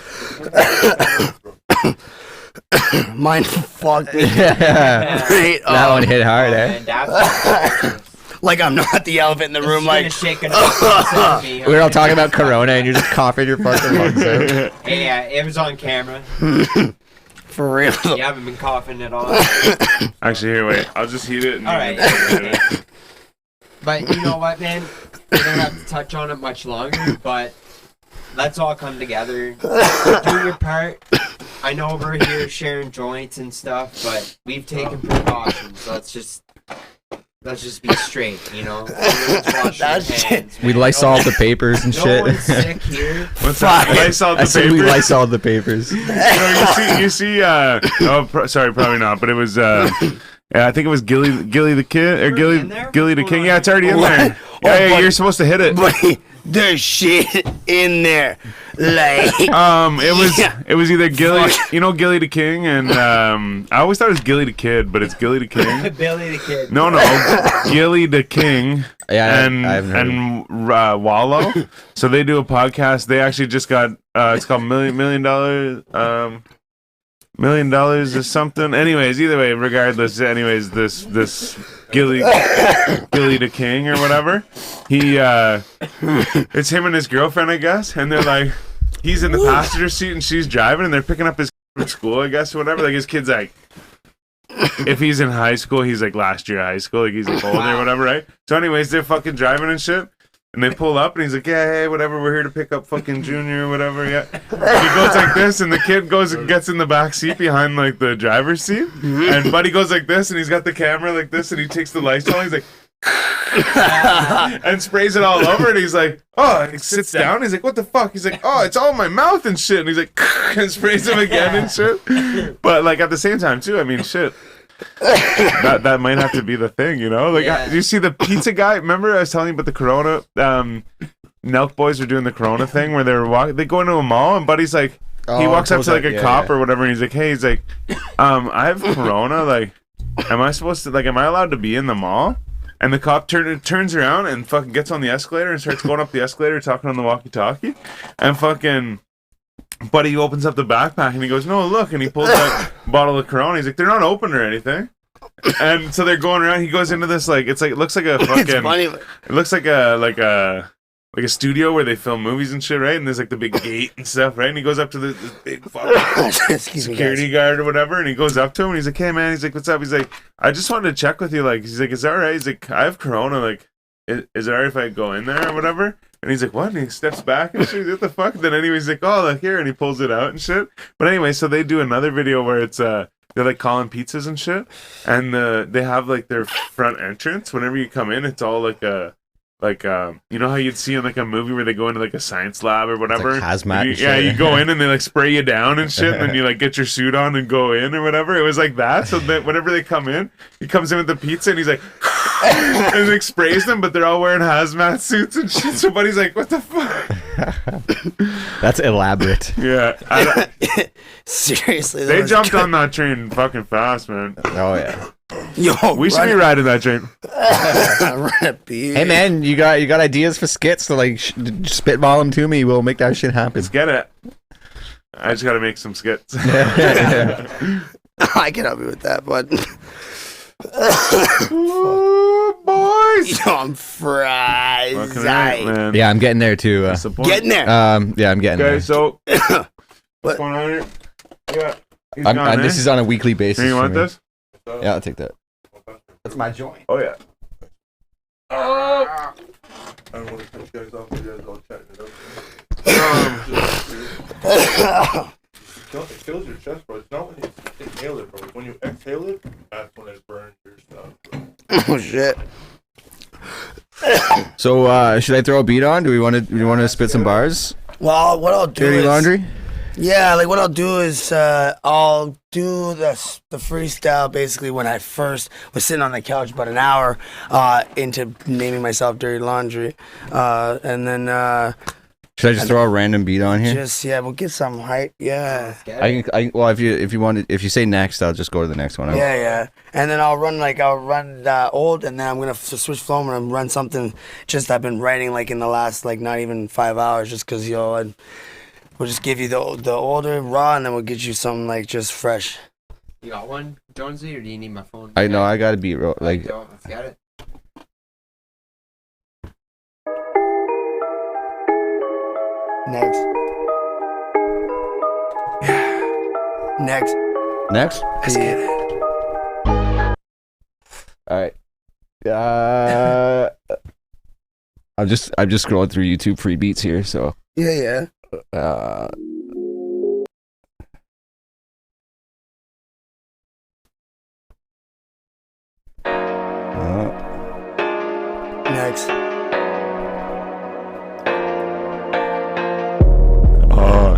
Mine fucked me. Yeah. Right That up. one hit hard, eh? And that's Like I'm not the elephant in the room. Like shaking up me. We were all talking about Corona, and you're just coughing your fucking lungs out. Hey, it was on camera. for real. You haven't been coughing at all. Actually, here, wait. I'll just heat it. And All you right. can do it. But you know what, man? We don't have to touch on it much longer, but let's all come together. Do your part. I know we're here sharing joints and stuff, but we've taken precautions. Let's just be straight, Everyone's washing their That's hands, We man. Lysol the papers and No shit. one's sick here. What's that? Lysol I the said we paper. Lysol the papers. You see. Sorry, probably not. But it was. Yeah, I think it was Gilly the Kid or Already in there? Gilly the What's King. going Yeah, on? it's already in What? there. Oh, Yeah, but- you're supposed to hit it. But there's shit in there. Like, it was either Gilly, you know, Gilly the King, and I always thought it was Gilly the Kid, but it's Gilly the King. Billy the Kid. No, Gilly the King. Yeah, and Wallow. So they do a podcast. They actually just got it's called $1 million or something. Anyways, either way, regardless. Anyways, this Gilly the King or whatever. He it's him and his girlfriend, I guess, and they're like, he's in the passenger seat and she's driving, and they're picking up his kid at school, I guess, or whatever. Like his kid's like, if he's in high school, he's like last year of high school, like he's like older or whatever, right? So anyways, they're fucking driving and shit. And they pull up, and he's like, yeah, hey, whatever, we're here to pick up fucking Junior or whatever, yeah. And he goes like this, and the kid goes and gets in the back seat behind, like, the driver's seat. And Buddy goes like this, and he's got the camera like this, and he takes the lights on, he's like, and sprays it all over, and he's like, oh, and he sits down, he's like, what the fuck? He's like, oh, it's all in my mouth and shit. And he's like, and sprays him again and shit. But, like, at the same time, too, I mean, shit. that might have to be the thing, you know? Like, you see the pizza guy? Remember I was telling you about the Corona? Nelk boys are doing the Corona thing where they go into a mall, and Buddy's like, he walks up to like a cop or whatever, and he's like, hey, he's like, I have Corona. Like, am I allowed to be in the mall? And the cop turns around and fucking gets on the escalator and starts going up the escalator talking on the walkie-talkie, and fucking Buddy opens up the backpack and he goes, no, look, and he pulls that bottle of Corona. He's like, they're not open or anything. And so they're going around. He goes into this like, it's like, it looks like a fucking, it looks like a studio where they film movies and shit, right? And there's like the big gate and stuff, right? And he goes up to this big fucking security guard or whatever, and he goes up to him and he's like, hey man, he's like, what's up? He's like, I just wanted to check with you. Like, he's like, is that all right? He's like, I have Corona. Like, is it all right if I go in there or whatever? And he's like, what? And he steps back and shit. What the fuck? And then anyways, he's like, oh, look here. And he pulls it out and shit. But anyway, so they do another video where it's, they're like calling pizzas and shit. And they have like their front entrance. Whenever you come in, it's all like you know how you'd see in like a movie where they go into like a science lab or whatever? Like hazmat. You go in and they like spray you down and shit. And then you like get your suit on and go in or whatever. It was like that. So that whenever they come in, he comes in with the pizza and he's like, and like sprays them, but they're all wearing hazmat suits and shit. So Buddy's like, what the fuck? That's elaborate. Yeah. Seriously. They jumped on that train fucking fast, man. Oh, yeah. Yo, we should be riding that train. Hey man, you got ideas for skits? So like, spitball them to me. We'll make that shit happen. Let's get it. I just gotta make some skits. I can help you with that, but ooh, boys, yo, I'm fried. Right, man. Yeah, I'm getting there too. Getting there. Yeah, I'm getting there. Okay, so what's going on here? Yeah, this is on a weekly basis. Hey, you want this? Yeah, I'll take that. That's my joint. Oh yeah. I don't want to cut you guys off. You guys all chatting it up. It kills your chest, bro. It's not when you inhale it, bro. When you exhale it, that's when it burns your stuff, bro. Oh shit. So should I throw a beat on? Do we want to spit some bars? Well, what I'll do Dirty is laundry. Yeah, like what I'll do is I'll do the freestyle basically when I first was sitting on the couch about an hour into naming myself Dirty Laundry, and then should I just throw a random beat on here? We'll get some hype. Yeah. Well, if you say next, I'll just go to the next one. Yeah. And then I'll run old, and then I'm gonna switch flow and run something just I've been writing like in the last like not even 5 hours, just because we'll just give you the older raw, and then we'll get you something like just fresh. You got one, Jonesy, or do you need my phone? I know I gotta beat like. Let's get it. Next. Next. Let's get it. All right. I'm just scrolling through YouTube free beats here, so. Yeah. Next.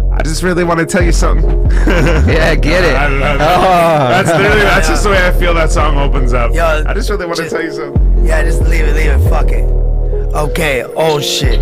I just really want to tell you something. Yeah, get it. That's just the way I feel that song opens up. Yo, I just really want to tell you something. Yeah, just leave it. Fuck it. Okay, oh shit.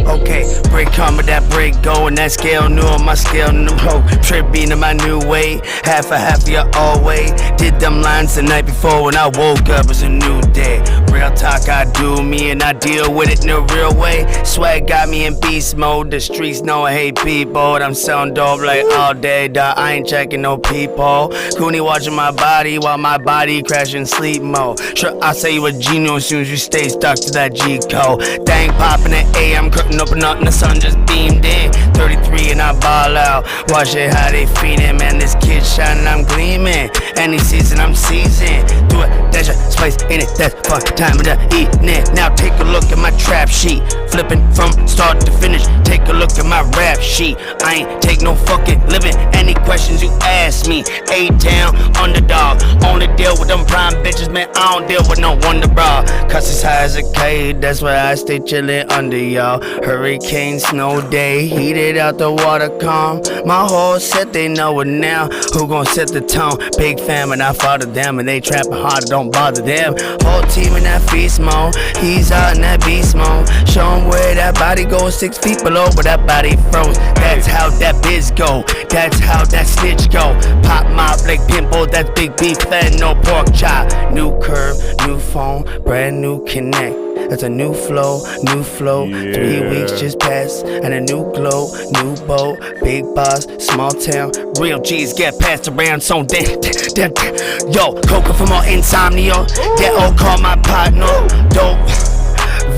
Okay, break karma, that break go, and that scale new on my scale, new ho. Trip being in my new way, half of your old way. Did them lines the night before when I woke up, it's a new day. Real talk, I do me and I deal with it in a real way. Swag got me in beast mode, the streets know I hate people. I'm selling dope like all day, dog. I ain't checking no people. Cooney watching my body while my body crashing sleep mode. Sure, I say you a genius as soon as you stay stuck to that G code. Dang, popping at A, I'm curtain open up and the sun just beamed in. 33 and I ball out. Watch it how they feedin', man. This kid shining, I'm gleaming. Any season, I'm seasoned. Do it, that's your space in it. That's fun time of the evening. Now take a look at my trap sheet. Flipping from start to finish. Take a look at my rap sheet. I ain't take no fucking living. Any questions you ask me. A-town, underdog. Only deal with them prime bitches, man. I don't deal with no wonder bra. Cause it's high as a cave. That's why I stay chillin' under y'all. Hurricane, snow day. Heated out the water calm. My whole set, they know it now. Who gon' set the tone? Big famine, I follow them. And they trapping hard, don't bother them. Whole team in that feast mode. He's out in that beast mode. Show him where that body goes. 6 feet below where that body froze. That's how that biz go. That's how that snitch go. Pop mop like pimple. That's big beef and no pork chop. New curve, new phone, brand new connect. That's a new flow, new flow. Yeah. 3 weeks just passed, and a new glow, new boat, big boss, small town. Real G's get passed around, so yo, coca from all insomnia. That old call my partner. Dope.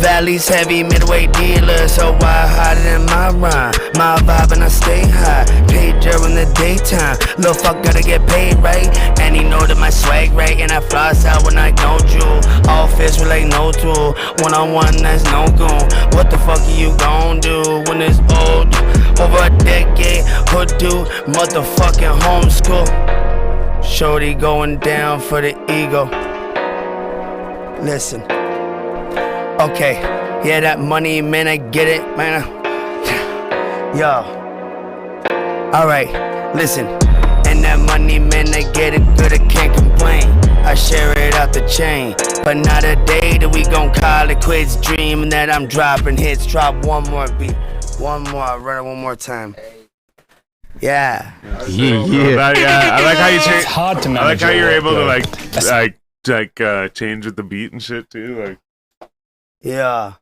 Valley's heavy, midway dealer, so why harder than my rhyme? My vibe and I stay high, paid during the daytime. Lil' fuck gotta get paid right, and he know that my swag right, and I floss out when I go jewel. All fists like no tool, one-on-one that's no goon. What the fuck are you gon' do when it's old? Over a decade, hood dude, motherfucking homeschool. Shorty going down for the ego. Listen. Okay, yeah, that money, man, I get it, man. Yo, alright, listen. And that money, man, I get it good, I can't complain. I share it out the chain, but not a day that we gon' call it quits. Dreaming that I'm dropping hits. Drop one more beat, one more, run it one more time. Yeah. Yeah. I like how you change. It's hard to manage. I like how you're able to like change with the beat and shit too. Like. Yeah,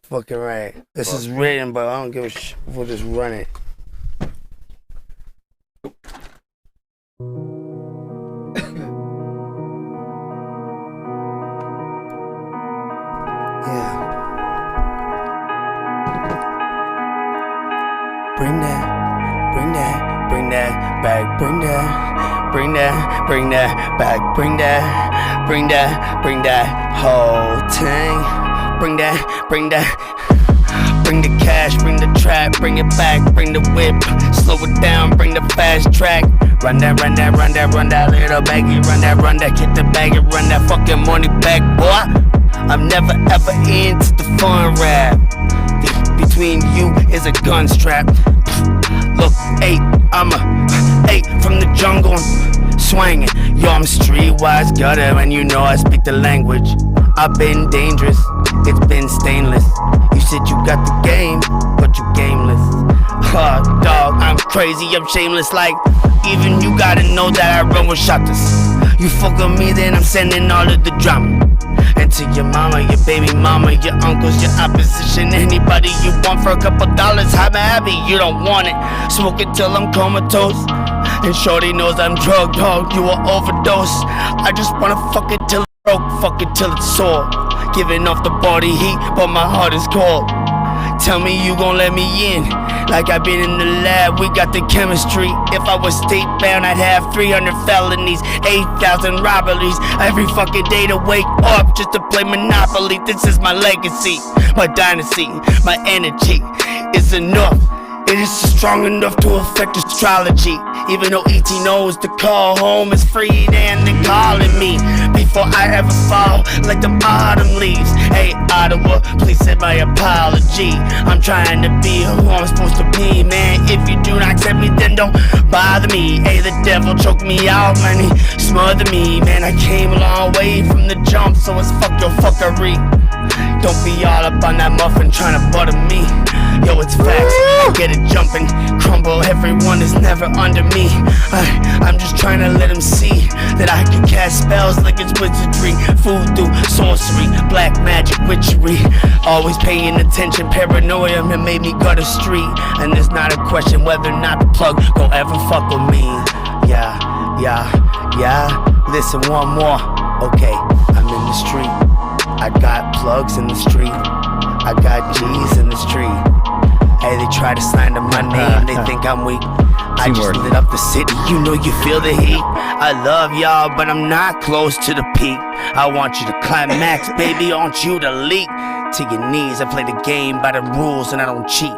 fucking right. This is written, but I don't give a shit. We'll just run it. Yeah. Bring that, bring that, bring that back. Bring that, bring that, bring that back. Bring that, bring that, bring that whole thing. Bring that, bring that. Bring the cash, bring the trap, bring it back, bring the whip, slow it down, bring the fast track. Run that, run that, run that, run that little baggy, run that, get the baggy, run that fucking money back, boy. I'm never ever into the fun rap. Between you is a gun strap. Look, 8, I'm a 8 from the jungle, swinging. Yo, I'm streetwise gutter, and you know I speak the language. I've been dangerous, it's been stainless. You said you got the game, but you gameless. Dog, I'm crazy, I'm shameless. Like, even you gotta know that I run with shotters. You fuck with me, then I'm sending all of the drama. And to your mama, your baby mama, your uncles, your opposition, anybody you want for a couple dollars, I'm happy, you don't want it. Smoke it till I'm comatose. And shorty knows I'm drug dog, you will overdose. I just wanna fuck it till it's broke, fuck it till it's sore. Giving off the body heat, but my heart is cold. Tell me you gon' let me in, like I've been in the lab, we got the chemistry. If I was state bound, I'd have 300 felonies, 8,000 robberies, every fucking day to wake up just to play Monopoly. This is my legacy, my dynasty, my energy is enough. It is strong enough to affect astrology. Even though ET knows the call home is free, and they're calling me before I ever fall like them autumn leaves. Hey Ottawa, please send my apology. I'm trying to be who I'm supposed to be, man. If you do not accept me, then don't bother me. Hey, the devil choked me out, man, he smothered me. Man, I came a long way from the jump, so it's fuck your fuckery. Don't be all up on that muffin trying to butter me. Yo, it's facts, I get it jumping. Crumble, everyone is never under me. I'm just trying to let them see that I can cast spells like it's wizardry. Voodoo, sorcery, black magic, witchery. Always paying attention, paranoia that made me gut a street. And there's not a question whether or not the plug gon' ever fuck with me. Yeah. Listen, one more. Okay, I'm in the street. I got plugs in the street. I got G's in the street. Hey, they try to slander my name. They think I'm weak. I just lit up the city. You know you feel the heat. I love y'all, but I'm not close to the peak. I want you to climax, baby. I want you to leap to your knees. I play the game by the rules and I don't cheat.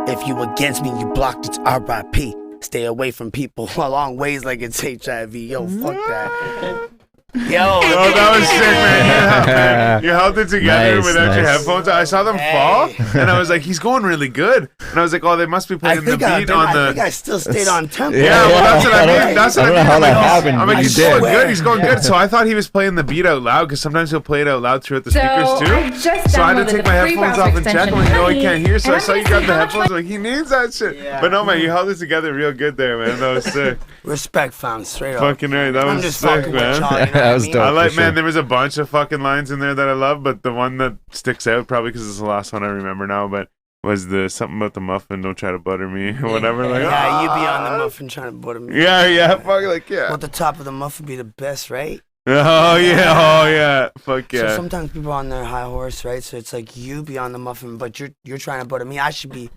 If you against me, you blocked. It's R.I.P. Stay away from people a long ways like it's HIV. Yo, fuck that. Yo, that was sick, man. You held it together without your headphones. I saw them fall, and I was like, he's going really good. And I was like, oh, they must be playing the beat on the. I think I still stayed on tempo. Yeah, well, that's what I mean. That's what I mean. How that happened. I'm like, he's going good. He's going good. So I thought he was playing the beat out loud because sometimes he'll play it out loud throughout the speakers too. So I had to take my headphones off and check. I'm like, no, I can't hear. So I saw you got the headphones. Like, he needs that shit. But no, man, you held it together real good there, man. That was sick. Respect, fam, straight up. Fucking right. That was sick, man. That was dope. I like, man, there was a bunch of fucking lines in there that I love, but the one that sticks out, probably because it's the last one I remember now, but was the something about the muffin, don't try to butter me, or whatever. Like, yeah, you be on the muffin trying to butter me. Yeah, fuck, like, yeah. Well, the top of the muffin be the best, right? Oh, yeah, fuck yeah. So sometimes people are on their high horse, right? So it's like you be on the muffin, but you're trying to butter me. I should be.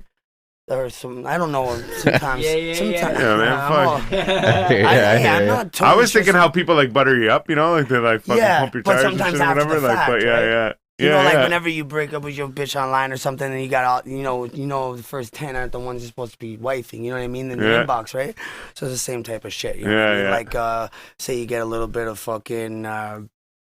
Or some, I don't know. Sometimes, yeah, man. Fuck. I'm not totally I was thinking how people like butter you up, you know, like they like fucking pump your tires and shit or whatever. Like, but yeah. You know, like whenever you break up with your bitch online or something, and you got all, you know, the first 10 aren't the ones you're supposed to be wifing. You know what I mean? In the inbox, right? So it's the same type of shit. You know what I mean? Like, say you get a little bit of fucking.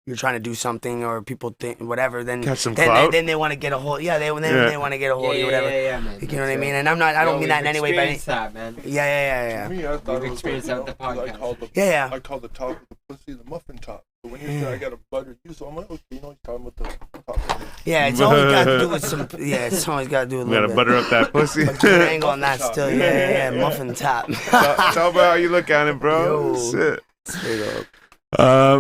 You're trying to do something, or people think whatever. Then catch some clout. Then they want to get a hold. Yeah, they want to get a hold of you, whatever. Man, you know what I mean? And I don't mean that in any way. But that, man. Yeah. Me, I thought We've experienced that with the podcast. I call the top of the pussy the muffin top. But when you say I got a butter you, so I'm like, okay, you know, he's talking about the top. Yeah, it's always got to do with some. Yeah, it's always got to do with a little bit. Gotta butter up that pussy. But your angle on that still. Yeah, muffin top. Tell about how you look at it, bro. Shit. Straight up.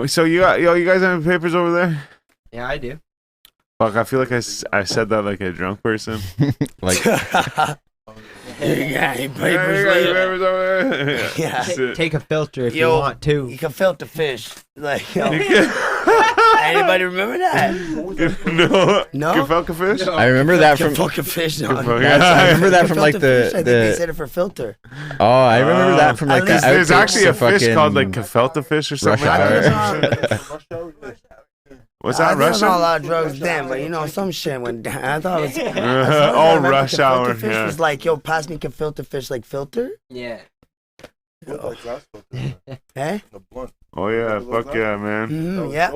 So you guys have any papers over there? Yeah, I do. Fuck, I feel like I said that like a drunk person. Like, yeah, papers over there. Yeah. Take a filter if you want to. You can filter fish. Like, anybody remember that? No. Gefelka fish? I remember that from Gefelka fish. No. I remember that from like the. I think they said it for filter. Oh, I remember that from like the. There's actually a fish called like gefelka fish or something. What's that? Rush hour? I hour? a lot of drugs then, but some shit went down. I thought it was. All rush hour. Fish was like, yo, pass me gefelka fish, like filter. Yeah. Eh? Oh yeah, fuck yeah, man. Yeah.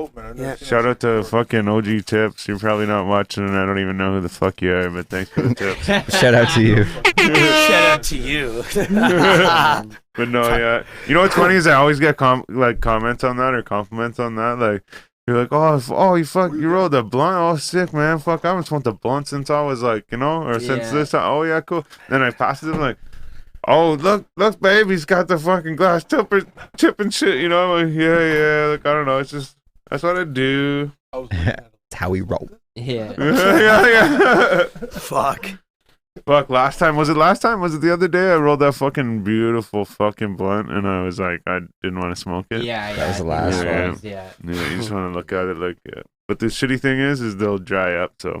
Shout out to fucking OG Tips. You're probably not watching, and I don't even know who the fuck you are, but thanks for the tips. Shout out to you. Shout out to you. But no, yeah. You know what's funny is I always get comments on that or compliments on that. Like, you're like, you rolled a blunt. Oh, sick, man. Fuck, I haven't smoked a blunt since I was like, or since this time. Oh yeah, cool. Then I pass it to them like, oh, look, babe, he's got the fucking glass chip and shit, you know? Like, yeah, like, I don't know, it's just, that's what I do. That's how we roll. Yeah. yeah. Fuck, last time? Was it the other day? I rolled that fucking beautiful fucking blunt, and I was like, I didn't want to smoke it. Yeah. That was the last one. Yeah, you just want to look at it like, yeah. But the shitty thing is they'll dry up, so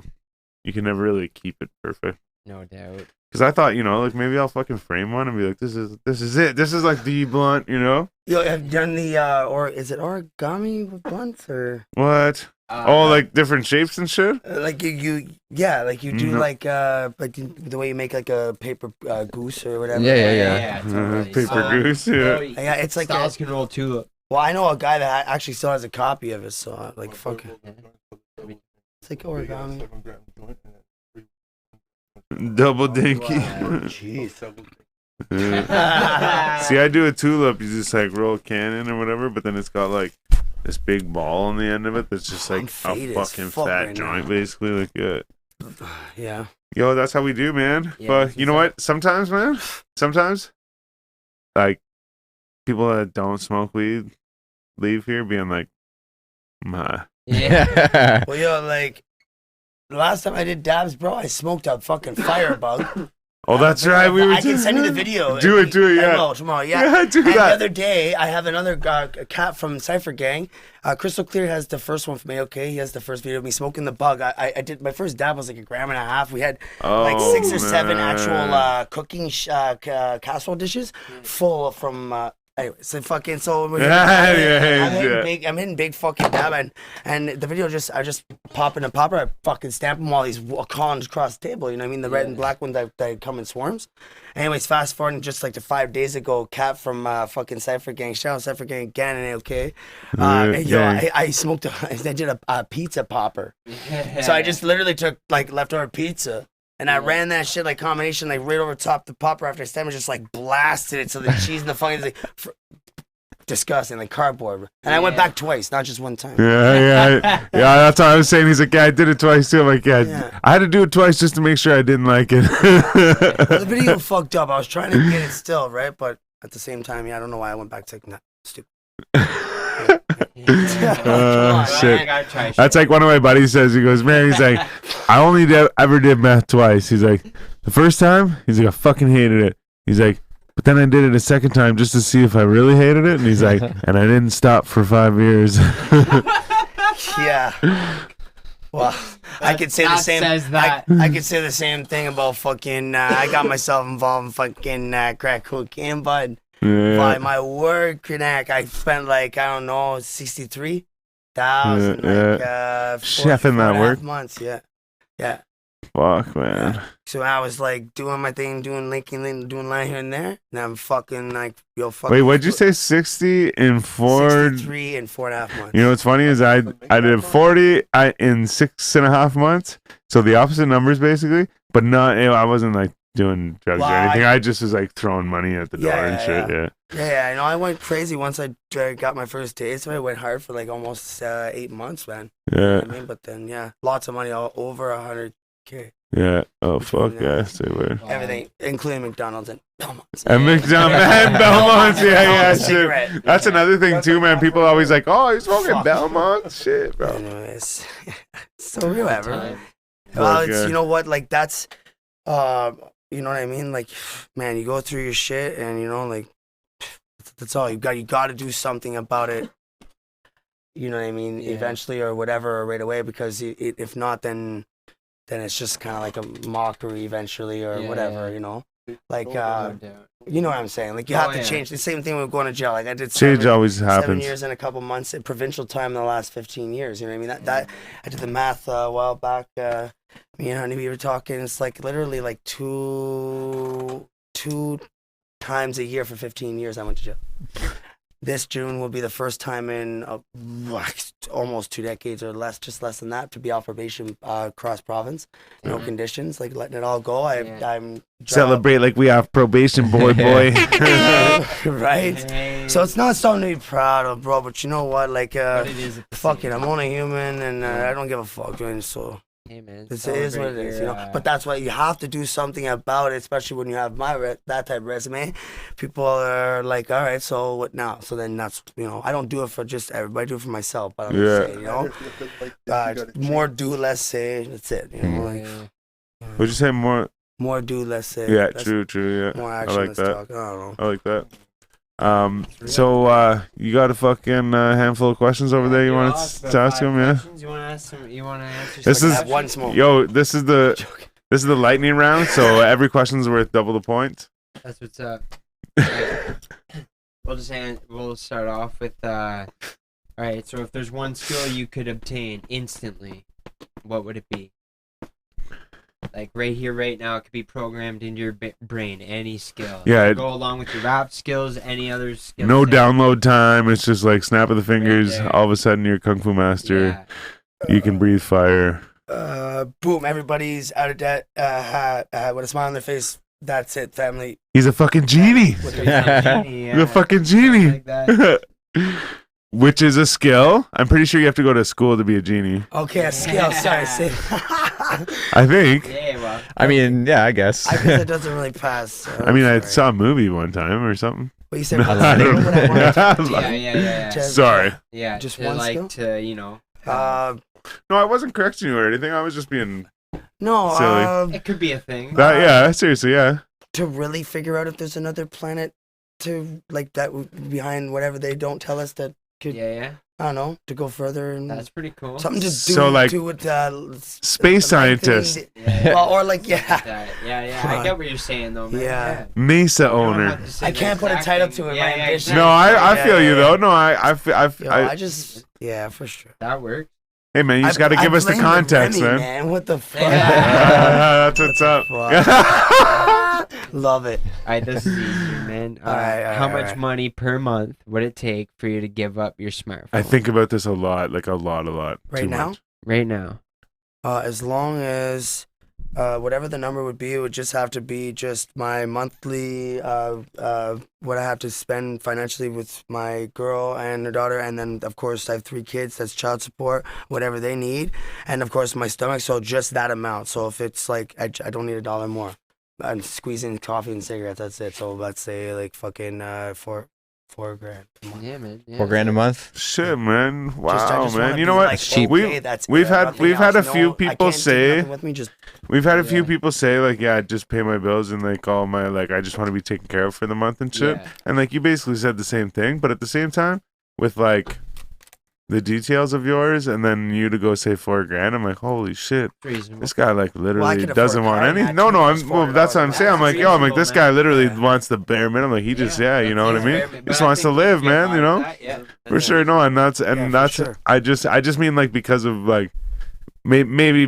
you can never really keep it perfect. No doubt. Because I thought, like maybe I'll fucking frame one and be like, this is it. This is like the blunt, Yo, have you done the or is it origami with blunts or what? Like different shapes and shit. Like you do like the way you make like a paper goose or whatever. Yeah. Totally. Paper goose. Yeah. Yeah, it's like Styles can roll too. Well, I know a guy that actually still has a copy of it, so like fuck it. It's like origami. Double dinky. Jeez. See, I do a tulip. You just like roll a can in or whatever, but then it's got like this big ball on the end of it that's just like a fucking fat joint, basically. Like, yeah. Yo, that's how we do, man. Yeah, but you know what? Sometimes, man, like, people that don't smoke weed leave here being like, "Ma." Yeah. Well, yo, like, the last time I did dabs, bro, I smoked a fucking firebug. Oh, that's right. I can send you the video. Do it, yeah. Tomorrow, yeah. Do and that. The other day, I have another cat from Cypher Gang. Crystal Clear has the first one for me, okay? He has the first video of me smoking the bug. I did, my first dab was like 1.5 grams. We had like 6 or 7 actual cooking casserole dishes full from... Anyway, so fucking I'm hitting big fucking dab and the video I just pop in a popper, I fucking stamp them while these cons across the table, you know what I mean? The red and black ones that come in swarms. Anyways, fast forward just like to 5 days ago, cat from fucking Cypher Gang, shout out Cypher Gang again, okay? I smoked I did a pizza popper. So I just literally took like leftover pizza. And I ran that shit like combination like right over top the popper after I stem and just like blasted it so the cheese and the fucking like disgusting like cardboard. And I went back twice, not just one time. Yeah. That's what I was saying. He's like, yeah, I did it twice too. I'm like, yeah. I had to do it twice just to make sure I didn't like it. Well, the video fucked up. I was trying to get it still, right? But at the same time, I don't know why I went back to that. Stupid. Shit. That's like one of my buddies says. He goes, man, he's like, I only ever did meth twice. He's like, the first time, he's like, I fucking hated it. He's like, but then I did it a second time just to see if I really hated it. And he's like, and I didn't stop for 5 years. Yeah. Well, I could say the same. I could say the same thing about fucking. I got myself involved in fucking crack cocaine, bud. Yeah. By my word, crack, I spent like, I don't know, 63,000 chef in that work months. Yeah. Fuck, man. Yeah. So I was like doing my thing, doing linking, doing line here and there, and I'm fucking like, yo, fuck. Wait, what'd you say? 60 in 63 in 4.5 months. You know what's funny is I did 40 in 6.5 months. So the opposite numbers basically, but not. I wasn't like doing drugs or anything. I just was like throwing money at the door and shit. Yeah. I went crazy once I got my first taste. So I went hard for like almost 8 months, man. Yeah. You know what I mean, but then lots of money, all over 100K. Yeah. Oh fuck, yes, they were. Everything, including McDonald's and Belmont's. And McDonald's and Belmont's, yeah, shit. That's another thing too, man. People are always like, "Oh, you're smoking Belmont, shit, bro." Anyways, so whatever. Well, it's, you know what, like that's, you know what I mean. Like, man, you go through your shit, and you know, like, that's all you got. You got to do something about it. You know what I mean? Yeah. Eventually, or whatever, or right away, because if not, then it's just kind of like a mockery eventually, or whatever, you know? Like, you know what I'm saying? Like, you have to change. The same thing with going to jail. Like, I did change always happens. 7 years and a couple months in provincial time in the last 15 years. You know what I mean? That I did the math a while back. Me and Honey, we were talking. It's like literally like two times a year for 15 years I went to jail. This June will be the first time in almost 2 decades or less, just less than that, to be off probation cross province. No conditions, like letting it all go. I'm celebrate like we have probation, boy. Right? So it's not something to be proud of, bro. But you know what? Like, fuck it. I'm only human, and I don't give a fuck. So. Hey man, it is what it is, you know. But that's why you have to do something about it, especially when you have that type of resume. People are like, all right, so what now? So then that's, you know, I don't do it for just everybody. I do it for myself. But I'm just saying, you know, more do, less say. That's it. You know, like. Would you say more? More do, less say. Yeah, true. Yeah, more action, I like less that. talk. I don't know. I like that. So you got a fucking handful of questions over there you want to ask him? Yeah. You want to ask him? You want to answer? This is one smoke. Yo, this is the lightning round. So every question's worth double the points. That's what's up. We'll start off with all right. So if there's one skill you could obtain instantly, what would it be? Like right here, right now, it could be programmed into your brain. Any skill. Yeah. Go along with your rap skills. Any other skills. No download time. It's just like snap of the fingers. All of a sudden, you're Kung Fu Master. Yeah. You can breathe fire. Boom! Everybody's out of debt. With a smile on their face. That's it, family. He's a fucking genie. He's a fucking genie. Like that. which is a skill. I'm pretty sure you have to go to school to be a genie. Okay, a skill. Sorry, see. I think. Yeah, well. I mean, yeah, I guess. I guess it doesn't really pass. So I mean, I saw a movie one time or something. What you said? I don't know. Yeah. Sorry. Yeah, Just to, one like, skill? to, you know. No, I wasn't correcting you or anything. I was just being No, silly. It could be a thing. Yeah, seriously, yeah. to really figure out if there's another planet to like that behind whatever they don't tell us that could. Yeah. I don't know, to go further and That's pretty cool. something to do, So, like, do with space scientist. Yeah. Well, or like Yeah. I get what you're saying though, man. Yeah. Mesa You don't owner. have to say I the can't put a exact title thing. to it, Yeah, my yeah, ambition. exactly. No, I Yeah, feel you yeah. though. No, I just for sure. That works. hey man, you just got to give us the blame context, Remy, man. What the fuck? That's what's up. Love it. All right, this is easier, man. All right, how all much right. money per month would it take for you to give up your smartphone? I think about this a lot, like a lot. Right Too now? much. right now. As long as whatever the number would be, it would just have to be just my monthly what I have to spend financially with my girl and her daughter, and then of course I have 3 kids. That's child support, whatever they need, and of course my stomach. So just that amount. So if it's like I don't need $1 more. I'm squeezing coffee and cigarettes. That's it. So let's say like fucking $4 grand. Yeah, man. Yeah. $4,000 a month. Shit, man. I Wow, just man. wanna You know be what? like, It's cheap. okay, that's We've it, had- nothing we've had else. a few No, I people can't take say- nothing with me, just We've had a few Yeah. people say like, yeah, just pay my bills and like all my like, I just want to be taken care of for the month and shit. Yeah. And like you basically said the same thing, but at the same time, with like the details of yours, and then you to go say $4 grand, I'm like, holy shit, Reasonable. this guy like literally could afford doesn't want car, any. not No, cheap, I'm. just Well, that's what I'm $4 saying. I'm like, yo, I'm like, this guy literally Yeah. wants the bare minimum. Like he just, yeah, you know what I mean. But Just I wants to think we live, get man. by You with know, that, yeah. for sure. No, and that's Yeah, for that's. sure. I just mean like because of like. Maybe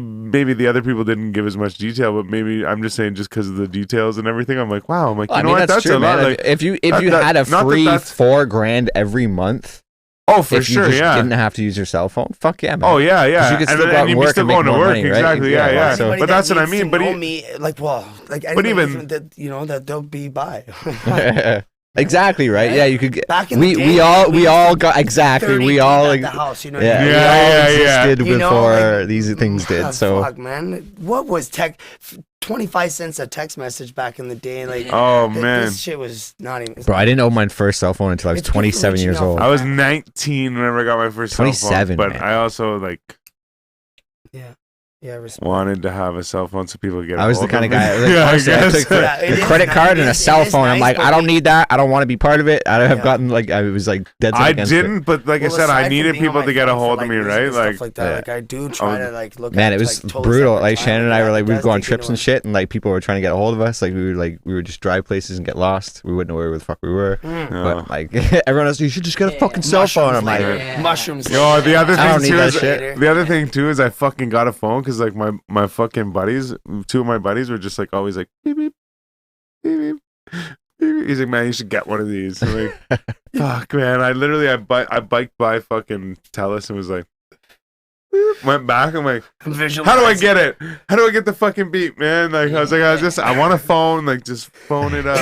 the other people didn't give as much detail, but maybe I'm just saying just because of the details and everything. I'm like, wow. I'm like, you I know mean, what? That's true, a lot. man. Like, if you that- had a not that free that's- $4 grand every month, oh, for if you sure, just yeah. didn't have to use your cell phone, fuck yeah, man. Oh yeah, yeah. you could still and, go out and and you'd be work still and make going to more work, money, right? exactly. Yeah, Yeah, yeah. so- Anybody But that's that what I needs to mean. But know he, me, like, well, like, But anybody even- that you know that they'll be by. Exactly right. Right? Yeah, you could get. Back in We the day, we used all to got exactly. 30 We deep all at like. the house, you know. Yeah, what I mean? we Yeah, all yeah, yeah. existed You know, before like, these things did. So fuck, man, what was 25 cents a text message back in the day? Like, oh th- man, this shit was not even. bro, I didn't own my first cell phone until I was It's people 27 years reaching out old. for- I was 19 whenever I got my first cell phone. 27, But man. I also like Yeah, respect. wanted to have a cell phone so people get. I was the hold kind of me. guy. Like, Yeah, I honestly, I guess. took Yeah, it the is credit nice. card and It a is- cell it is phone. I'm nice, like, but I don't we- need that. I don't want to be part of it. I have Yeah. gotten like I was like dead set I against it. didn't, but like Well, I said, aside I from needed being on people my to get a phone for, hold of like, me, music right? and stuff Like, like that. yeah. Like I do try Oh, to like look. Man, at, it was like, totally brutal. separate Like time, Shannon and I were like, we would does go on take trips into and shit, and like people were trying to get a hold of us. Like we would just drive places and get lost. We wouldn't know where the fuck we were. Mm. But like everyone else, you should just get a fucking cell phone. I'm like, mushrooms. Yo, the other I don't thing need too that is shit. the other thing too is I fucking got a phone because like my fucking buddies, 2 of my buddies were just like always like beep beep beep beep. Beep, beep. He's like, man, you should get one of these. I'm like, fuck, man. I biked by fucking Telus and was like, beep, went back. I'm like, how do I get it? How do I get the fucking beep, man? Like I was like, I want a phone. Like just phone it up.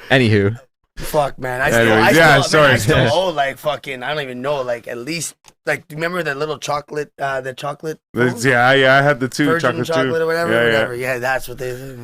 anywho, Fuck, man. Anyways, yeah, sorry. I still owe like fucking. I don't even know. Like at least like remember that little chocolate, the chocolate. phones? Yeah, I had the 2 Virgin chocolate too. or whatever, Yeah, whatever. Yeah, that's what they.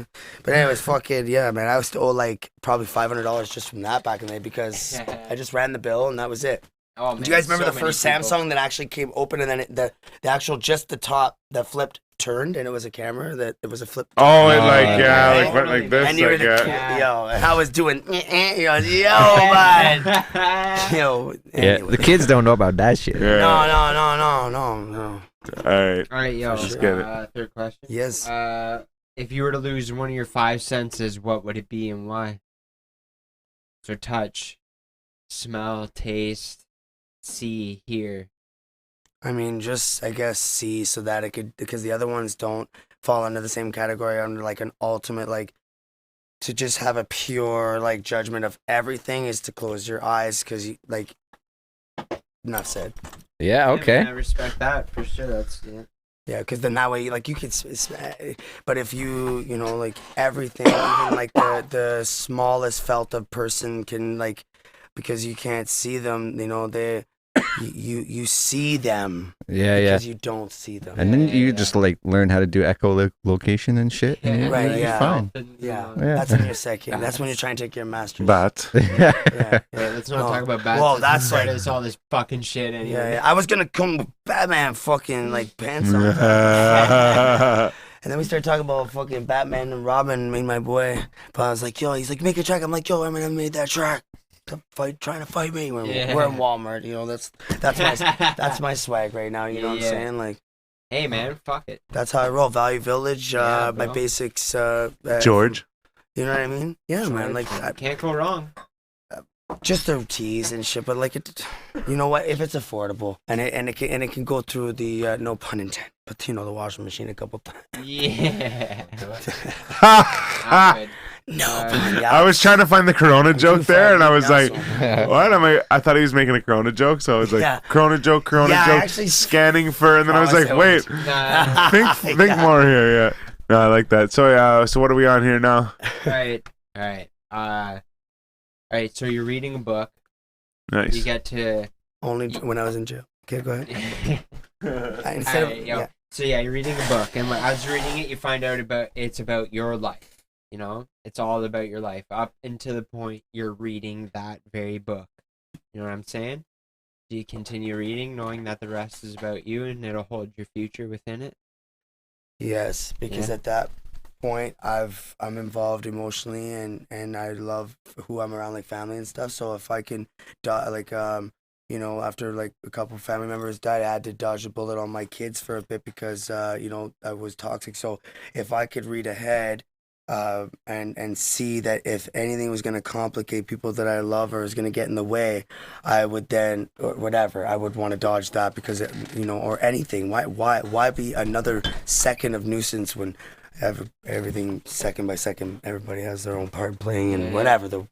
But anyways, fucking yeah, man. I was still owe like probably $500 just from that back in the day because I just ran the bill and that was it. Oh, Do you guys remember the first Samsung that actually came open and then the actual just the top that flipped turned and it was a camera that it was a flip. Oh, and like yeah, like went like this. And you were Like, the yeah. yo, and I was doing yo man, yo. yeah, Anyway. the kids don't know about that shit. Yeah. No. All right. All right, yo. Let's get Third question. Yes. If you were to lose one of your 5 senses, what would it be and why? So touch, smell, taste, see, hear. I mean, just I guess see so that it could because the other ones don't fall under the same category under like an ultimate like to just have a pure like judgment of everything is to close your eyes because you like enough said. Yeah, okay. I respect that for sure. That's Yeah, because then that way like you could but if you know like everything even like the smallest felt of person can like because you can't see them. You know, you see them. Yeah, because you don't see them. And then you just like learn how to do location and shit. And Right, you're fine. Yeah, that's in your second. That's when you're trying to take your master's. Bat. Yeah. Let's not talk about bats. Well, that's like like it's all this fucking shit anyway. I was gonna come with Batman fucking like pants on. And then we started talking about fucking Batman and Robin, me and my boy. But I was like, yo, he's like, make a track. I'm like, yo, I made that track. Trying to fight me. We're in Walmart, you know. That's my swag right now. You know what I'm saying? Like, hey man, fuck it. That's how I roll. Value Village. My basics. George. You know what I mean? Yeah, George, man. Like, can't go wrong. Just the teas and shit, but like it, you know what? If it's affordable and it can go through the no pun intended, but you know, the washing machine a couple times. Yeah. No, I was trying to find the Corona joke there, and I was like, "What?" I thought he was making a Corona joke, so I was like, "Corona joke, joke." Actually, scanning for, and then I was like, "Wait, think more here." Yeah, no, I like that. So so what are we on here now? All right, so you're reading a book. Nice. You get to only when I was in jail. Okay, go ahead. So you're reading a book, and as you're reading it, you find out it's about your life. You know, it's all about your life up until the point you're reading that very book. You know what I'm saying? Do you continue reading, knowing that the rest is about you and it'll hold your future within it? Yes, because at that point I'm involved emotionally and I love who I'm around, like family and stuff. So if I can you know, after like a couple of family members died, I had to dodge a bullet on my kids for a bit because you know, I was toxic. So if I could read ahead and see that if anything was going to complicate people that I love or is going to get in the way, I would then, or whatever, I would want to dodge that because you know, or anything. Why be another second of nuisance when everything second by second, everybody has their own part playing and whatever,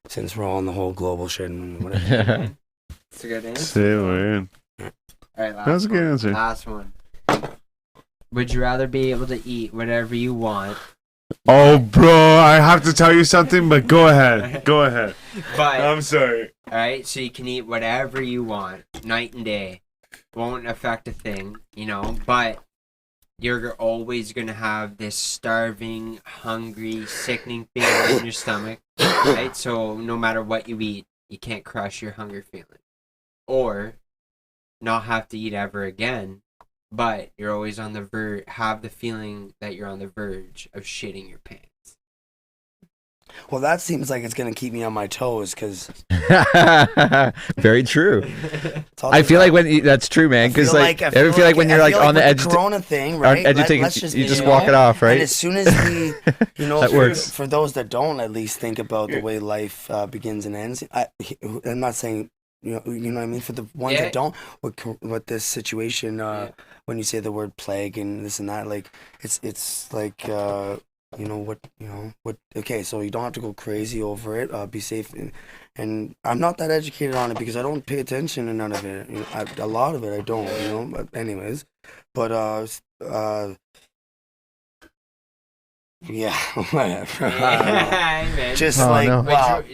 since we're all in the whole global shit and whatever. That's a good answer. Say all right, that was a good answer. Last one. Would you rather be able to eat whatever you want? Oh, bro, I have to tell you something, but go ahead. Go ahead. But I'm sorry. All right, so you can eat whatever you want, night and day. Won't affect a thing, you know, but you're always going to have this starving, hungry, sickening feeling in your stomach, right? So no matter what you eat, you can't crush your hunger feeling. Or not have to eat ever again, but you're always on the have the feeling that you're on the verge of shitting your pants. Well, that seems like it's going to keep me on my toes because... Very true. I feel like that's true, man, because I feel like when you're like on the edge of the Corona thing, right? You just walk it off, right? And as soon as we, you know, that works. For those that don't at least think about the way life begins and ends, I'm not saying, you know what I mean? For the ones that don't, with this situation, when you say the word plague and this and that, like, it's like... okay, so you don't have to go crazy over it, be safe, and I'm not that educated on it because I don't pay attention to none of it. You know, a lot of it I don't, you know, but anyways, but whatever. Just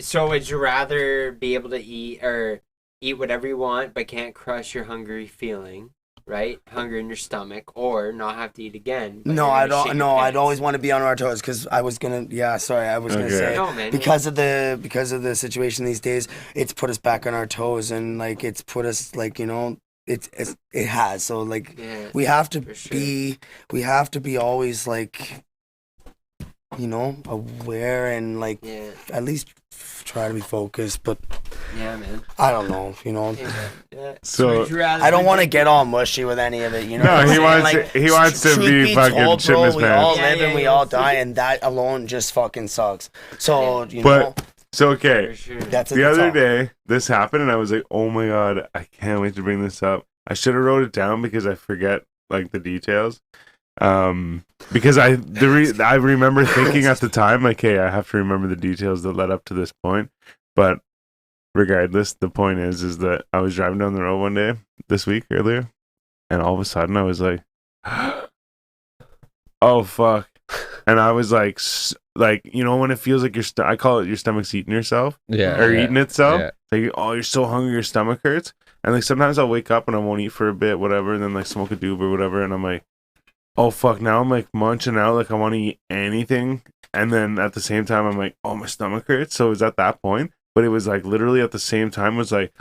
So would you rather be able to eat whatever you want but can't crush your hungry feeling, right? Hunger in your stomach, or not have to eat again? No, I don't. No, I'd always want to be on our toes because I was gonna. Yeah, sorry, I was gonna say because of the situation these days, it's put us back on our toes and like it's put us like, you know, it has. So like we have to be always like, you know, aware and like at least try to be focused, but man, I don't know, you know. So I don't want to get all mushy with any of it, you know. No, he wants to be fucking shitting his pants. We all live and we all die, and that alone just fucking sucks. So you know. So okay, that's the other day this happened, and I was like, oh my god, I can't wait to bring this up. I should have wrote it down because I forget like the details. Because I remember thinking at the time like, hey, I have to remember the details that led up to this point. But regardless, the point is that I was driving down the road one day this week earlier, and all of a sudden I was like, oh fuck, and I was like, like, you know, when it feels like I call it your stomach's eating yourself. Yeah. Or eating itself. Yeah. Like, oh, you're so hungry, your stomach hurts. And like sometimes I'll wake up and I won't eat for a bit, whatever, and then like smoke a doob or whatever, and I'm like, oh fuck, now I'm like munching out, like I want to eat anything. And then at the same time I'm like, oh, my stomach hurts. So it was at that point. But it was like literally at the same time, it was like,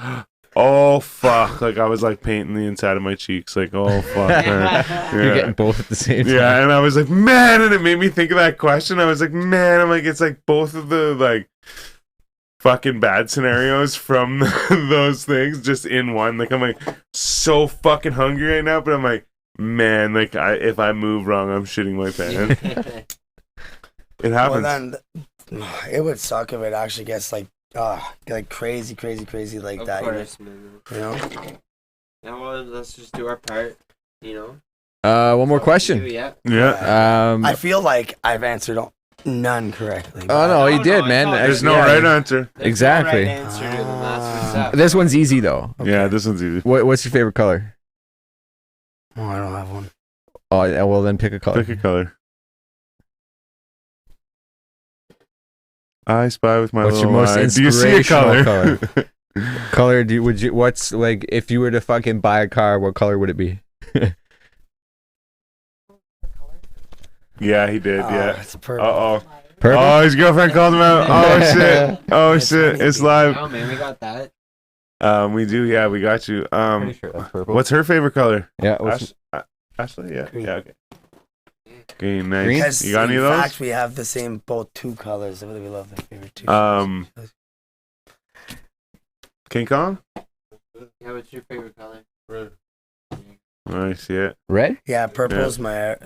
oh fuck. Like I was like painting the inside of my cheeks, like, oh fuck. Yeah. You're getting both at the same time. Yeah, and I was like, man, and it made me think of that question. I was like, man, I'm like, it's like both of the like fucking bad scenarios from those things just in one. Like I'm like so fucking hungry right now, but I'm like, man, like if I move wrong, I'm shitting my pants. It happens. Well, then it would suck if it actually gets like crazy like of that. Course, You know? Yeah, well, let's just do our part. You know. One more question. Yeah. I feel like I've answered none correctly. Oh no, you did, man. There's no right answer. Exactly. No right answer to them. That's what's up. This one's easy though. Okay. Yeah, this one's easy. What's your favorite color? Oh, I don't have one. Oh, yeah, well then pick a color. Pick a color. I spy with my What's your little most eye. Do you see a color? inspirational color? What's like if you were to fucking buy a car, what color would it be? Yeah, he did. Yeah. It's purple. Uh-oh. Purple? Oh, his girlfriend called him out. Oh shit. Oh shit. It's live. Oh man, we got that. We do. Yeah, we got you. Pretty sure that's purple. What's her favorite color? Yeah. What's Ashley. Yeah. Green. Yeah. Okay. Green. Nice. Green? Because You got any of in those? fact, we have the same both two colors. We love the favorite two. King Kong. Yeah, what's your favorite color? Red. I see it. red? Yeah, purple's my.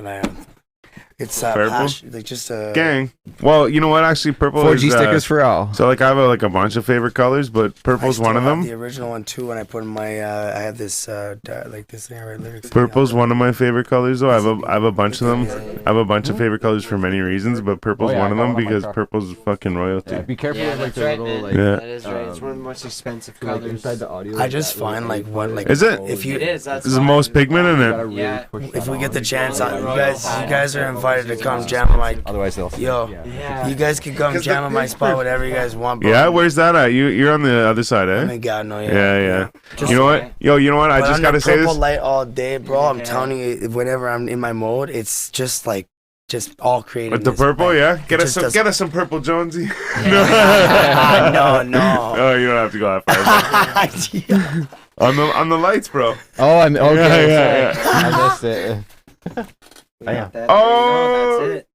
It's Purple? like just a Gang. Well, you know what? Actually, purple 4G is, stickers for all. So like I have a bunch of favorite colors, but purple's one of them. The original one too. When I put in my, I had this like this thing I write lyrics. Purple's one of my favorite colors, though. I have a bunch of them. I have a bunch of favorite colors for many reasons, but purple's one of them because purple's fucking royalty. Be careful Yeah, with like that's the right, little man. like Yeah. That is right. It's one of the most expensive like, colors. inside the audio. I just find like what like Is it? if you It is. That's This is the why. most pigment in it. Yeah. if we get the chance, you guys are invited to come jam at my. Otherwise they'll. Yo, Yeah. you guys can come jam at my spot, whatever you guys want. Bro. Yeah, where's that at? You're on the other side, Oh eh? my God, no, Yeah. Just- You know what? Yo, you know what? I But just on gotta the say purple this. light all day, bro. I'm Yeah. telling you, whenever I'm in my mode, it's just like all creative. With the purple, yeah. Get us some purple, Jonesy. no. Oh, you don't have to go that far. Yeah. on the lights, bro. Oh, I'm okay. Yeah. I missed it. We got that. Oh. There you go, that's it.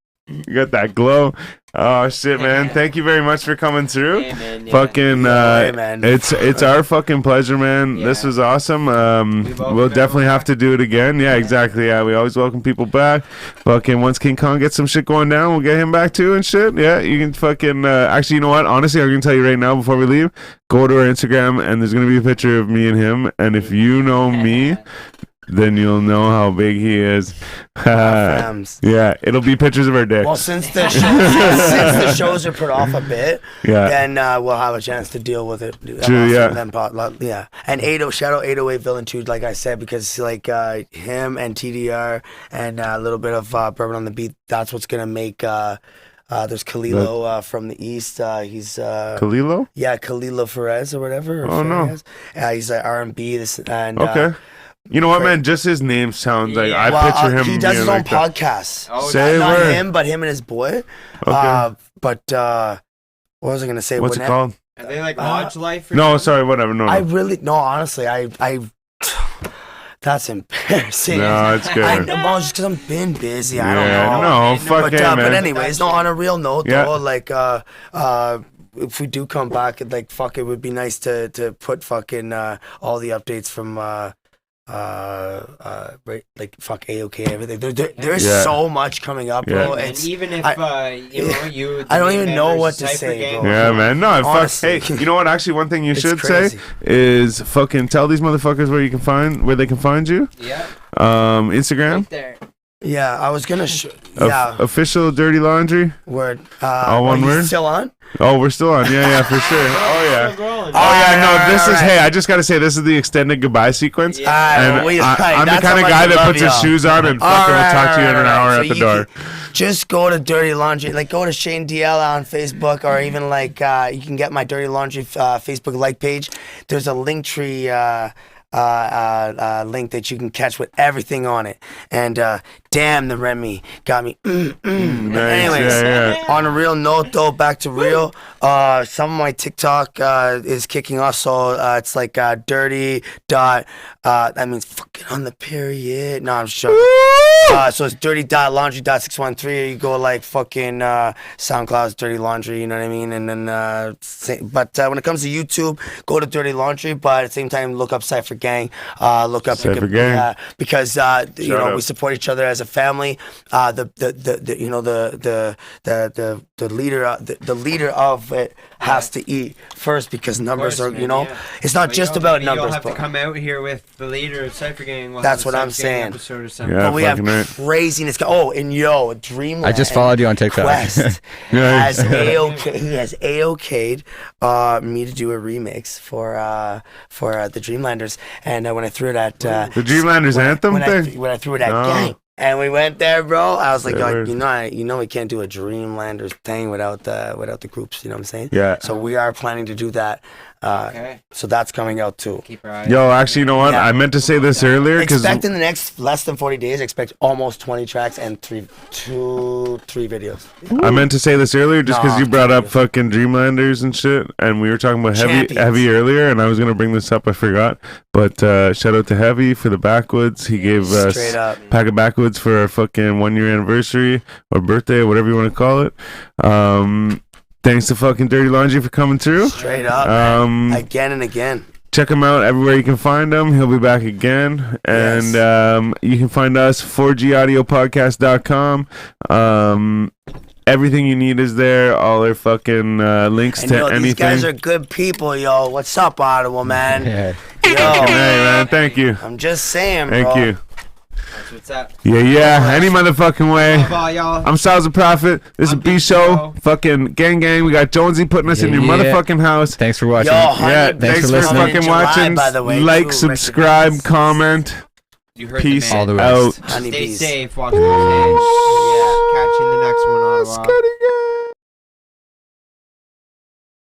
You got that glow. Oh shit, man! Thank you very much for coming through. Hey, man, yeah. Fucking, Hey, man. it's our fucking pleasure, man. Yeah. This was awesome. welcome We'll definitely everyone have to do it again. Yeah, exactly. Yeah, we always welcome people back. Fucking, once King Kong gets some shit going down, we'll get him back too and shit. Yeah, you can fucking. Actually, you know what? Honestly, I'm gonna tell you right now before we leave. Go to our Instagram, and there's gonna be a picture of me and him. And if you know me, then you'll know how big he is. Fams. Yeah, it'll be pictures of our dicks. Well, since the shows are put off a bit, Yeah. then we'll have a chance to deal with it. True, yeah. Yeah. And shout out 808 Villain 2, like I said, because like him and TDR and a little bit of Bourbon on the Beat, that's what's gonna make. There's Kalilo from the east. He's Kalilo? yeah, Kalilo Ferez or whatever. Oh, no. He's like R&B. And Okay. You know what, man? Just his name sounds like I well, picture him. he does his being own like that. podcast. Oh, Say Not word. him, but him and his boy. Okay. But what was I gonna say? What's it called? Are they like Lodge Life? Or No, something? sorry, whatever. No, I no. really no. Honestly, I that's embarrassing. No, it's good. I know, well, just because I'm been busy. I Yeah, don't know. no, fuck But, yeah, but man. anyways, no. On a real note, Yeah. though, like if we do come back, like fuck, it would be nice to put fucking all the updates from right, like fuck AOK everything. There's Yeah. so much coming up, Yeah. bro. And It's even if you, I don't the even main know members what of to Cypher say, Gang, bro. Yeah, man. No, fuck. Honestly. Hey, you know what? Actually, one thing you It's should crazy. say is fucking tell these motherfuckers where they can find you. Yeah, Instagram. right there. Yeah, I was gonna. Yeah. Official Dirty Laundry. Word. All one word. Still on? Oh, we're still on. Yeah, for sure. Oh yeah. Oh yeah. No, this is. Hey, I just gotta say, this is the extended goodbye sequence. And I'm the kind of guy that puts his shoes on and fucking will talk to you in an hour at the door. Just go to Dirty Laundry, like go to Shane DL on Facebook, or even like you can get my Dirty Laundry Facebook like page. There's a Linktree link that you can catch with everything on it. And damn, the Remy got me. Nice. Anyways, on a real note though, back to real. Some of my TikTok is kicking off, so it's like dirty dot. That means fucking on the period. No, I'm sure. So it's dirty.laundry.613. You go like fucking SoundCloud's Dirty Laundry, you know what I mean? And then, but when it comes to YouTube, go to Dirty Laundry, but at the same time, look up Cypher Gang. Look up Cypher Gang. Because you know, we support each other as a family. The leader of it has to eat first, because numbers are, you know, it's not just about numbers. You'll have to come out here with the leader of Cypher Gang. That's what I'm saying. Yeah, but we have craziness. Dreamland. I just followed you on TikTok. Quest has AOK'd me to do a remix for the Dreamlanders, and when I threw it at the Dreamlanders anthem thing, when I threw it at Gang, and we went there, bro. I was like, you know, we can't do a Dreamlanders thing without the groups. You know what I'm saying? Yeah. So we are planning to do that. So that's coming out too. Keep our eye. Yo, actually, you know what? I meant to say this earlier because expect in the next less than 40 days, expect almost 20 tracks and three videos. I meant to say this earlier just because you brought up fucking Dreamlanders and shit, and we were talking about Heavy earlier, and I was gonna bring this up, I forgot. But shout out to Heavy for the Backwoods. He gave us a pack of Backwoods for our fucking 1 year anniversary or birthday or whatever you want to call it. Thanks to fucking Dirty Laundry for coming through. Straight up, again and again. Check him out everywhere you can find him. He'll be back again. And you can find us 4gaudiopodcast.com. Everything you need is there. All our fucking links to anything. These guys are good people, yo. What's up, Ottawa, man? Yeah. Yo. Hey, man. Thank you. I'm just saying, bro. Thank you. That's what's up. Yeah. Any motherfucking way. Bye, y'all. I'm Styles the Prophet. This is B Show. Fucking gang. We got Jonesy putting us in your motherfucking house. Thanks for watching. Yo, honey, thanks for fucking watching. By the way, like, subscribe, comment. You heard Peace the man. All the out. rest. Stay safe. Watch the page. Yeah. Catch you in the next one, Ottawa.